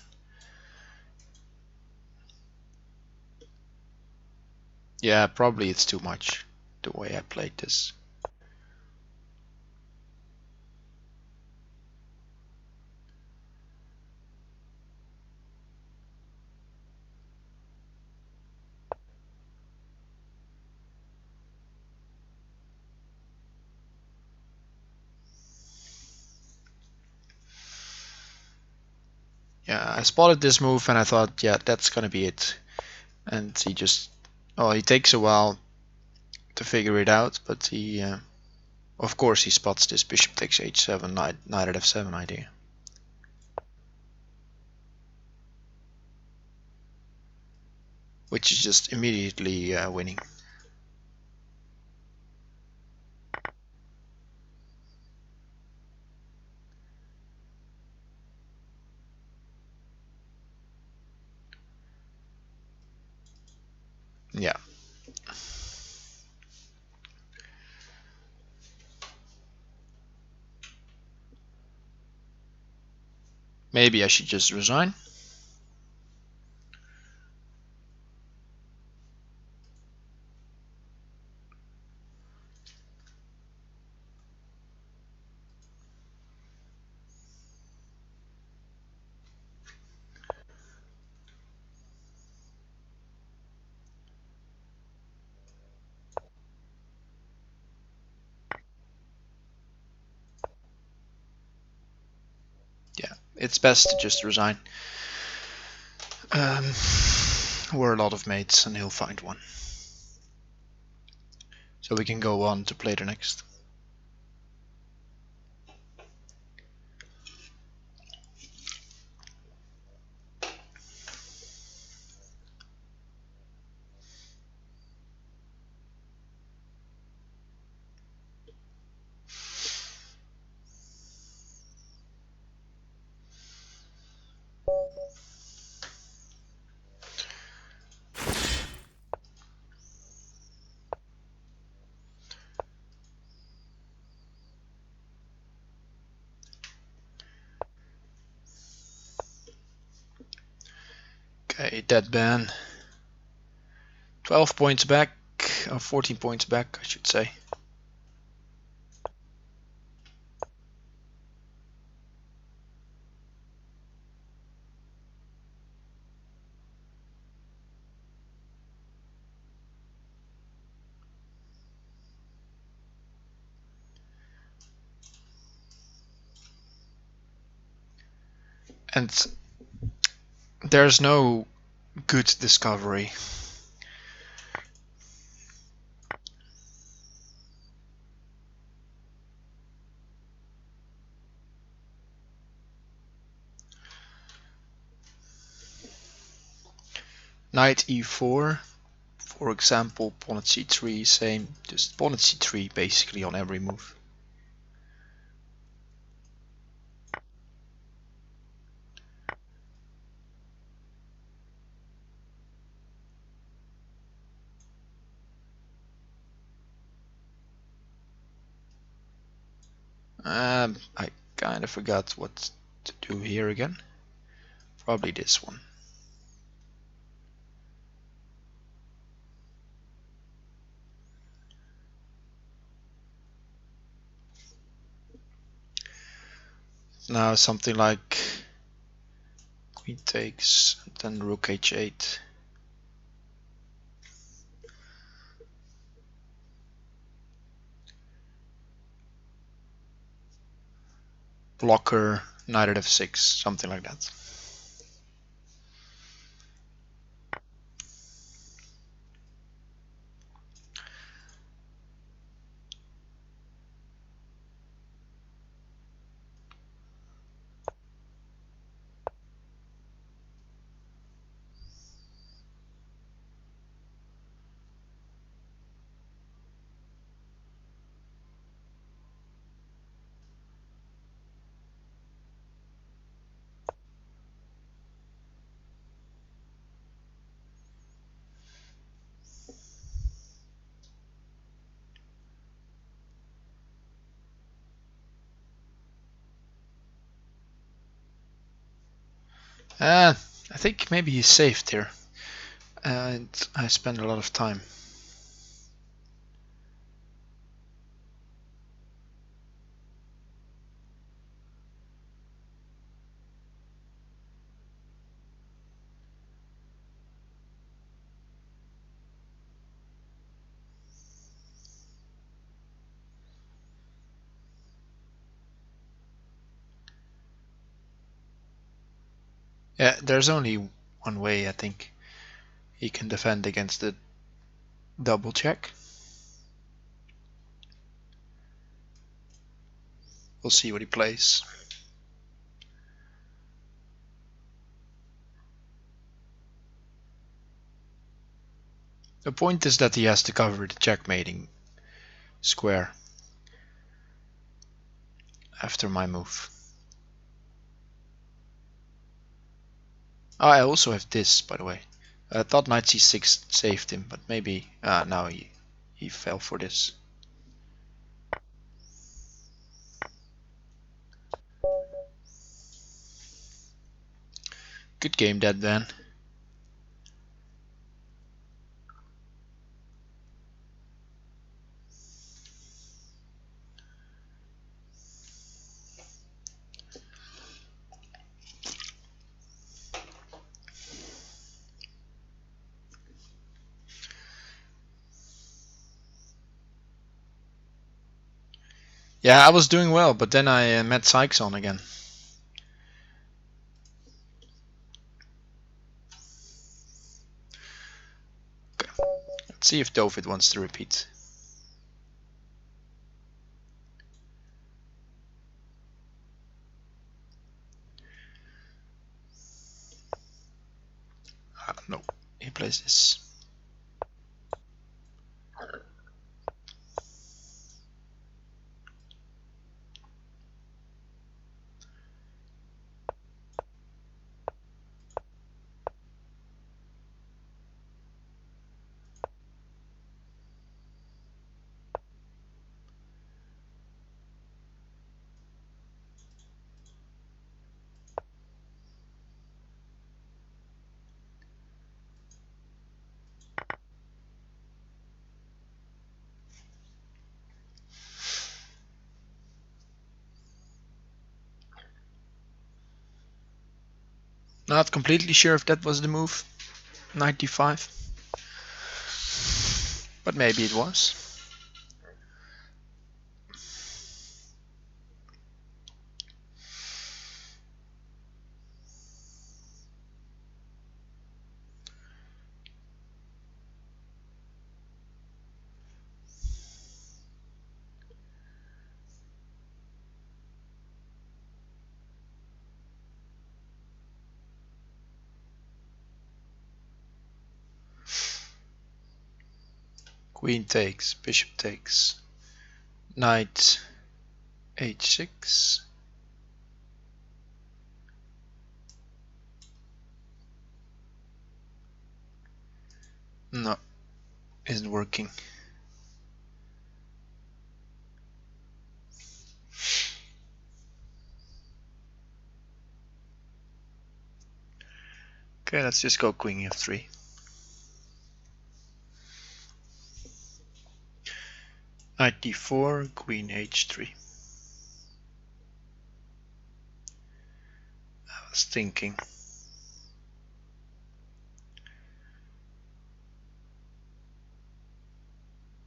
Yeah, probably it's too much the way I played this. Yeah, I spotted this move and I thought, yeah, that's gonna be it. And he just, oh, he takes a while to figure it out, but he, of course, he spots this bishop takes h7, knight at f7 idea. Which is just immediately winning. Yeah. Maybe I should just resign. Yeah, it's best to just resign. We're a lot of mates and he'll find one. So we can go on to play the next. Okay, dead ban. 12 points back, or 14 points back, I should say. And there's no good discovery. Knight e4, for example, pawn at c3, same, just pawn at c3 basically on every move. I kind of forgot what to do here again. Probably this one. Now something like queen takes, then rook h8. Blocker, knight at f6, something like that. I think maybe he's saved here. And I spend a lot of time. Yeah, there's only one way I think he can defend against the double check. We'll see what he plays. The point is that he has to cover the checkmating square after my move. Oh, I also have this, by the way. I thought knight c6 saved him, but maybe now he fell for this. Good game, dead man. Yeah, I was doing well, but then I met Sykes on again. Okay, let's see if David wants to repeat. No, he plays this. Not completely sure if that was the move. 95. But maybe it was. Queen takes, bishop takes, knight h6. No, isn't working. Okay, let's just go queen f3. Knight d4, queen h3. I was thinking.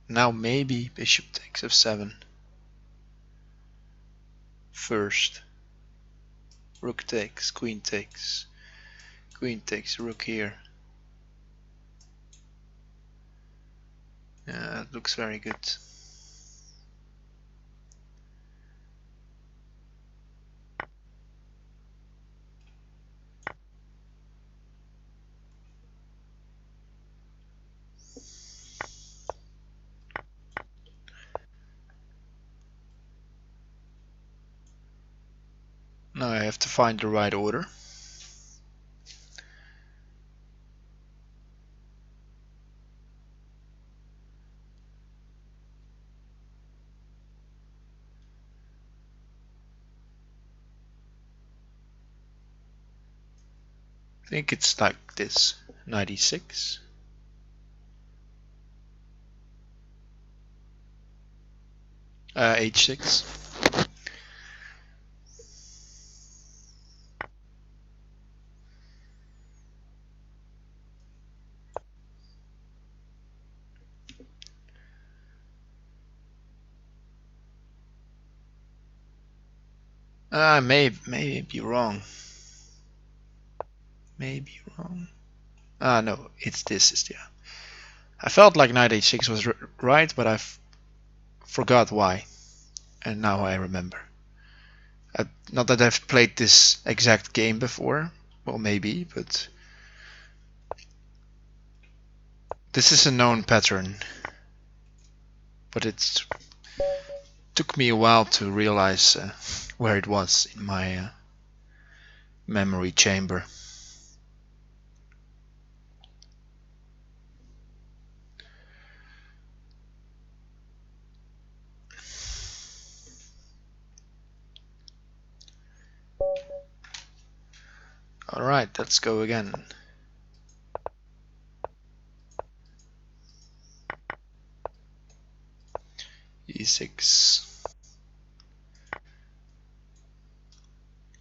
Now maybe bishop takes f7. First. Rook takes, queen takes. Queen takes, rook here. Yeah, it looks very good. Now I have to find the right order. think it's like this. 96. H6. May be wrong. Maybe wrong. No, it's this. Yeah. I felt like knight h6 was right, but I forgot why, and now I remember. Not that I've played this exact game before. Well, maybe, but this is a known pattern. But it took me a while to realize where it was in my memory chamber. Alright, let's go again. E6.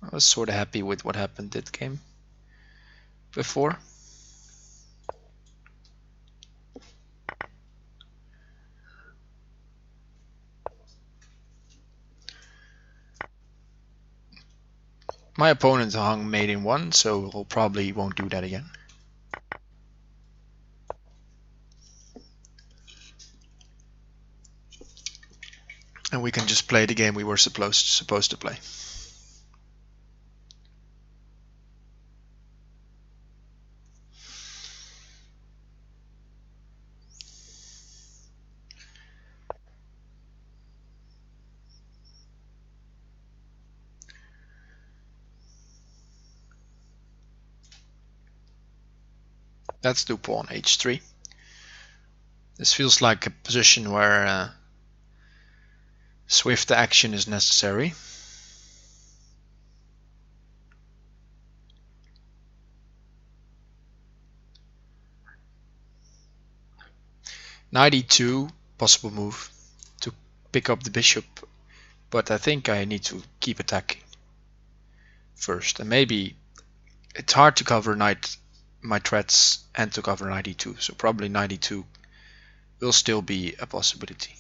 I was sort of happy with what happened that game before. My opponent hung mate in 1, so he'll probably won't do that again. And we can just play the game we were supposed to play. Let's do pawn h3. This feels like a position where swift action is necessary. Knight e2, possible move to pick up the bishop, but I think I need to keep attacking first, and maybe it's hard to cover my threats and to cover knight e2, so probably knight e2 will still be a possibility.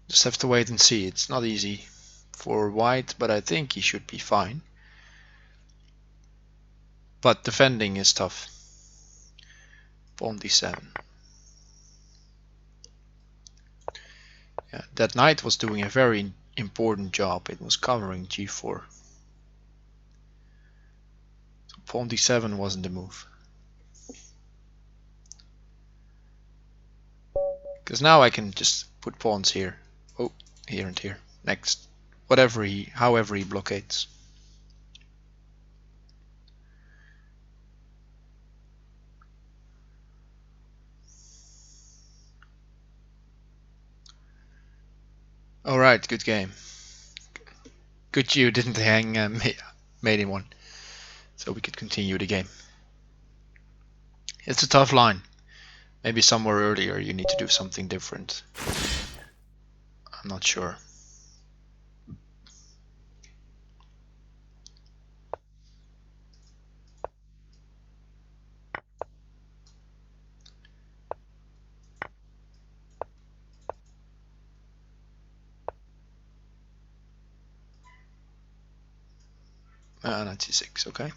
Just have to wait and see. It's not easy for white, but I think he should be fine. But defending is tough. Pawn d7. Yeah, that knight was doing a very important job. It was covering g4. So pawn d7 wasn't the move. Because now I can just put pawns here. Oh, here and here. Next. However he blockades. Alright, good game. Good you didn't hang mate in 1. So we could continue the game. It's a tough line. Maybe somewhere earlier you need to do something different. I'm not sure. Knight c6, okay.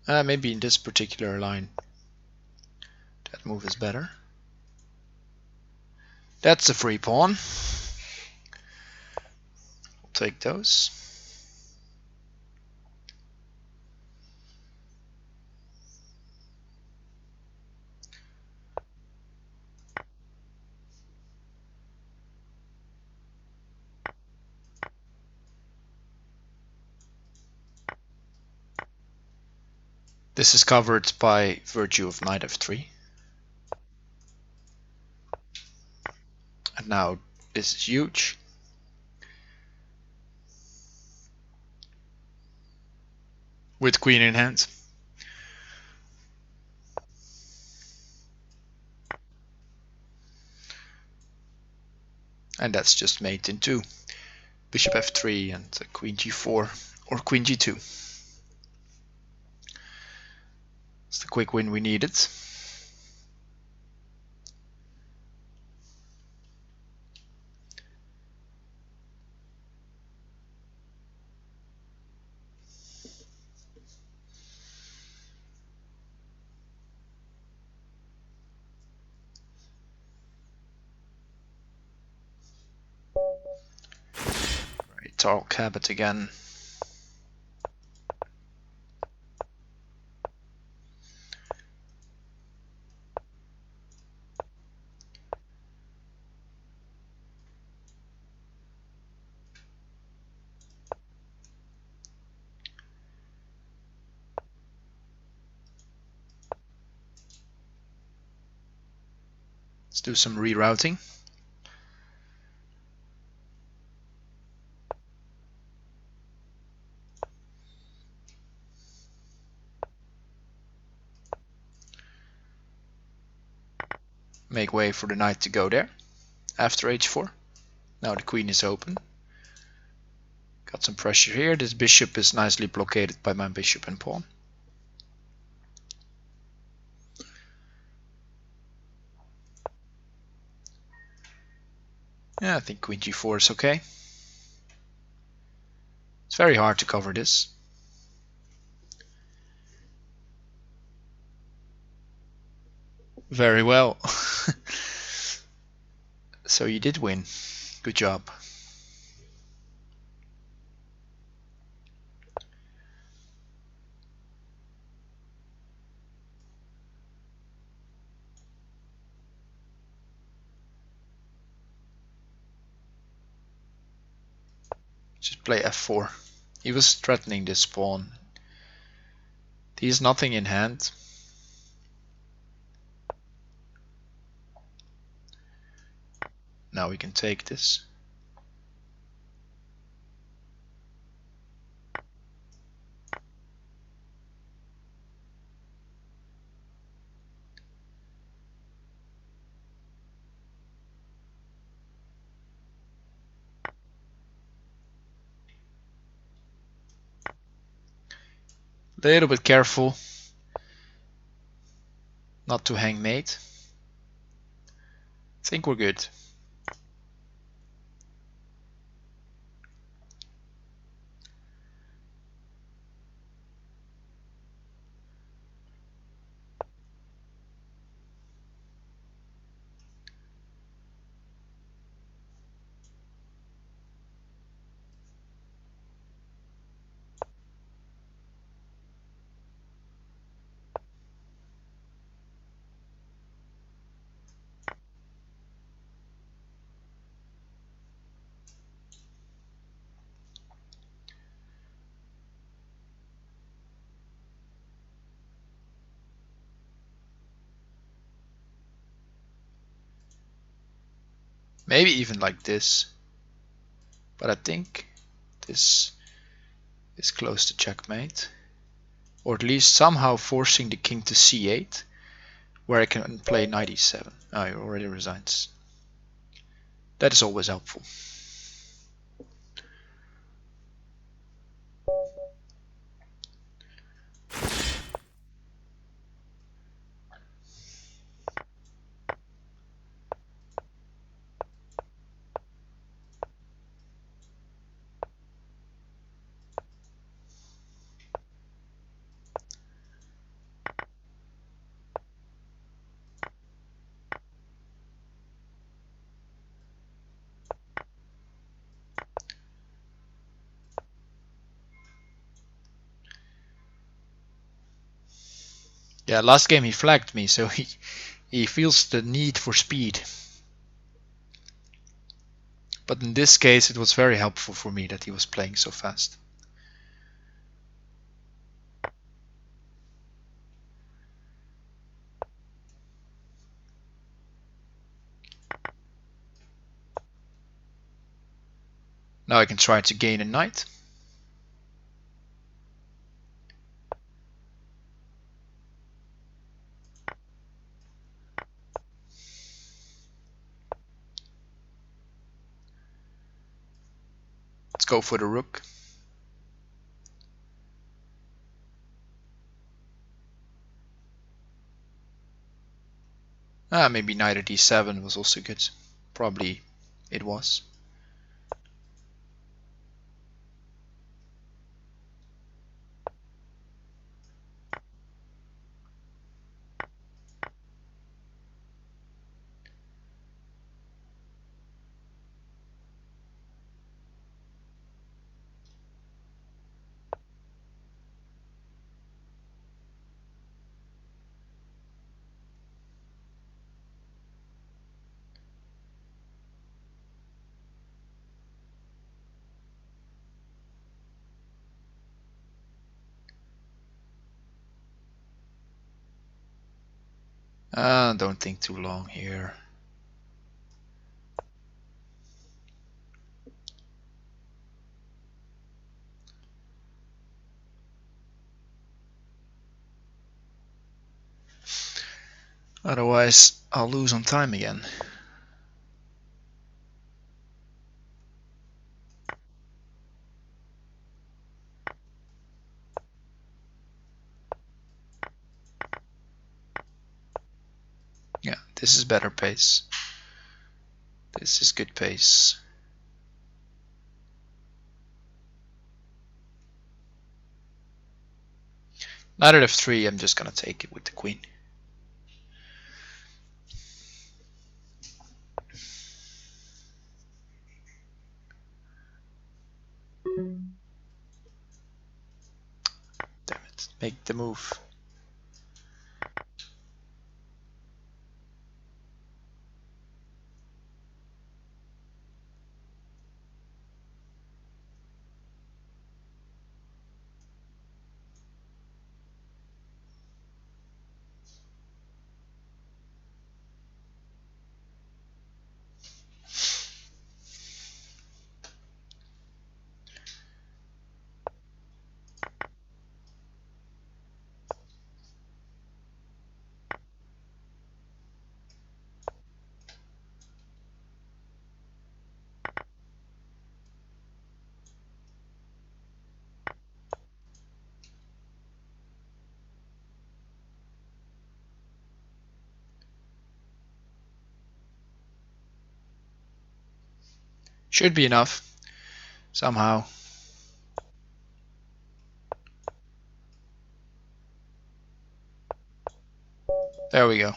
Maybe in this particular line that move is better. That's a free pawn. We'll take those. This is covered by virtue of knight f3. And now this is huge. With queen in hand. And that's just mate in 2. Bishop f3 and queen g4 or queen g2. It's the quick win we needed. Right, talk habit again. Let's do some rerouting. Make way for the knight to go there after h4. Now the queen is open. Got some pressure here. This bishop is nicely blockaded by my bishop and pawn. Yeah, I think queen g4 is okay. It's very hard to cover this. Very well. So you did win. Good job. Just play f4. He was threatening this pawn. He has nothing in hand. Now we can take this. Little bit careful not to hang mate. I think we're good. Maybe even like this. But I think this is close to checkmate. Or at least somehow forcing the king to c8, where I can play knight e7. Oh, he already resigns. That is always helpful. Yeah, last game he flagged me, so he feels the need for speed. But in this case it was very helpful for me that he was playing so fast. Now I can try to gain a knight. Let's go for the rook. Maybe knight at d7 was also good. Probably it was. Don't think too long here. Otherwise, I'll lose on time again. Yeah, this is better pace. This is good pace. Knight at f3, I'm just gonna take it with the queen. Damn it, make the move. Should be enough, somehow. There we go.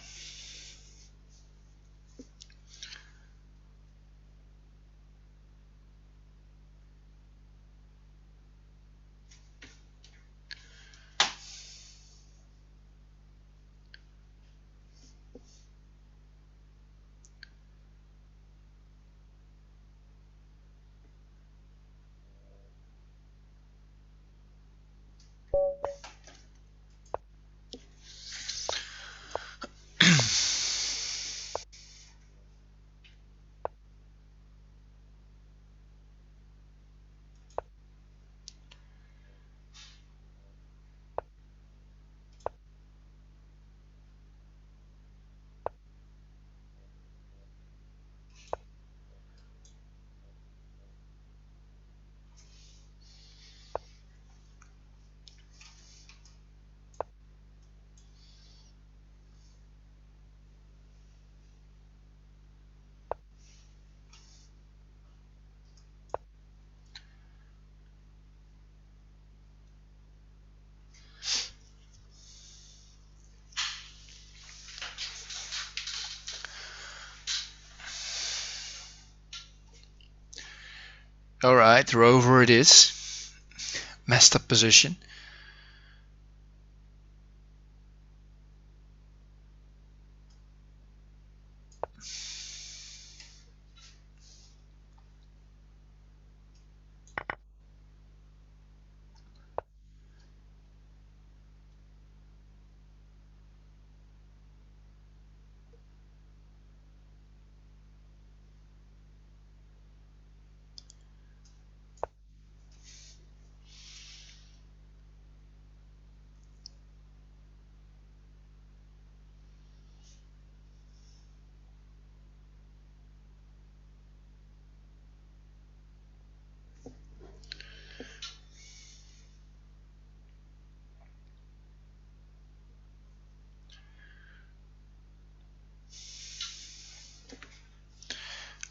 Alright, rover it is. Messed up position.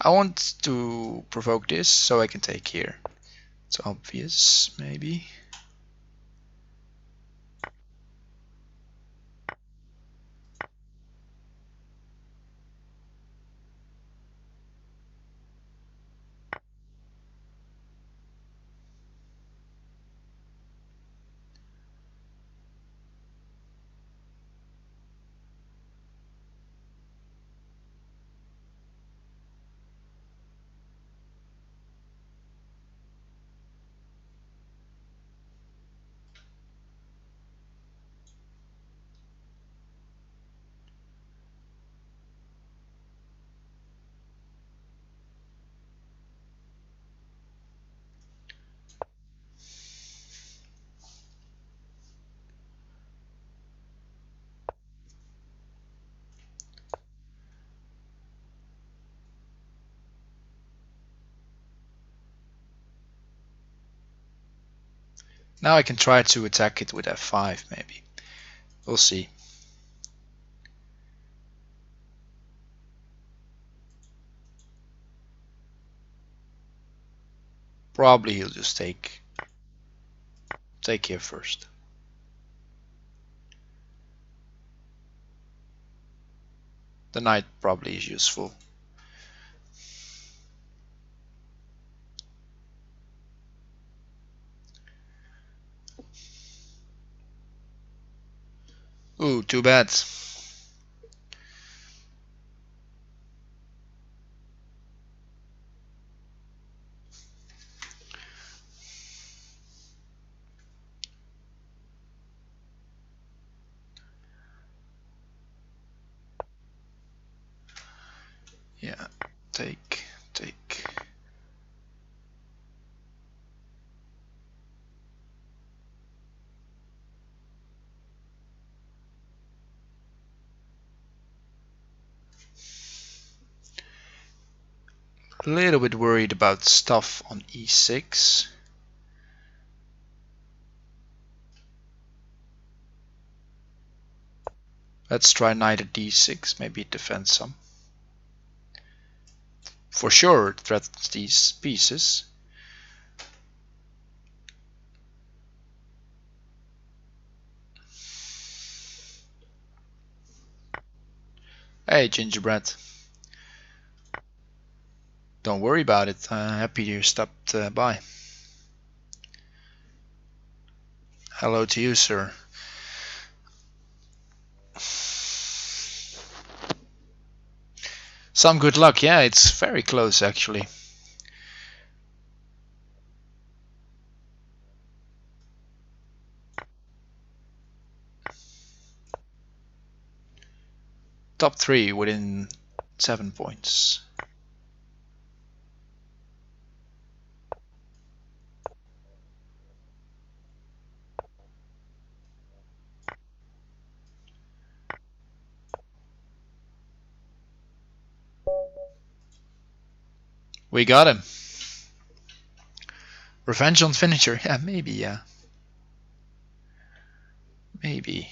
I want to provoke this so I can take here. It's obvious, maybe. Now I can try to attack it with f5 maybe. We'll see. Probably he'll just take here first. The knight probably is useful. Ooh, too bad. Yeah, take. A little bit worried about stuff on e6. Let's try knight at d6, maybe it defends some. For sure it threatens these pieces. Hey, gingerbread. Don't worry about it. Happy you stopped by. Hello to you, sir. Some good luck. Yeah, it's very close actually. Top 3 within 7 points. We got him. Revenge on finisher. Yeah, maybe, yeah. Maybe.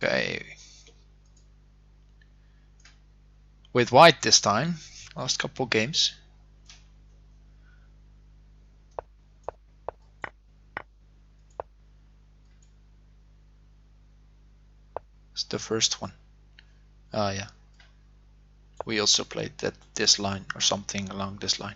Okay. With white this time. Last couple games. It's the first one. Ah, yeah. We also played this line or something along this line.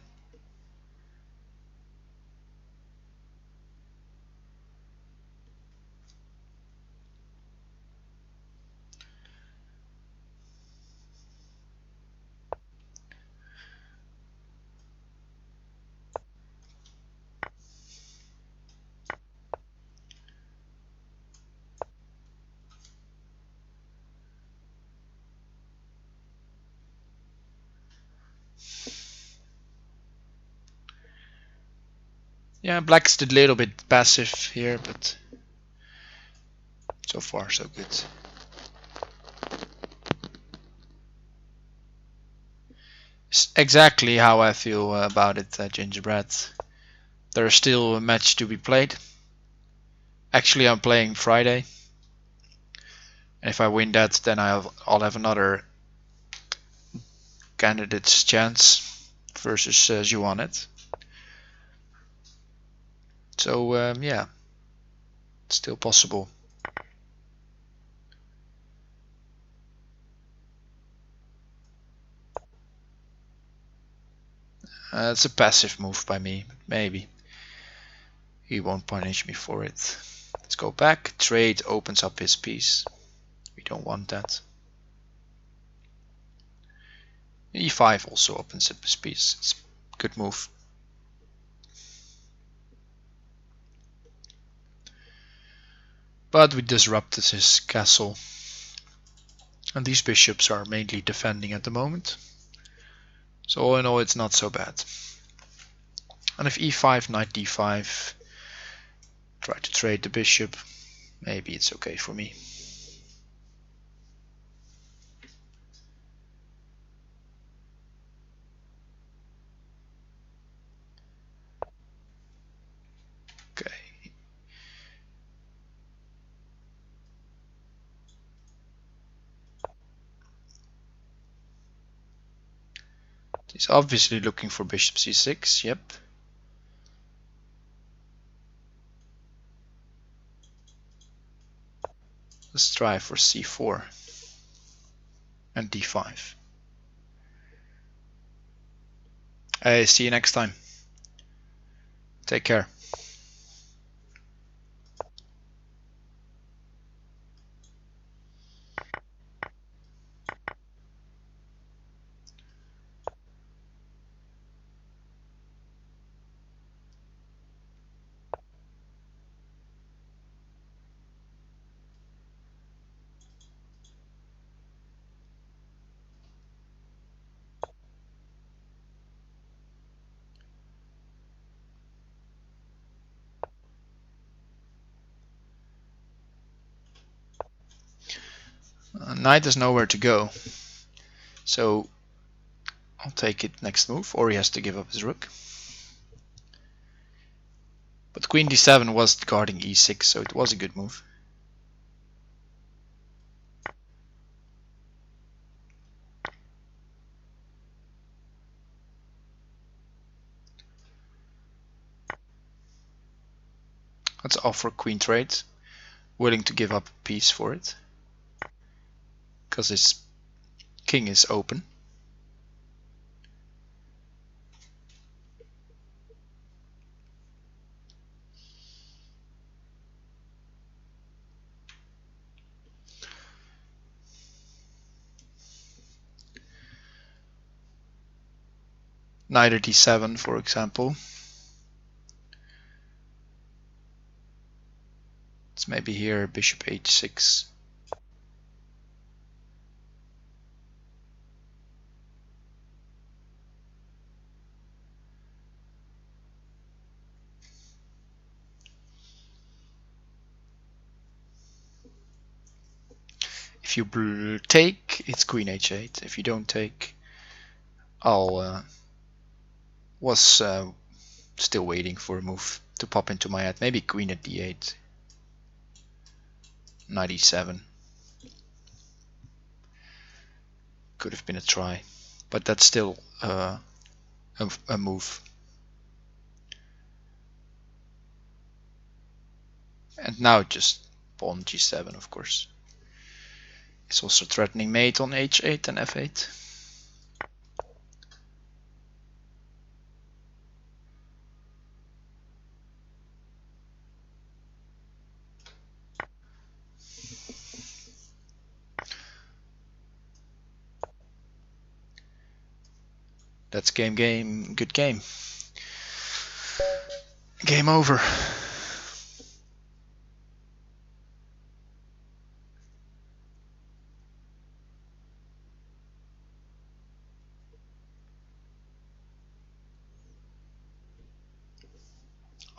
Yeah, black's a little bit passive here, but so far so good. It's exactly how I feel about it, Gingerbread. There's still a match to be played. Actually, I'm playing Friday. And if I win that, then I'll have another candidate's chance versus Juanet. So yeah, it's still possible. It's a passive move by me, but maybe he won't punish me for it. Let's go back. Trade opens up his piece. We don't want that. E5 also opens up his piece. It's a good move. But we disrupted his castle. And these bishops are mainly defending at the moment. So all in all, it's not so bad. And if e5, knight d5, try to trade the bishop, maybe it's okay for me. Okay. He's obviously looking for bishop c6, yep. Let's try for c4 and d5. Hey, see you next time. Take care. Knight has nowhere to go, so I'll take it next move, or he has to give up his rook. But queen d7 was guarding e6, so it was a good move. Let's offer queen trade, willing to give up a piece for it, because his king is open. Knight d7, for example. It's maybe here bishop h6. If you take, it's queen h8. If you don't take, I'll was still waiting for a move to pop into my head. Maybe queen at d8, knight e7. Could have been a try, but that's still a move. And now just pawn g7, of course. It's also threatening mate on h8 and f8. That's game, good game. Game over.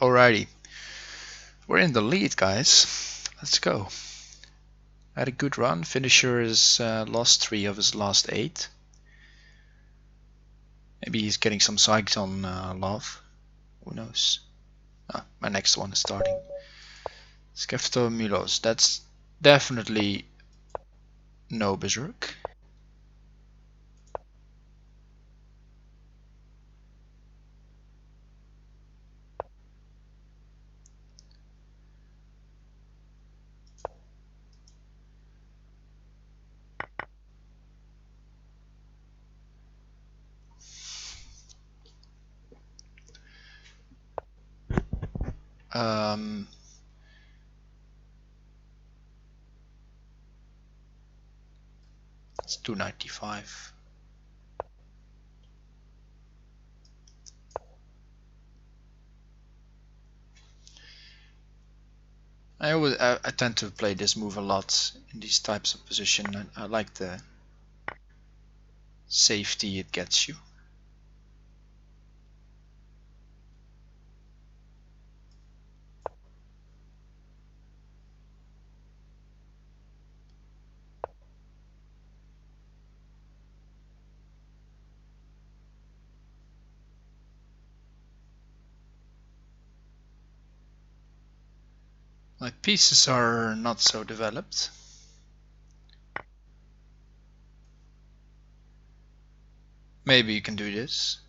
Alrighty, we're in the lead, guys. Let's go. Had a good run. Finisher has lost 3 of his last 8. Maybe he's getting some psyched on love. Who knows? Ah, my next one is starting. Skefto Milos. That's definitely no Berserk. It's 295. I tend to play this move a lot in these types of position. I like the safety it gets you. My pieces are not so developed. Maybe you can do this.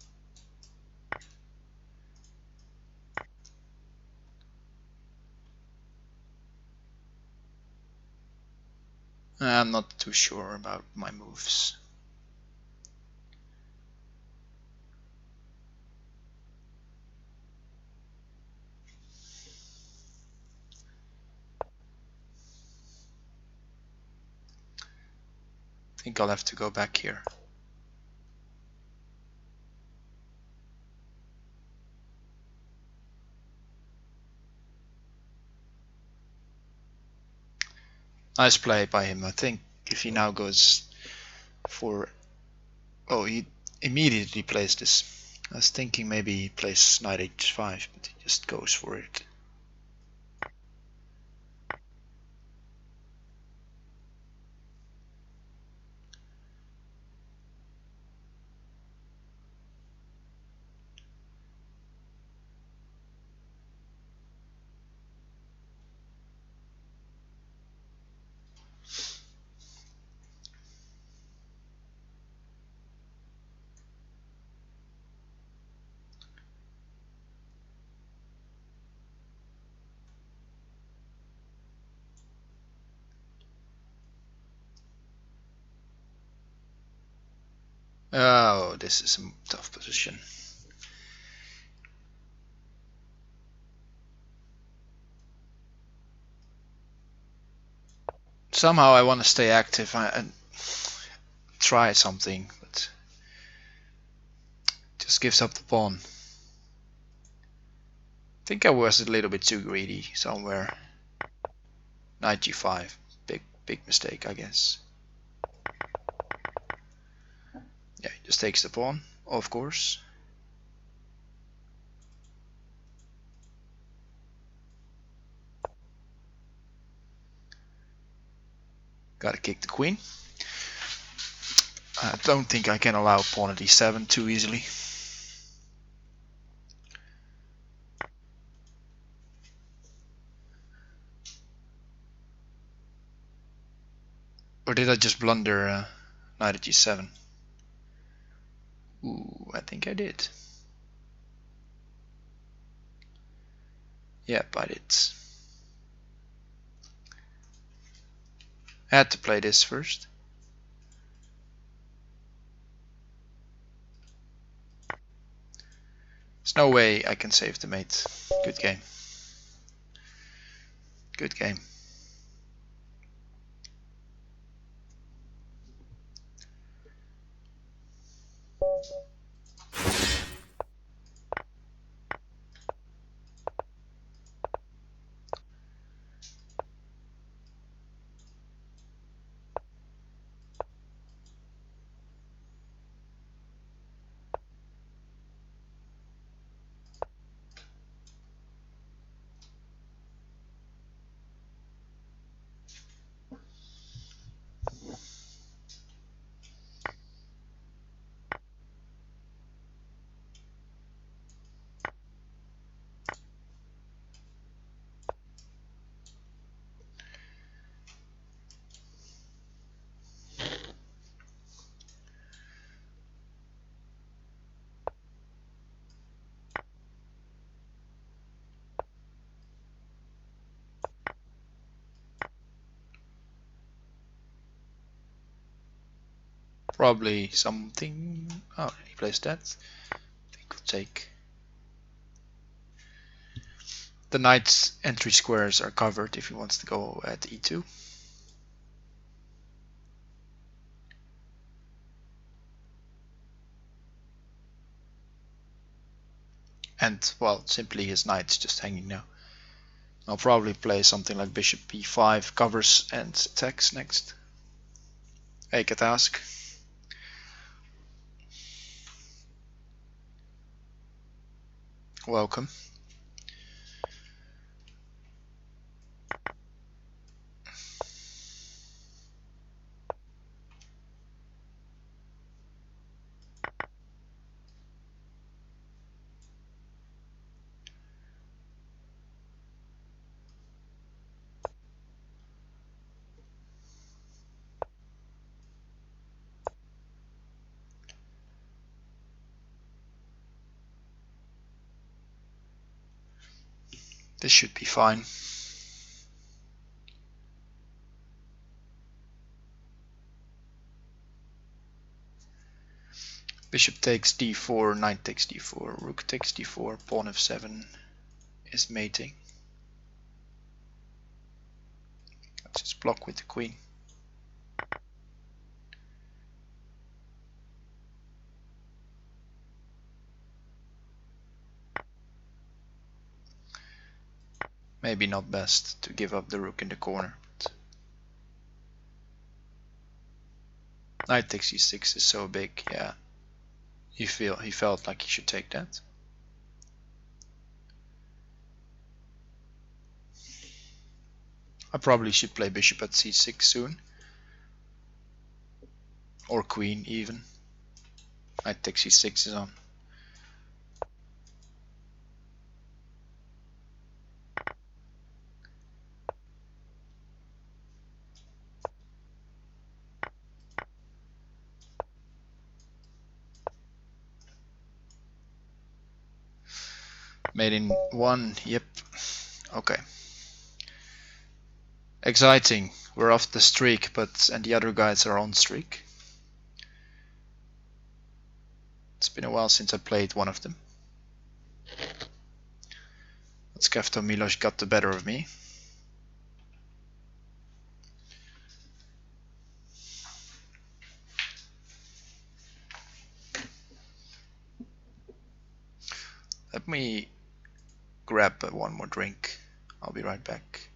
I'm not too sure about my moves. I think I'll have to go back here. Nice play by him. I think if he now goes for... Oh, he immediately plays this. I was thinking maybe he plays knight h5, but he just goes for it. Oh, this is a tough position. Somehow I want to stay active and try something, but just gives up the pawn. I think I was a little bit too greedy somewhere. Knight g5. Big mistake, I guess. Yeah, he just takes the pawn, of course. Gotta kick the queen. I don't think I can allow pawn at e7 too easily. Or did I just blunder knight at g7? Ooh, I think I did. Yep, I did. I had to play this first. There's no way I can save the mate. Good game. Good game. Probably something. Oh, he plays that. I think we'll take. The knight's entry squares are covered if he wants to go at e2. And, well, simply his knight's just hanging now. I'll probably play something like bishop b5, covers and attacks next. Make a task. Welcome. This should be fine. Bishop takes d4, knight takes d4, rook takes d4, pawn f7 is mating. Let's just block with the queen. Maybe not best to give up the rook in the corner. But knight takes e6 is so big, yeah. He felt like he should take that. I probably should play bishop at c6 soon. Or queen even. Knight takes e6 is on. Made in one, yep. Okay. Exciting. We're off the streak, and the other guys are on streak. It's been a while since I played one of them. Skefto Milos got the better of me. Let me grab one more drink. I'll be right back.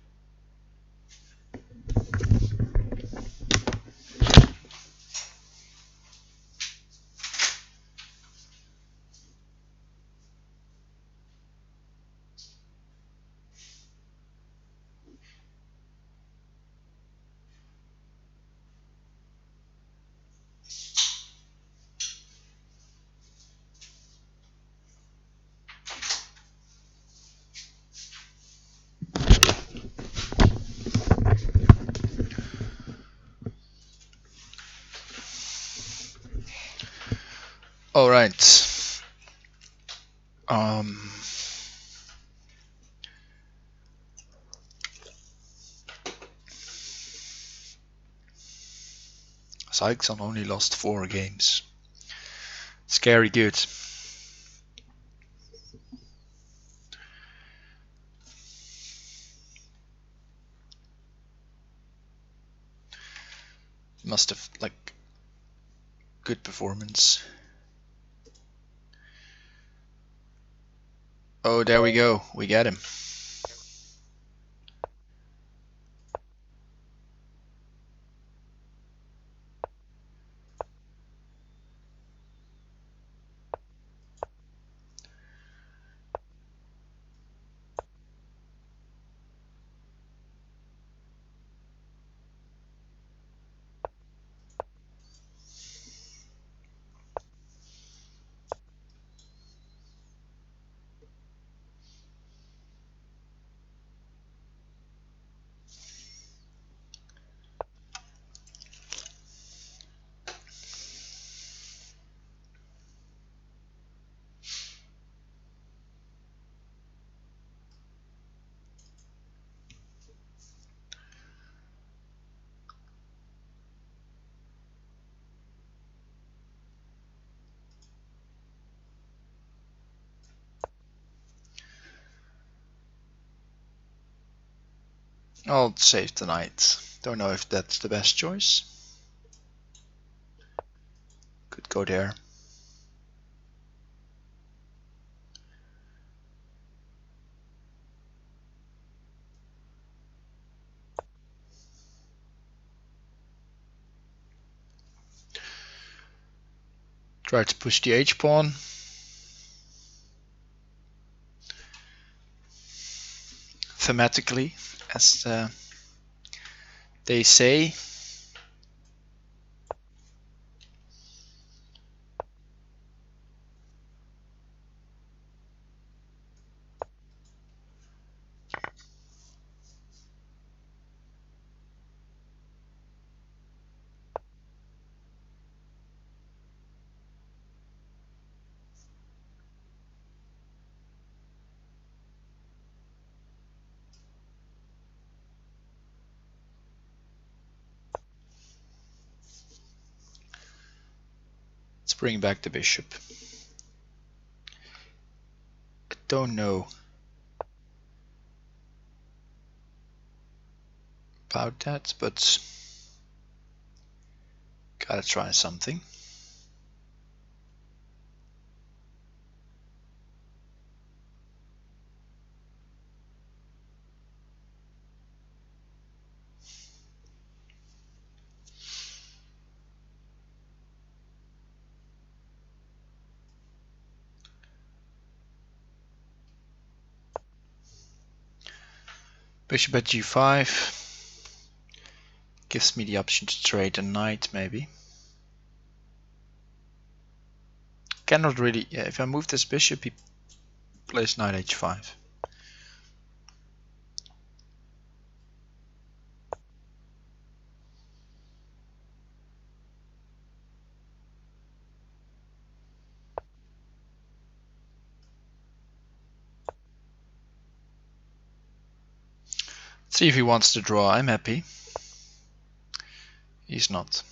All right. Sykes only lost 4 games. Scary good. Must have like good performance. Oh, there we go. We get him. I'll save the knight. Don't know if that's the best choice. Could go there. Try to push the h-pawn. Thematically, as they say. Let's bring back the bishop. I don't know about that, but gotta try something. Bishop at g5 gives me the option to trade a knight, maybe. Cannot really, yeah, if I move this bishop, he plays knight h5. See if he wants to draw. I'm happy. He's not.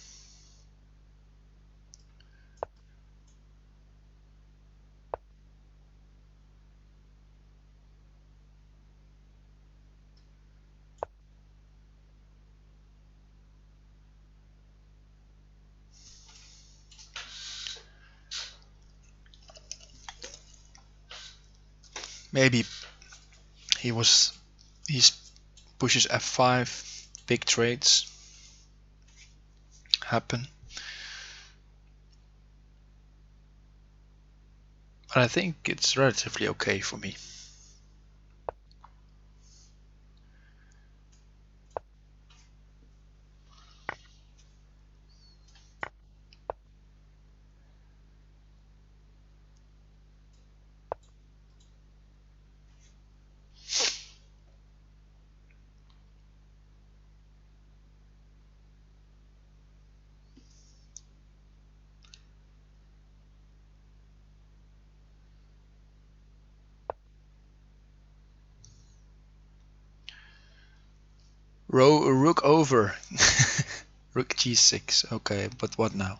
Maybe he pushes f5, big trades happen. But I think it's relatively okay for me. Rook over. Rook g6. Okay, but what now?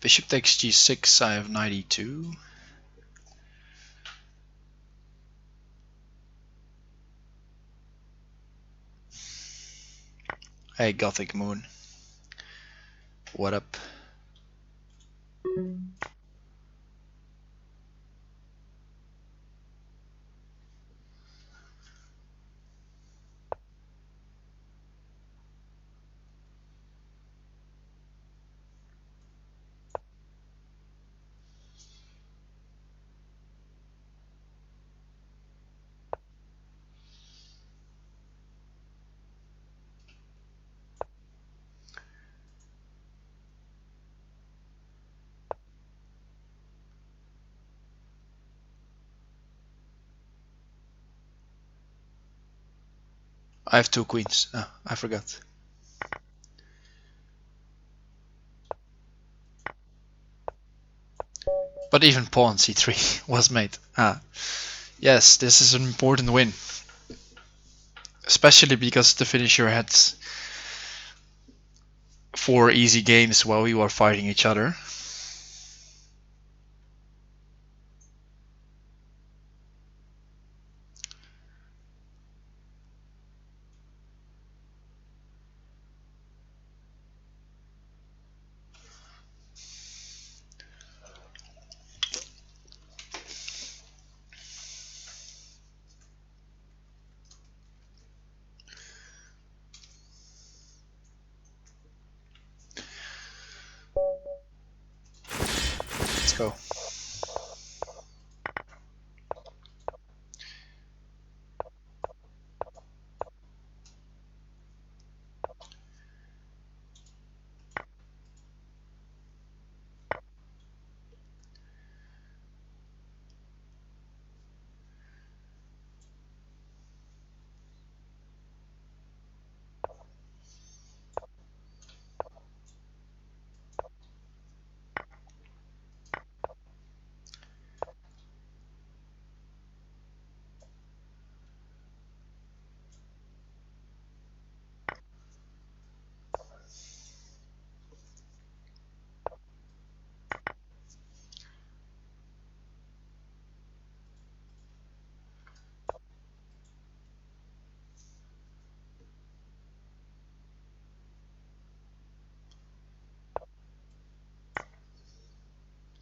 Bishop takes g6, I have knight e2. Hey, Gothic Moon. What up? I have two queens. Oh, I forgot. But even pawn c3 was made. Ah, yes, this is an important win. Especially because the finisher had 4 easy games while we were fighting each other. Let's go.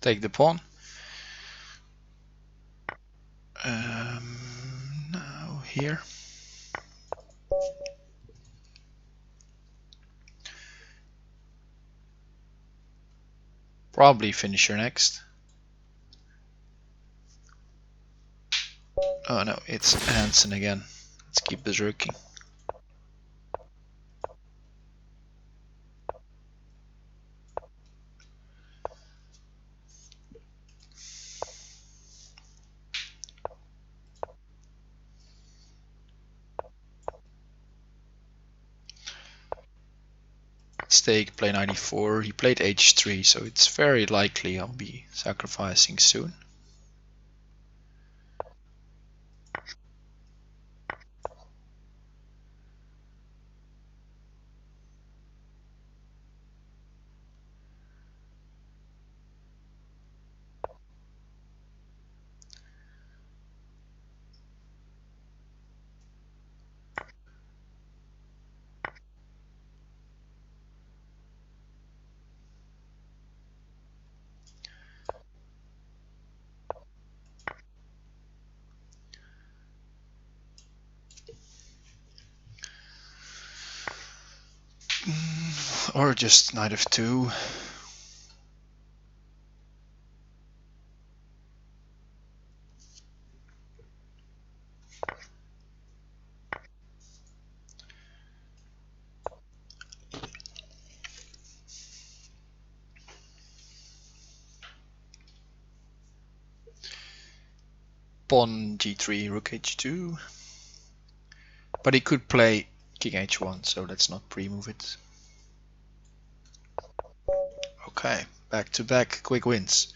Take the pawn. Now here. Probably finisher next. Oh no, it's Hansen again. Let's keep berserking. Let's take play 94. He played h3, so it's very likely I'll be sacrificing soon. Or just knight f2. Pawn g3, rook h2. But he could play king h1, so let's not pre-move it. Okay, back to back quick wins.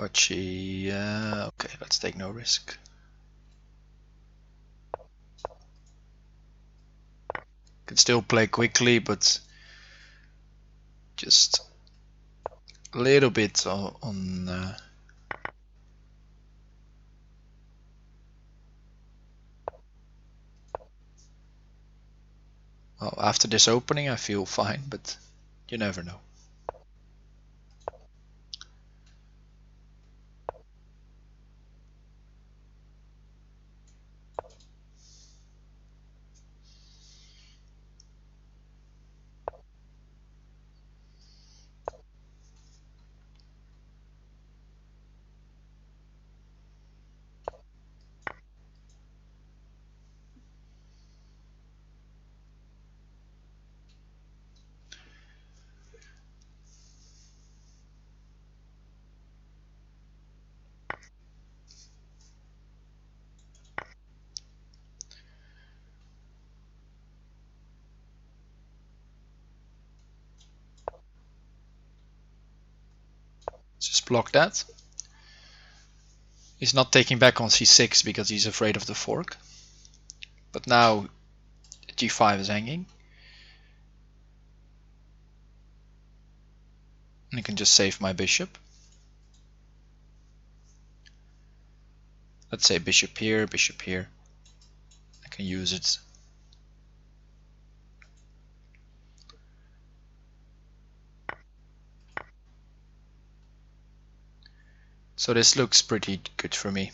Archie, okay, let's take no risk. Can still play quickly, but just a little bit on well, after this opening I feel fine, but you never know. Just block that. He's not taking back on c6 because he's afraid of the fork. But now g5 is hanging. And I can just save my bishop. Let's say bishop here, bishop here. I can use it. So this looks pretty good for me.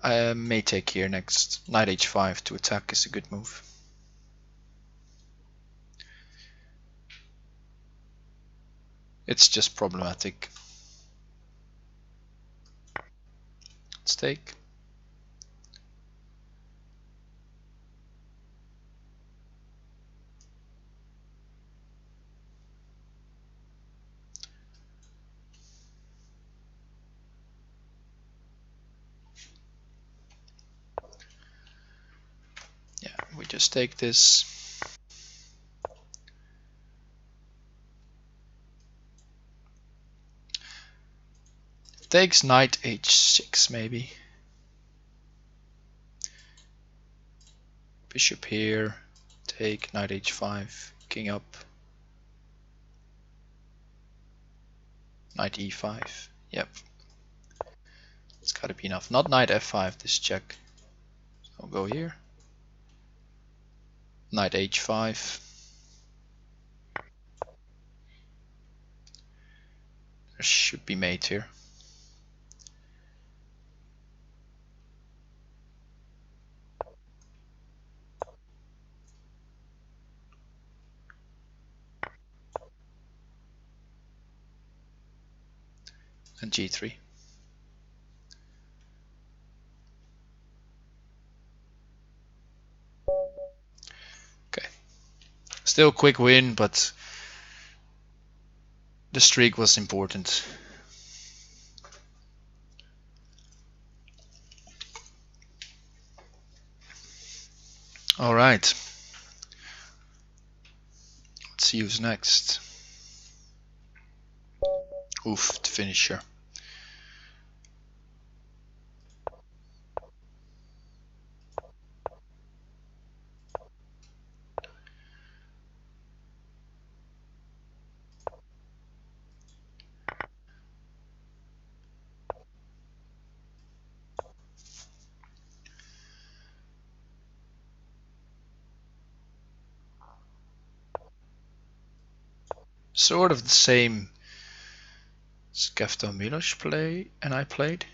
I may take here next. Knight h5 to attack is a good move. It's just problematic. Let's take. Yeah, we just take this. Takes knight h6 maybe. Bishop here. Take knight h5. King up. Knight e5. Yep. It's gotta be enough. Not knight f5, this check. So I'll go here. Knight h5. There should be mate here. And g3. Okay. Still quick win, but the streak was important. All right. Let's see who's next. Oof, the finisher. Sort of the same Skefto Milos play and I played.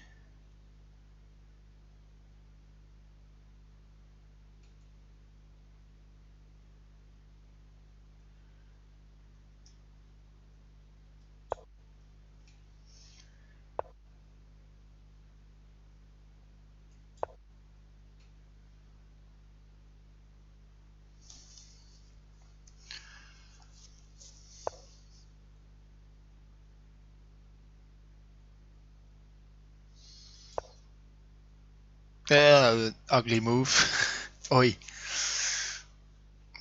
Yeah, ugly move. Oi.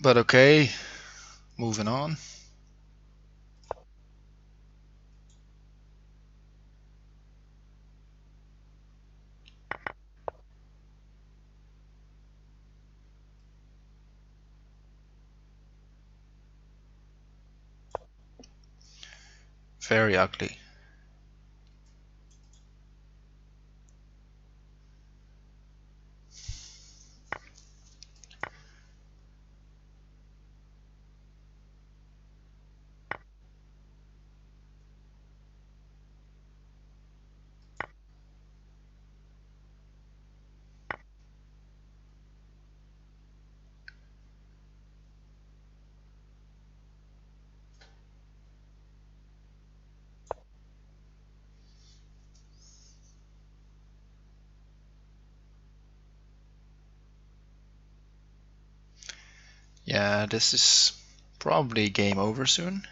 But okay, moving on. very ugly. Yeah, this is probably game over soon.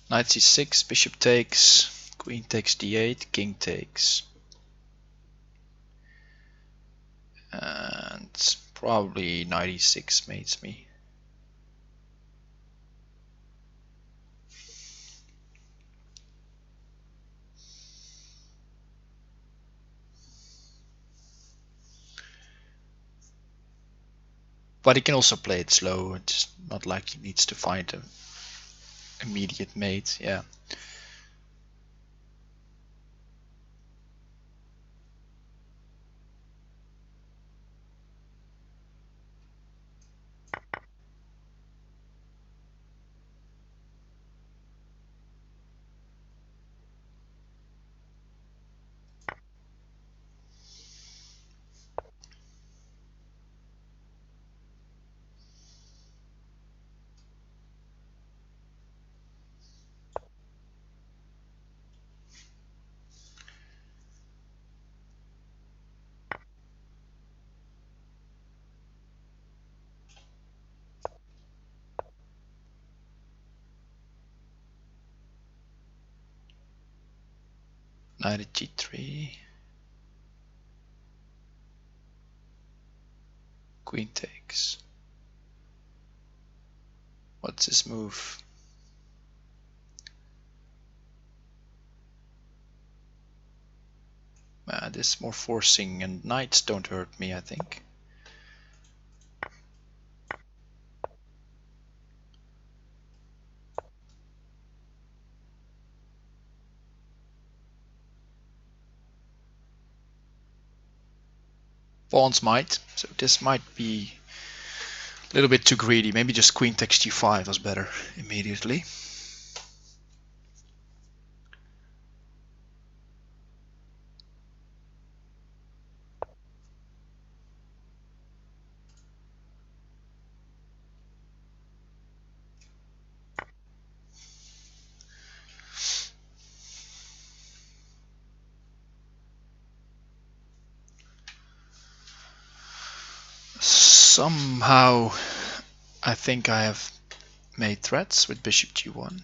Knight c6, bishop takes, queen takes d8, king takes. And probably knight e6 mates me. But he can also play it slow. It's not like he needs to find an immediate mate. Yeah. Knight at g3. Queen takes. What's his move? This is more forcing, and knights don't hurt me, I think. Pawns might, so this might be a little bit too greedy. Maybe just queen takes g5 was better immediately. Somehow I think I have made threats with bishop g1.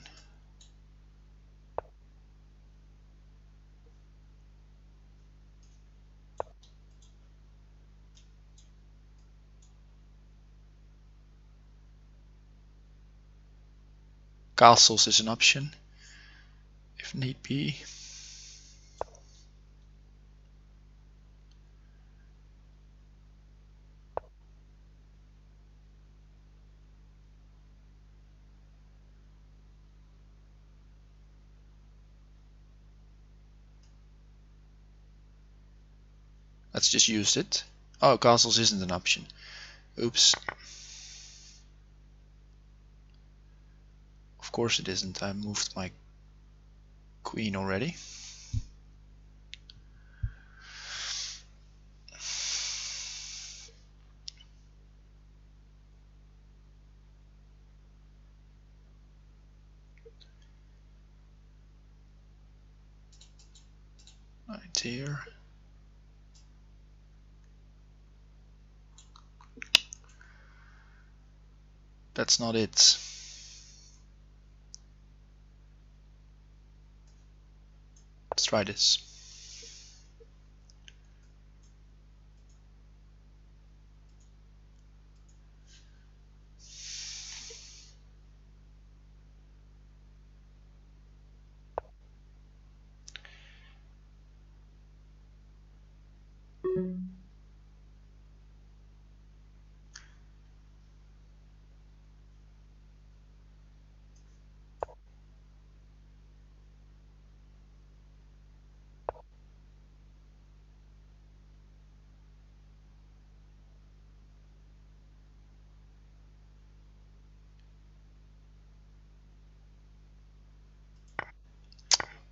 Castles is an option if need be. Let's just use it. Oh, castles isn't an option. Oops. Of course it isn't. I moved my queen already. Right here. That's not it. Let's try this.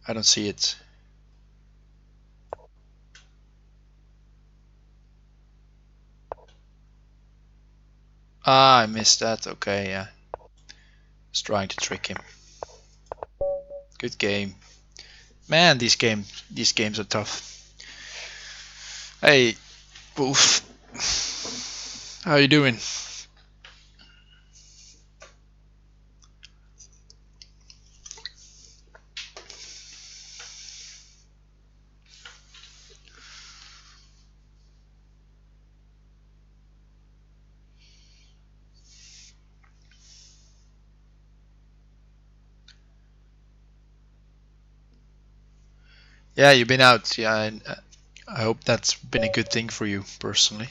I don't see it. Ah, I missed that. Okay, yeah. Was trying to trick him. Good game. Man, these games are tough. Hey, Wolf. How you doing? Yeah, you've been out. Yeah, and I hope that's been a good thing for you personally.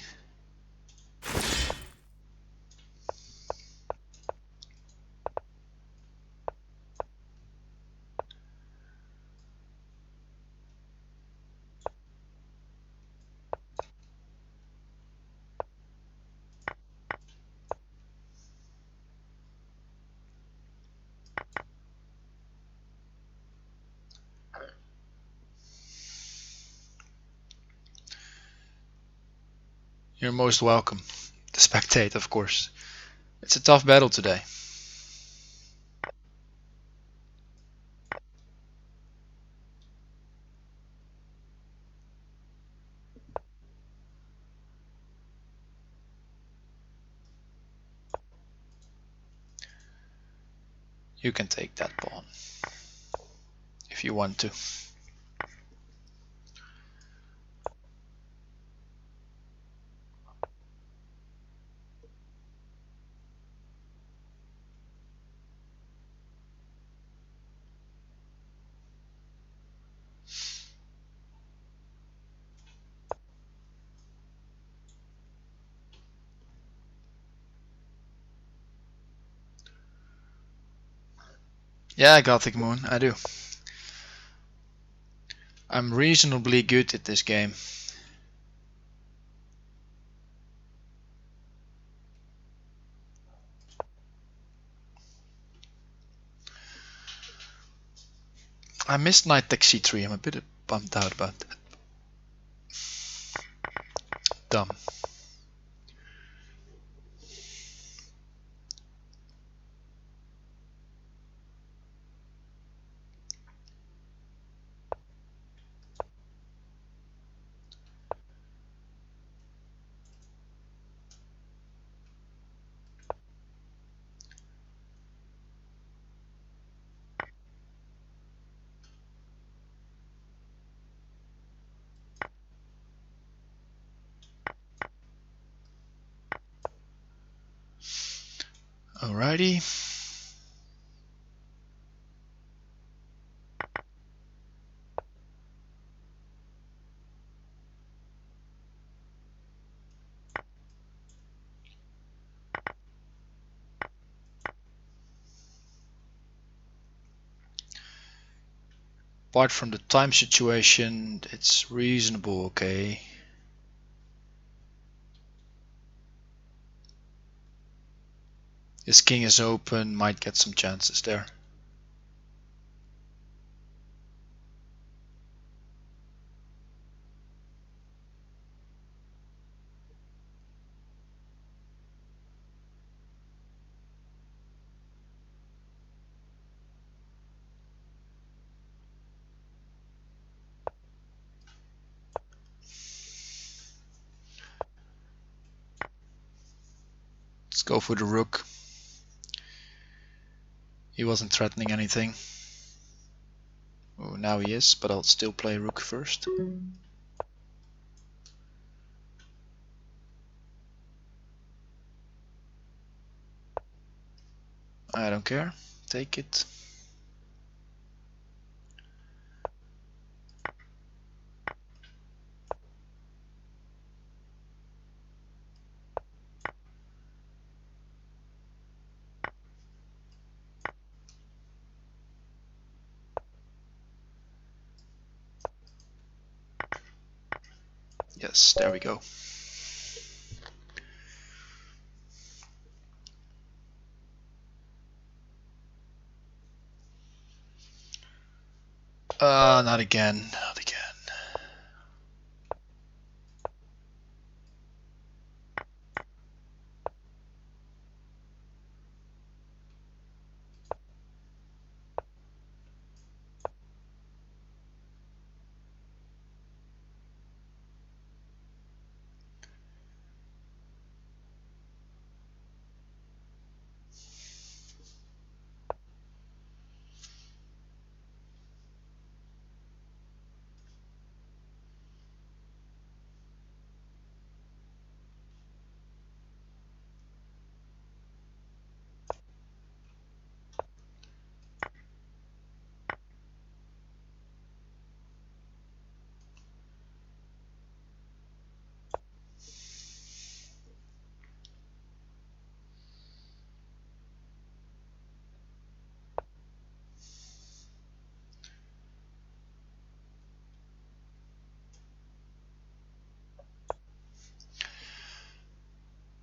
You're most welcome to spectate, of course. It's a tough battle today. You can take that pawn if you want to. Yeah, Gothic Moon, I do. I'm reasonably good at this game. I missed knight takes c3. I'm a bit bummed out about that. Dumb. Alrighty. Apart from the time situation, it's reasonable, okay. His king is open, might get some chances there. Let's go for the rook. He wasn't threatening anything. Oh, now he is, but I'll still play rook first. I don't care. Take it. Yes, there we go. Not again. Not again.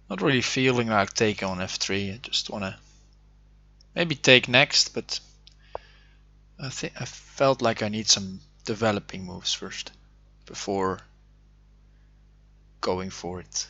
Not really feeling like taking on f3. I just wanna maybe take next, but I felt like I need some developing moves first before going for it.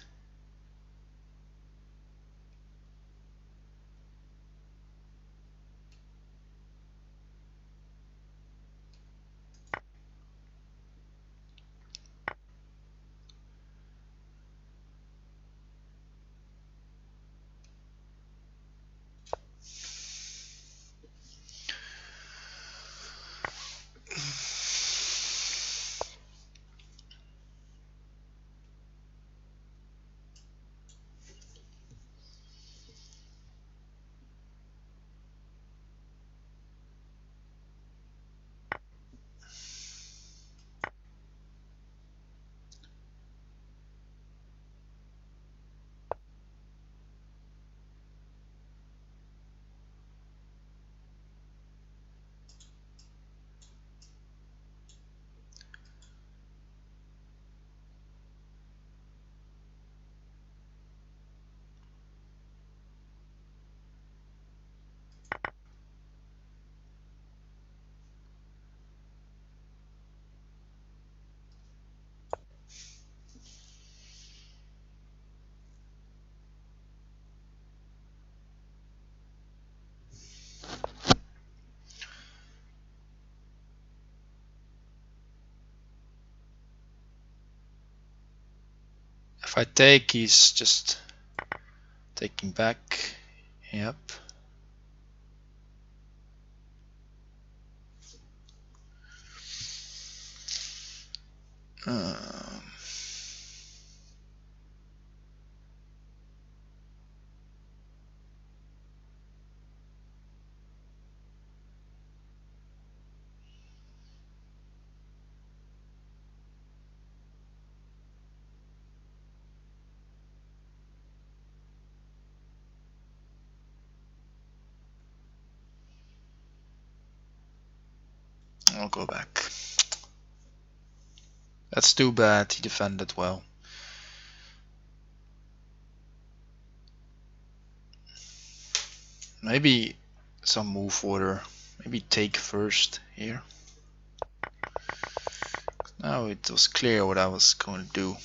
If I take, he's just taking back. Yep. I'll go back. That's too bad. He defended well. Maybe some move order. Maybe take first here. Now it was clear what I was going to do.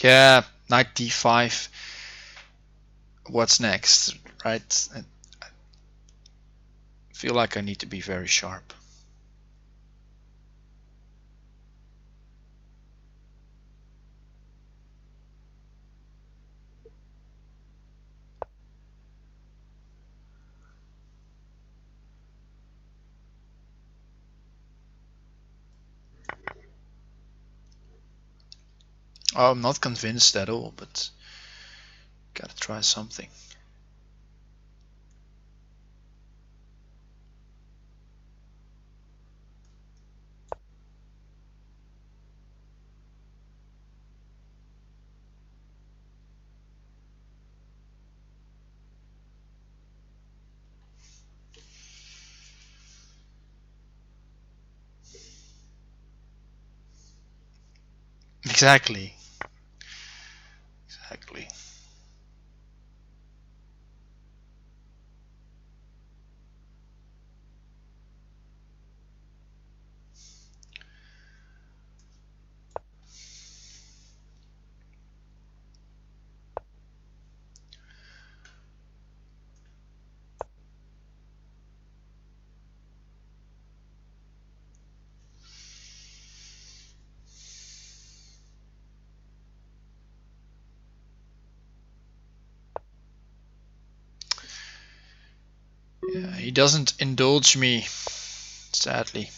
Yeah, knight d5. What's next, right? I feel like I need to be very sharp. Oh, I'm not convinced at all, but gotta try something. exactly. Exactly. Yeah, he doesn't indulge me, sadly.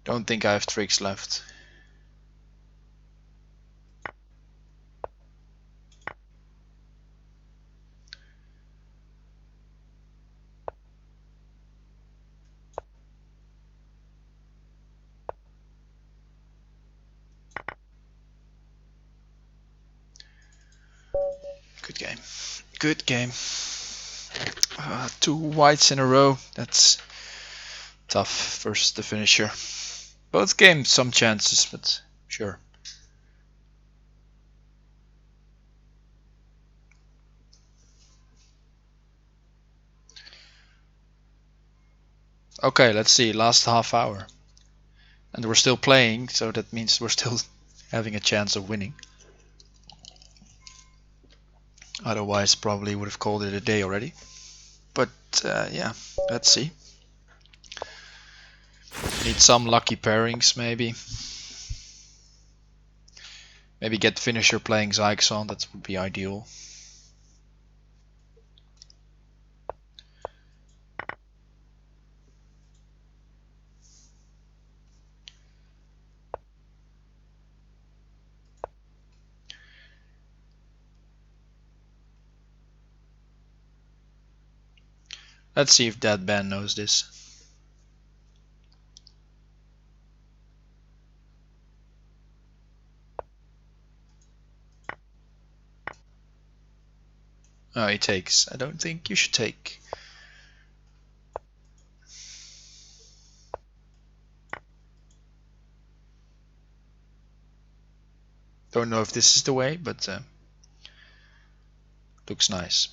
Don't think I have tricks left. Good game. Good game. Two whites in a row. That's tough versus the finisher. Both games some chances, but sure. Okay, let's see. Last half hour. And we're still playing, so that means we're still having a chance of winning. Otherwise, probably would have called it a day already. But yeah, let's see. Need some lucky pairings, maybe. Maybe get finisher playing Zyxon, that would be ideal. Let's see if that Ben knows this. Oh, he takes. I don't think you should take. Don't know if this is the way, but looks nice.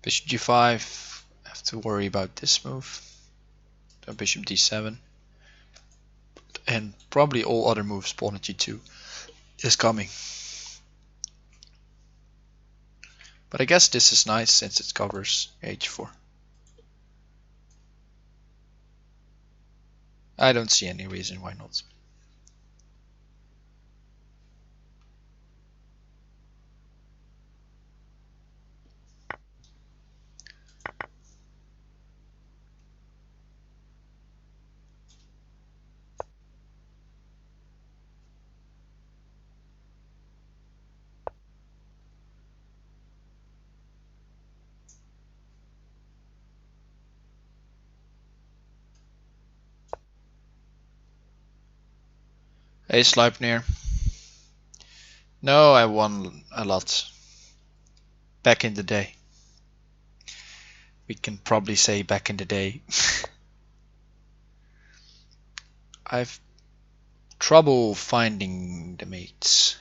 Bishop g5. Have to worry about this move. Then bishop d7. And probably all other moves, pawn at g2, is coming. But I guess this is nice since it covers h4. I don't see any reason why not. Hey Sleipnir. No, I won a lot. Back in the day. We can probably say back in the day. I've trouble finding the mates.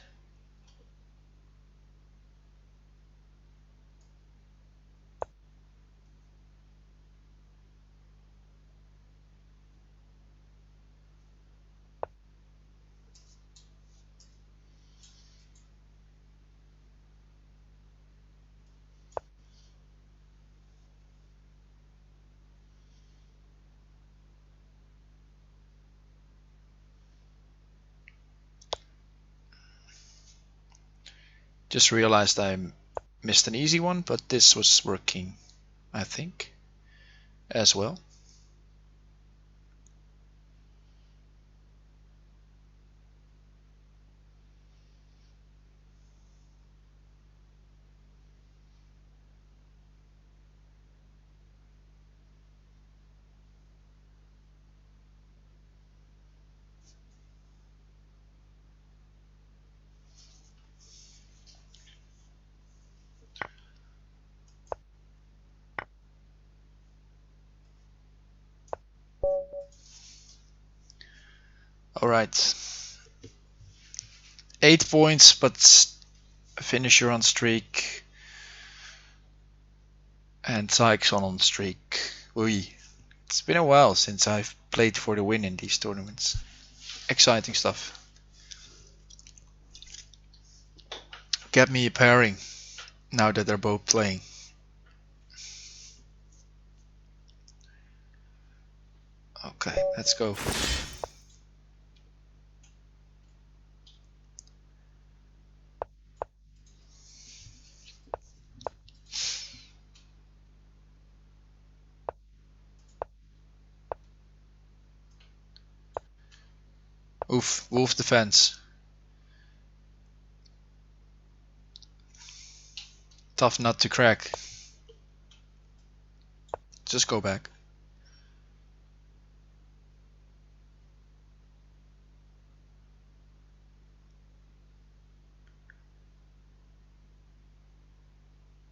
Just realized I missed an easy one, but this was working, I think, as well. Alright. 8 points, but finisher on streak. And Sykes on streak. Ui. It's been a while since I've played for the win in these tournaments. Exciting stuff. Get me a pairing now that they're both playing. Okay, let's go. Oof, wolf defense. Tough nut to crack. Just go back.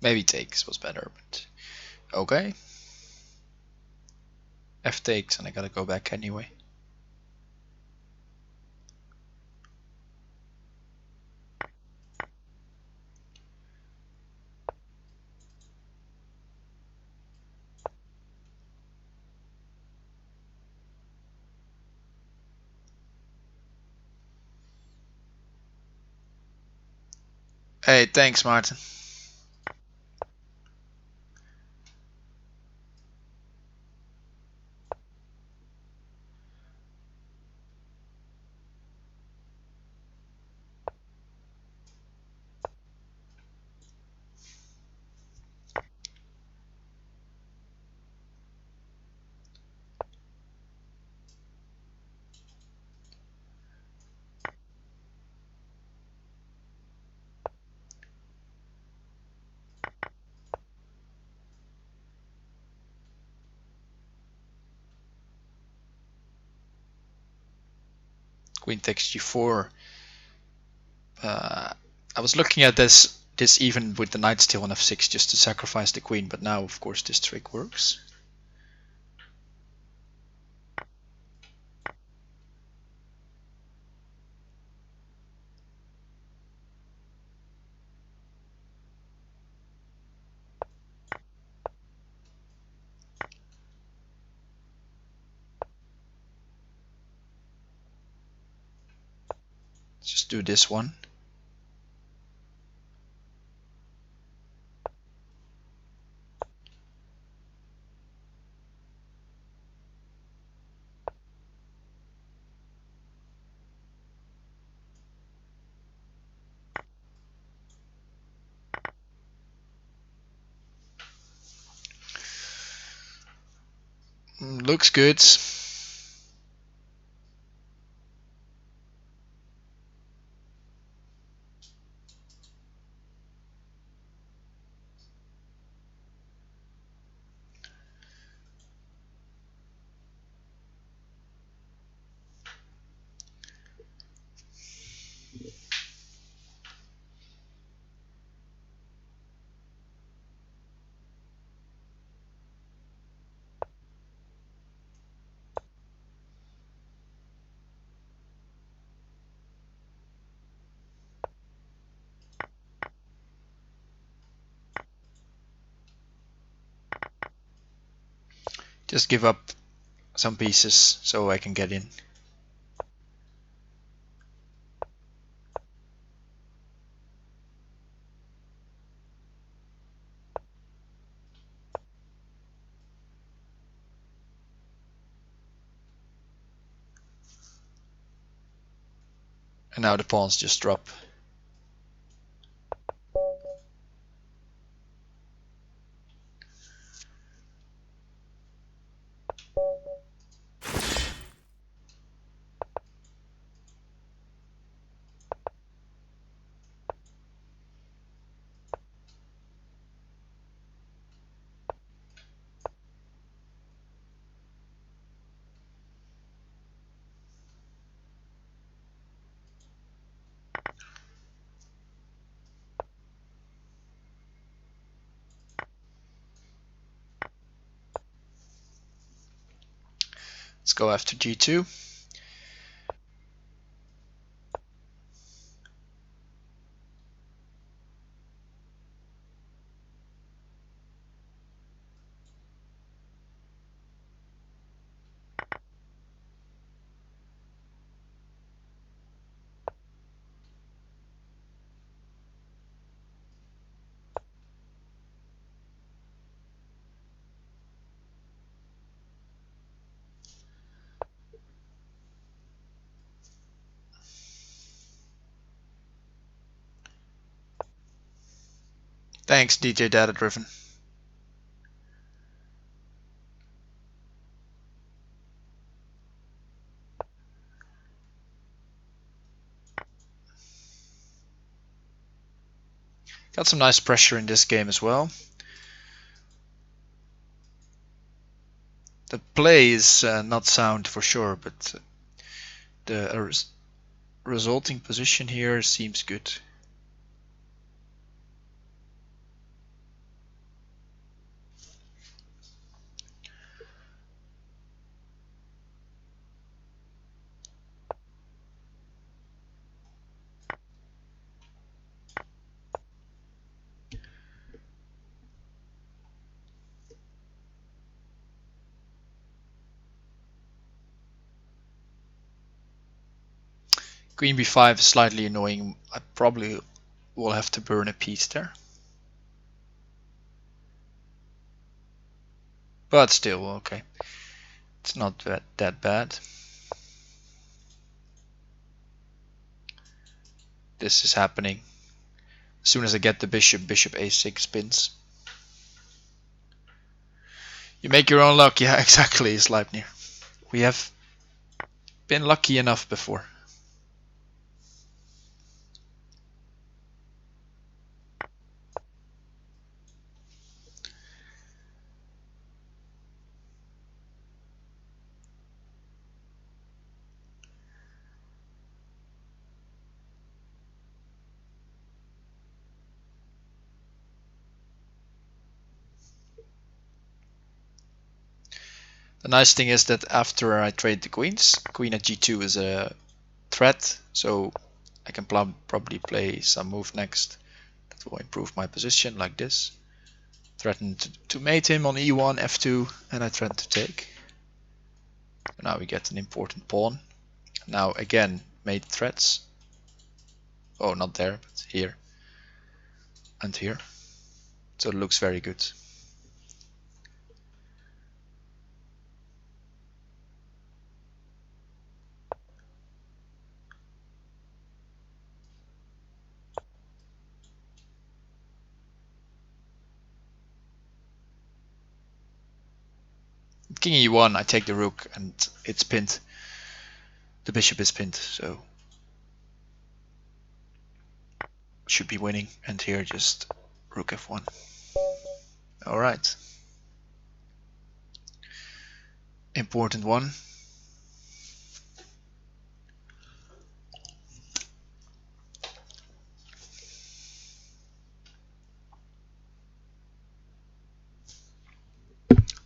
Maybe takes was better, but okay. F takes and I gotta go back anyway. Hey, thanks, Martin. Queen takes g4. I was looking at this even with the knight still on f6 just to sacrifice the queen, but now of course this trick works. Let's just do this one. Looks good. Just give up some pieces so I can get in. And now the pawns just drop. Let's go after g2. Thanks, DJ Data Driven. Got some nice pressure in this game as well. The play is not sound for sure, but the resulting position here seems good. Queen b5 is slightly annoying. I probably will have to burn a piece there. But still, okay. It's not that bad. This is happening. As soon as I get the bishop, bishop a6 spins. You make your own luck. Yeah, exactly, Sleipnir. We have been lucky enough before. The nice thing is that after I trade the queens, queen at g2 is a threat, so I can probably play some move next that will improve my position, like this. Threaten to mate him on e1, f2, and I threaten to take. Now we get an important pawn. Now again, mate threats. Oh, not there, but here and here. So it looks very good. King e1, I take the rook and it's pinned. The bishop is pinned, so should be winning. And here just rook f1. All right. Important one.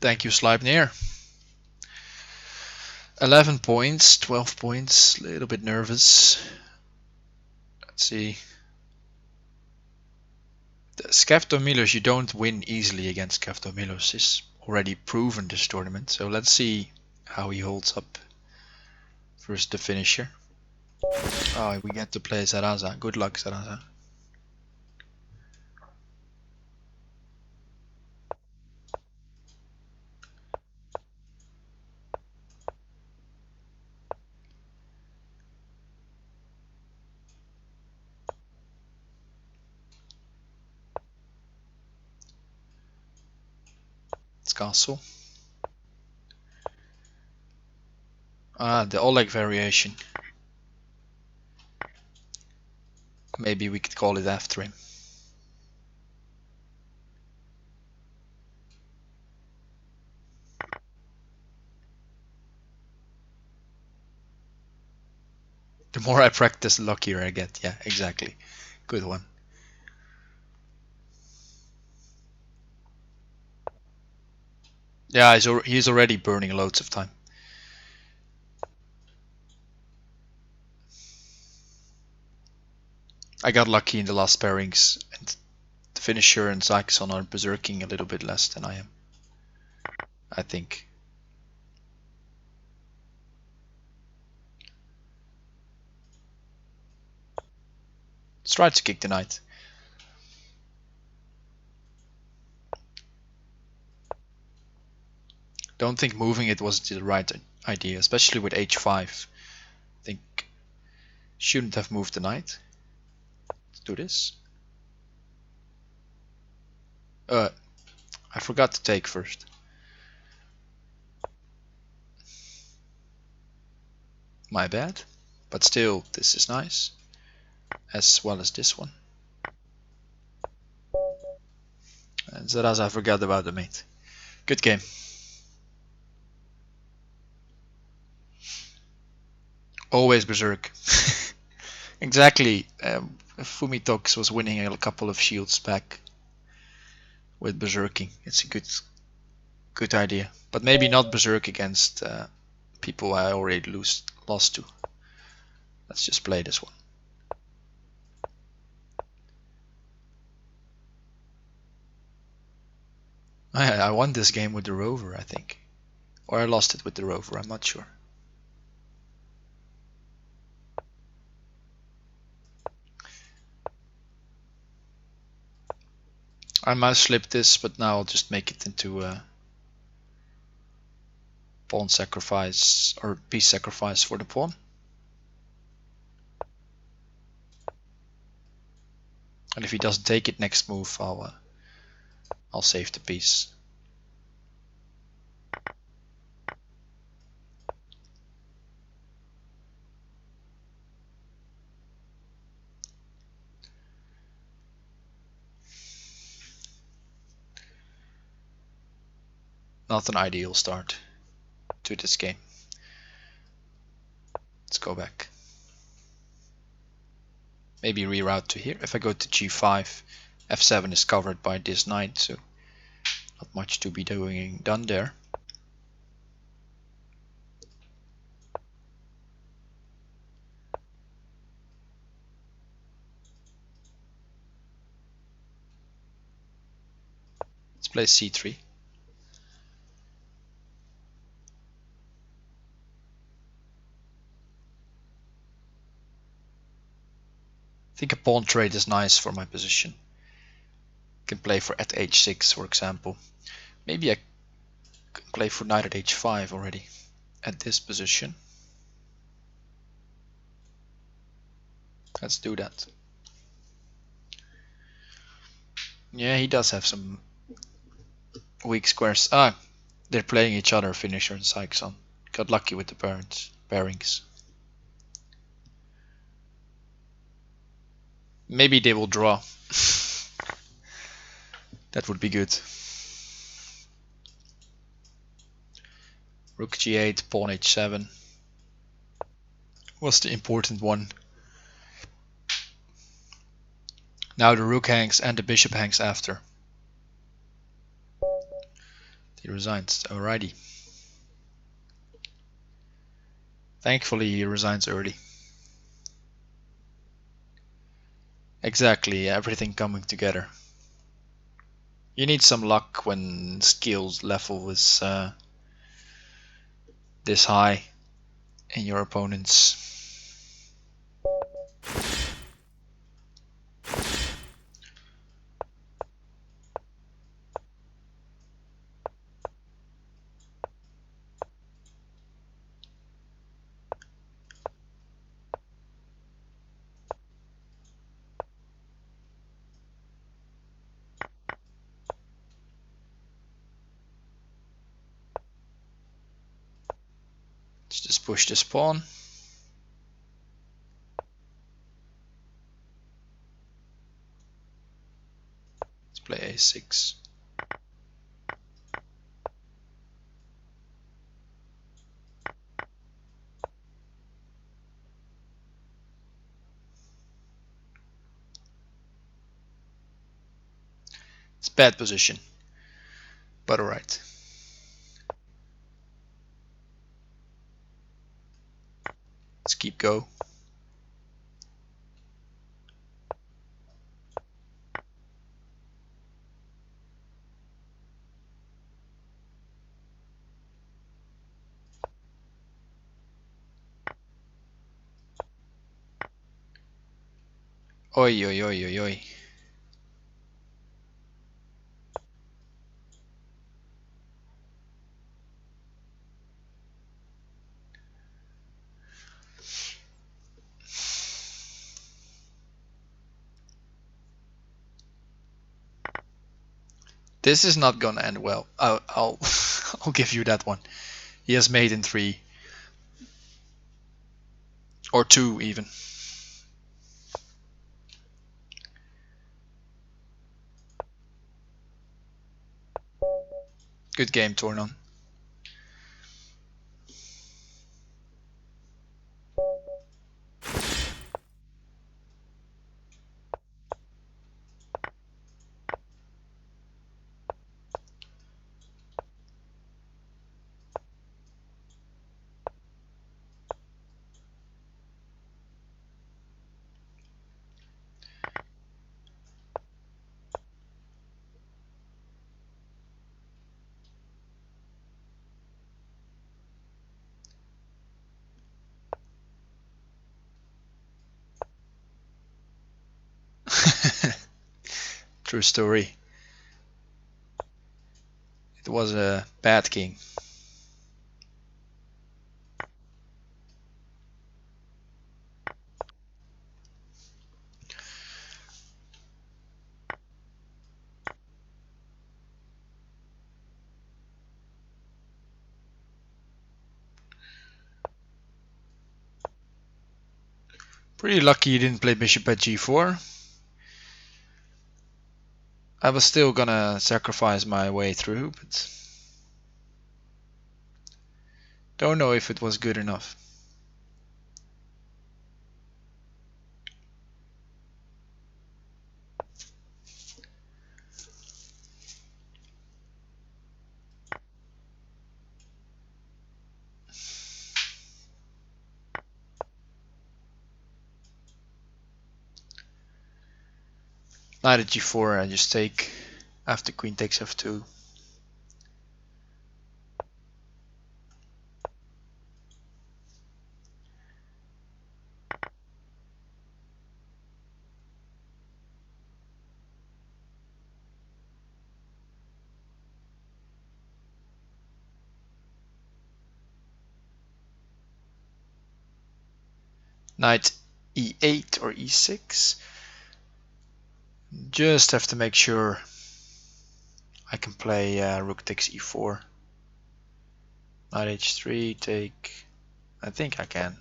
Thank you, Sleipnir. 11 points, 12 points, a little bit nervous. Let's see. Skefto Milos, you don't win easily against Skefto Milos. He's already proven this tournament, so let's see how he holds up versus the finisher. Oh, we get to play Zaraza. Good luck, Zaraza. It's castle. Ah, the Oleg variation. Maybe we could call it after him. The more I practice, the luckier I get. Yeah, exactly. Good one. Yeah, he's already burning loads of time. I got lucky in the last pairings, and the finisher and Zyxon are berserking a little bit less than I am, I think. Let's try to kick the knight. Don't think moving it was the right idea, especially with h5. I think shouldn't have moved the knight. Let's do this. I forgot to take first. My bad. But still, this is nice. As well as this one. And Zaraz, I forgot about the mate. Good game. Always berserk. Exactly. Fumitox was winning a couple of shields back with berserking. It's a good idea. But maybe not berserk against people I already lost to. Let's just play this one. I won this game with the rover, I think. Or I lost it with the rover, I'm not sure. I might slip this, but now I'll just make it into a pawn sacrifice or piece sacrifice for the pawn. And if he doesn't take it next move, I'll save the piece. Not an ideal start to this game. Let's go back. Maybe reroute to here. If I go to g5, f7 is covered by this knight, so not much to be done there. Let's play c3. I think a pawn trade is nice for my position. Can play for at h6, for example. Maybe I can play for knight at h5 already at this position. Let's do that. Yeah, he does have some weak squares. Ah, they're playing each other, Finisher and Sykes-on. Got lucky with the pairings. Maybe they will draw. That would be good. Rook g8, pawn h7 was the important one. Now the rook hangs and the bishop hangs after. He resigns. Alrighty. Thankfully he resigns early. Exactly, everything coming together. You need some luck when skills level is this high in your opponents. Let's just push this pawn. Let's play a6. It's bad position, but alright. Let's keep go. Oi, oi, oi, oi, oi. This is not gonna end well. I'll I'll give you that one. He has mate in 3 or 2 even. Good game, Tornon. True story. It was a bad king. Pretty lucky you didn't play bishop at g4. I was still gonna sacrifice my way through, but don't know if it was good enough. Knight at g4, I just take after queen takes f2. Knight e8 or e6. Just have to make sure I can play rook takes e4. Knight h3, take. I think I can.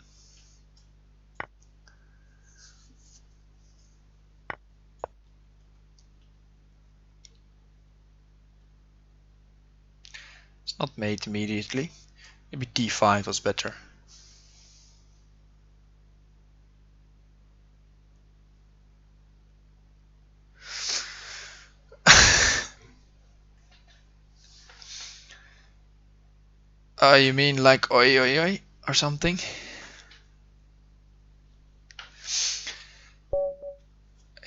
It's not made immediately. Maybe d5 was better. You mean like oi oi oi or something?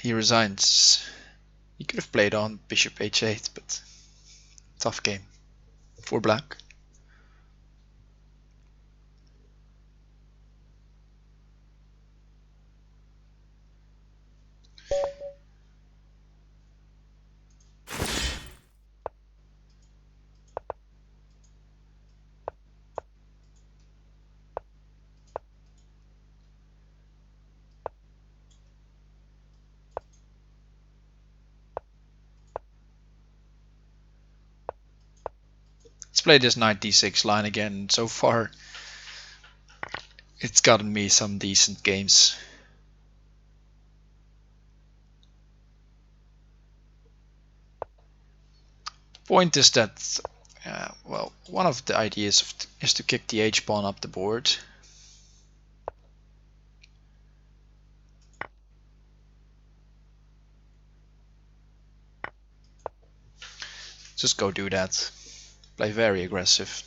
He resigns. He could have played on bishop h8, but tough game for black. Let's play this knight d6 line again. So far, it's gotten me some decent games. The point is that, well, one of the ideas is to kick the h-pawn up the board. Just go do that. Play very aggressive.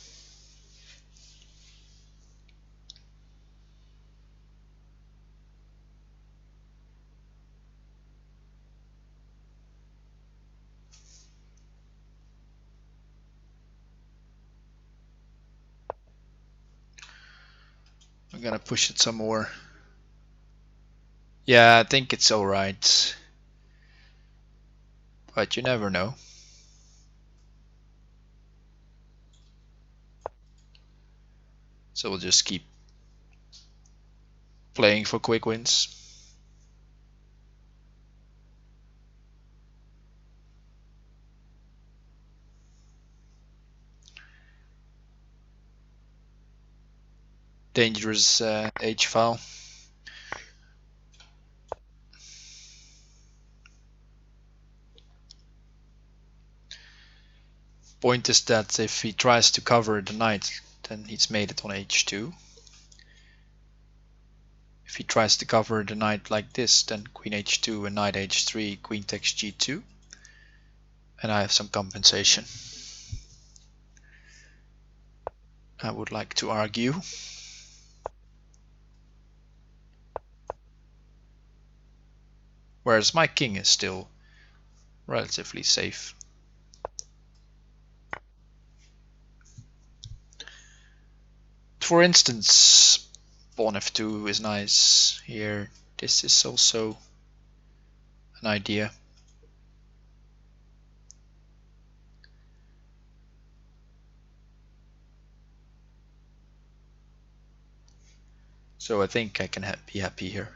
I'm gonna push it some more. Yeah, I think it's alright. But you never know. So we'll just keep playing for quick wins. dangerous H file. Point is that if he tries to cover the knight, then he's made it on H2. If he tries to cover the knight like this, then Queen H2 and Knight H3, Queen takes G2. And I have some compensation. I would like to argue. Whereas my king is still relatively safe. For instance, pawn F2 is nice here. This is also an idea. So I think I can be happy here.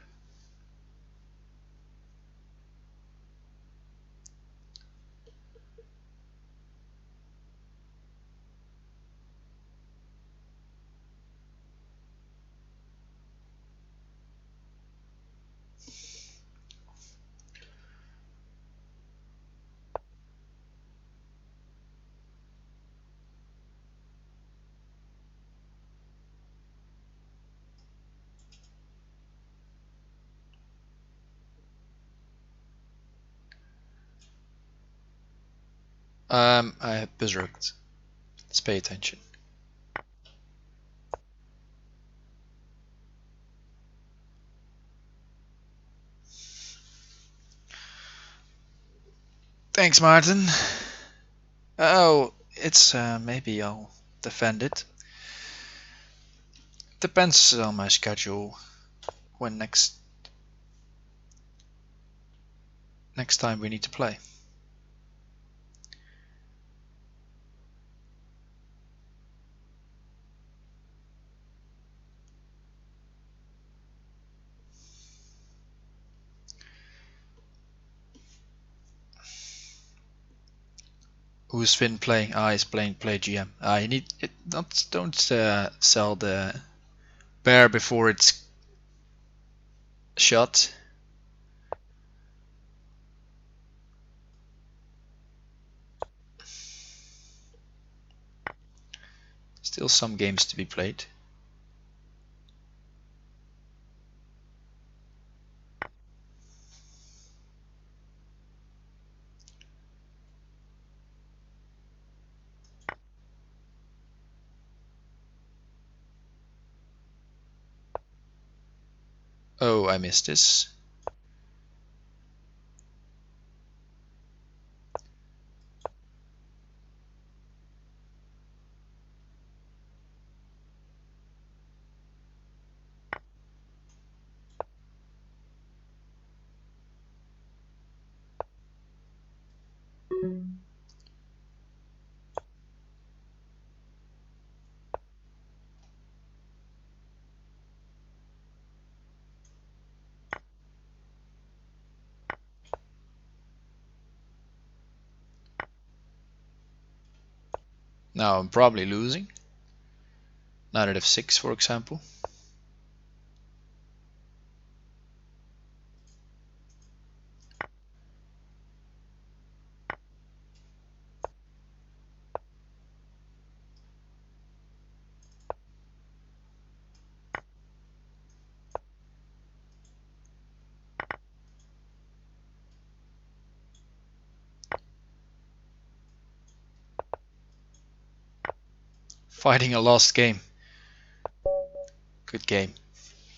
I have berserked. Let's pay attention. Thanks, Martin. Oh, it's maybe I'll defend it. Depends on my schedule when next time we need to play. Who's Finn playing? He's playing play GM. You need it. Don't sell the bear before it's shot. Still some games to be played. Oh, I missed this. Now I'm probably losing. Knight at f6, for example. Fighting a lost game. Good game.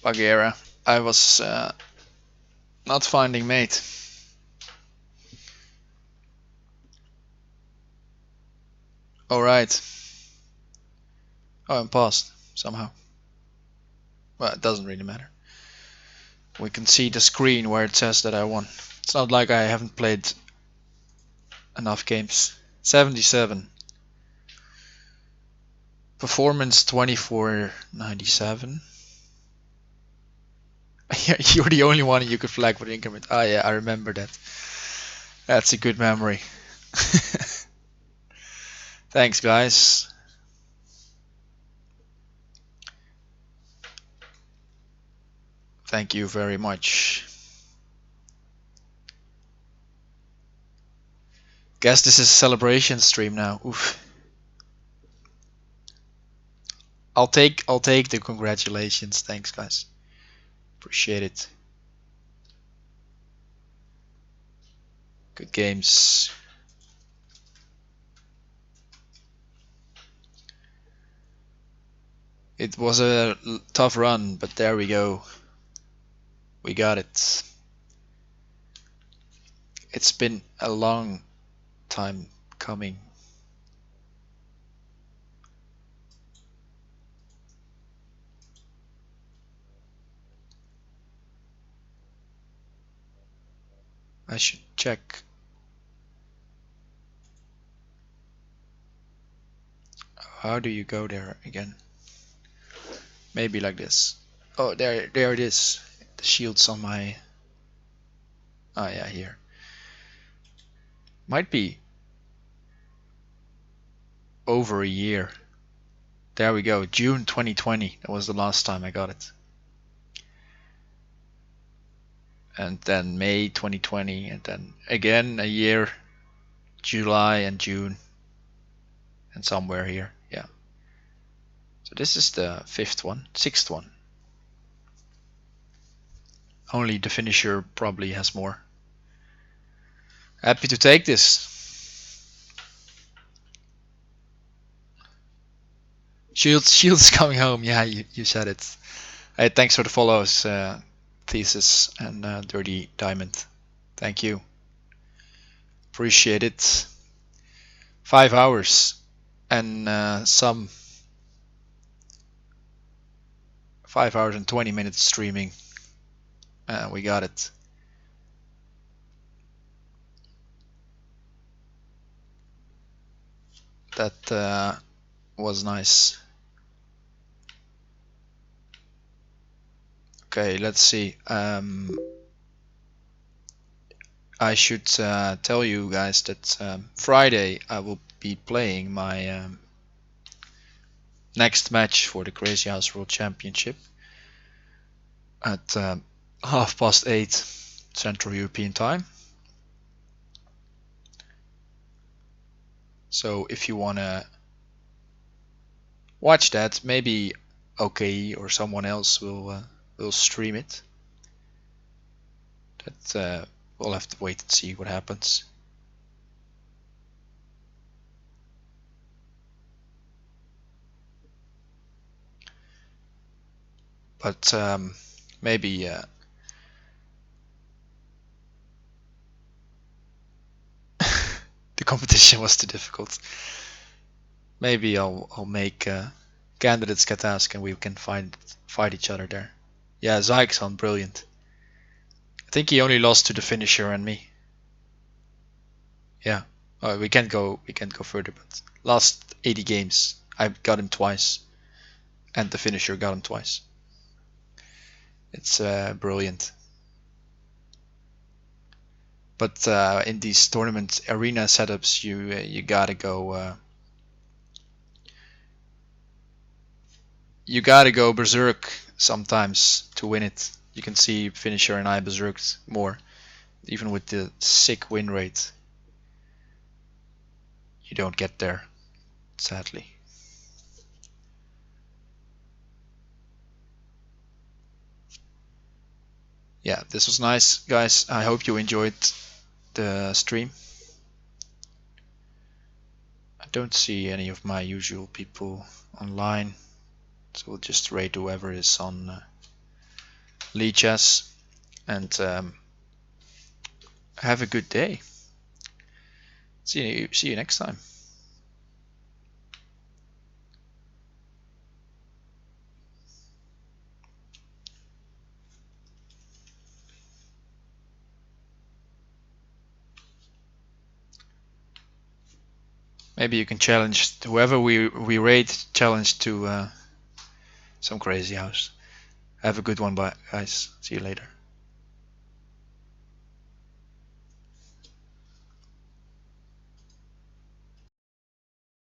Bagheera. I was not finding mate. Alright. Oh, I'm paused somehow. Well, it doesn't really matter. We can see the screen where it says that I won. It's not like I haven't played enough games. 77. Performance 2497. You're the only one you could flag for the increment. Ah, yeah, I remember that. That's a good memory. Thanks, guys. Thank you very much. Guess this is a celebration stream now. Oof. I'll take the congratulations. Thanks, guys. Appreciate it. Good games. It was a tough run, but there we go. We got it. It's been a long time coming. I should check. How do you go there again? Maybe like this. Oh, there it is. The shield's on my... Oh yeah, here. Might be over a year. There we go, June 2020. That was the last time I got it. And then May 2020, and then again a year, July and June, and somewhere here. Yeah. So this is the sixth one. Only the finisher probably has more. Happy to take this. Shield's coming home. Yeah, you said it. Hey, thanks for the follows, Thesis and Dirty Diamond. Thank you. Appreciate it. 5 hours and some 5 hours and 20 minutes streaming. We got it. That was nice. Okay, let's see. I should tell you guys that Friday I will be playing my next match for the Crazyhouse World Championship at 8:30 Central European Time. So if you wanna watch that, maybe OK or someone else will stream it. That we'll have to wait and see what happens. But maybe the competition was too difficult. Maybe I'll make candidates get asked and we can fight each other there. Yeah, Zyxon, brilliant. I think he only lost to the finisher and me. Yeah, we can't go further. But last 80 games, I got him twice, and the finisher got him twice. It's brilliant. But in these tournament arena setups, you gotta go. You gotta go berserk sometimes to win it. You can see finisher and I berserked more, even with the sick win rate. You don't get there, sadly. Yeah, this was nice, guys. I hope you enjoyed the stream. I don't see any of my usual people online, so we'll just raid whoever is on Lichess, and have a good day. See you next time. Maybe you can challenge whoever we raid, challenge to some Crazyhouse. Have a good one, bye guys. See you later.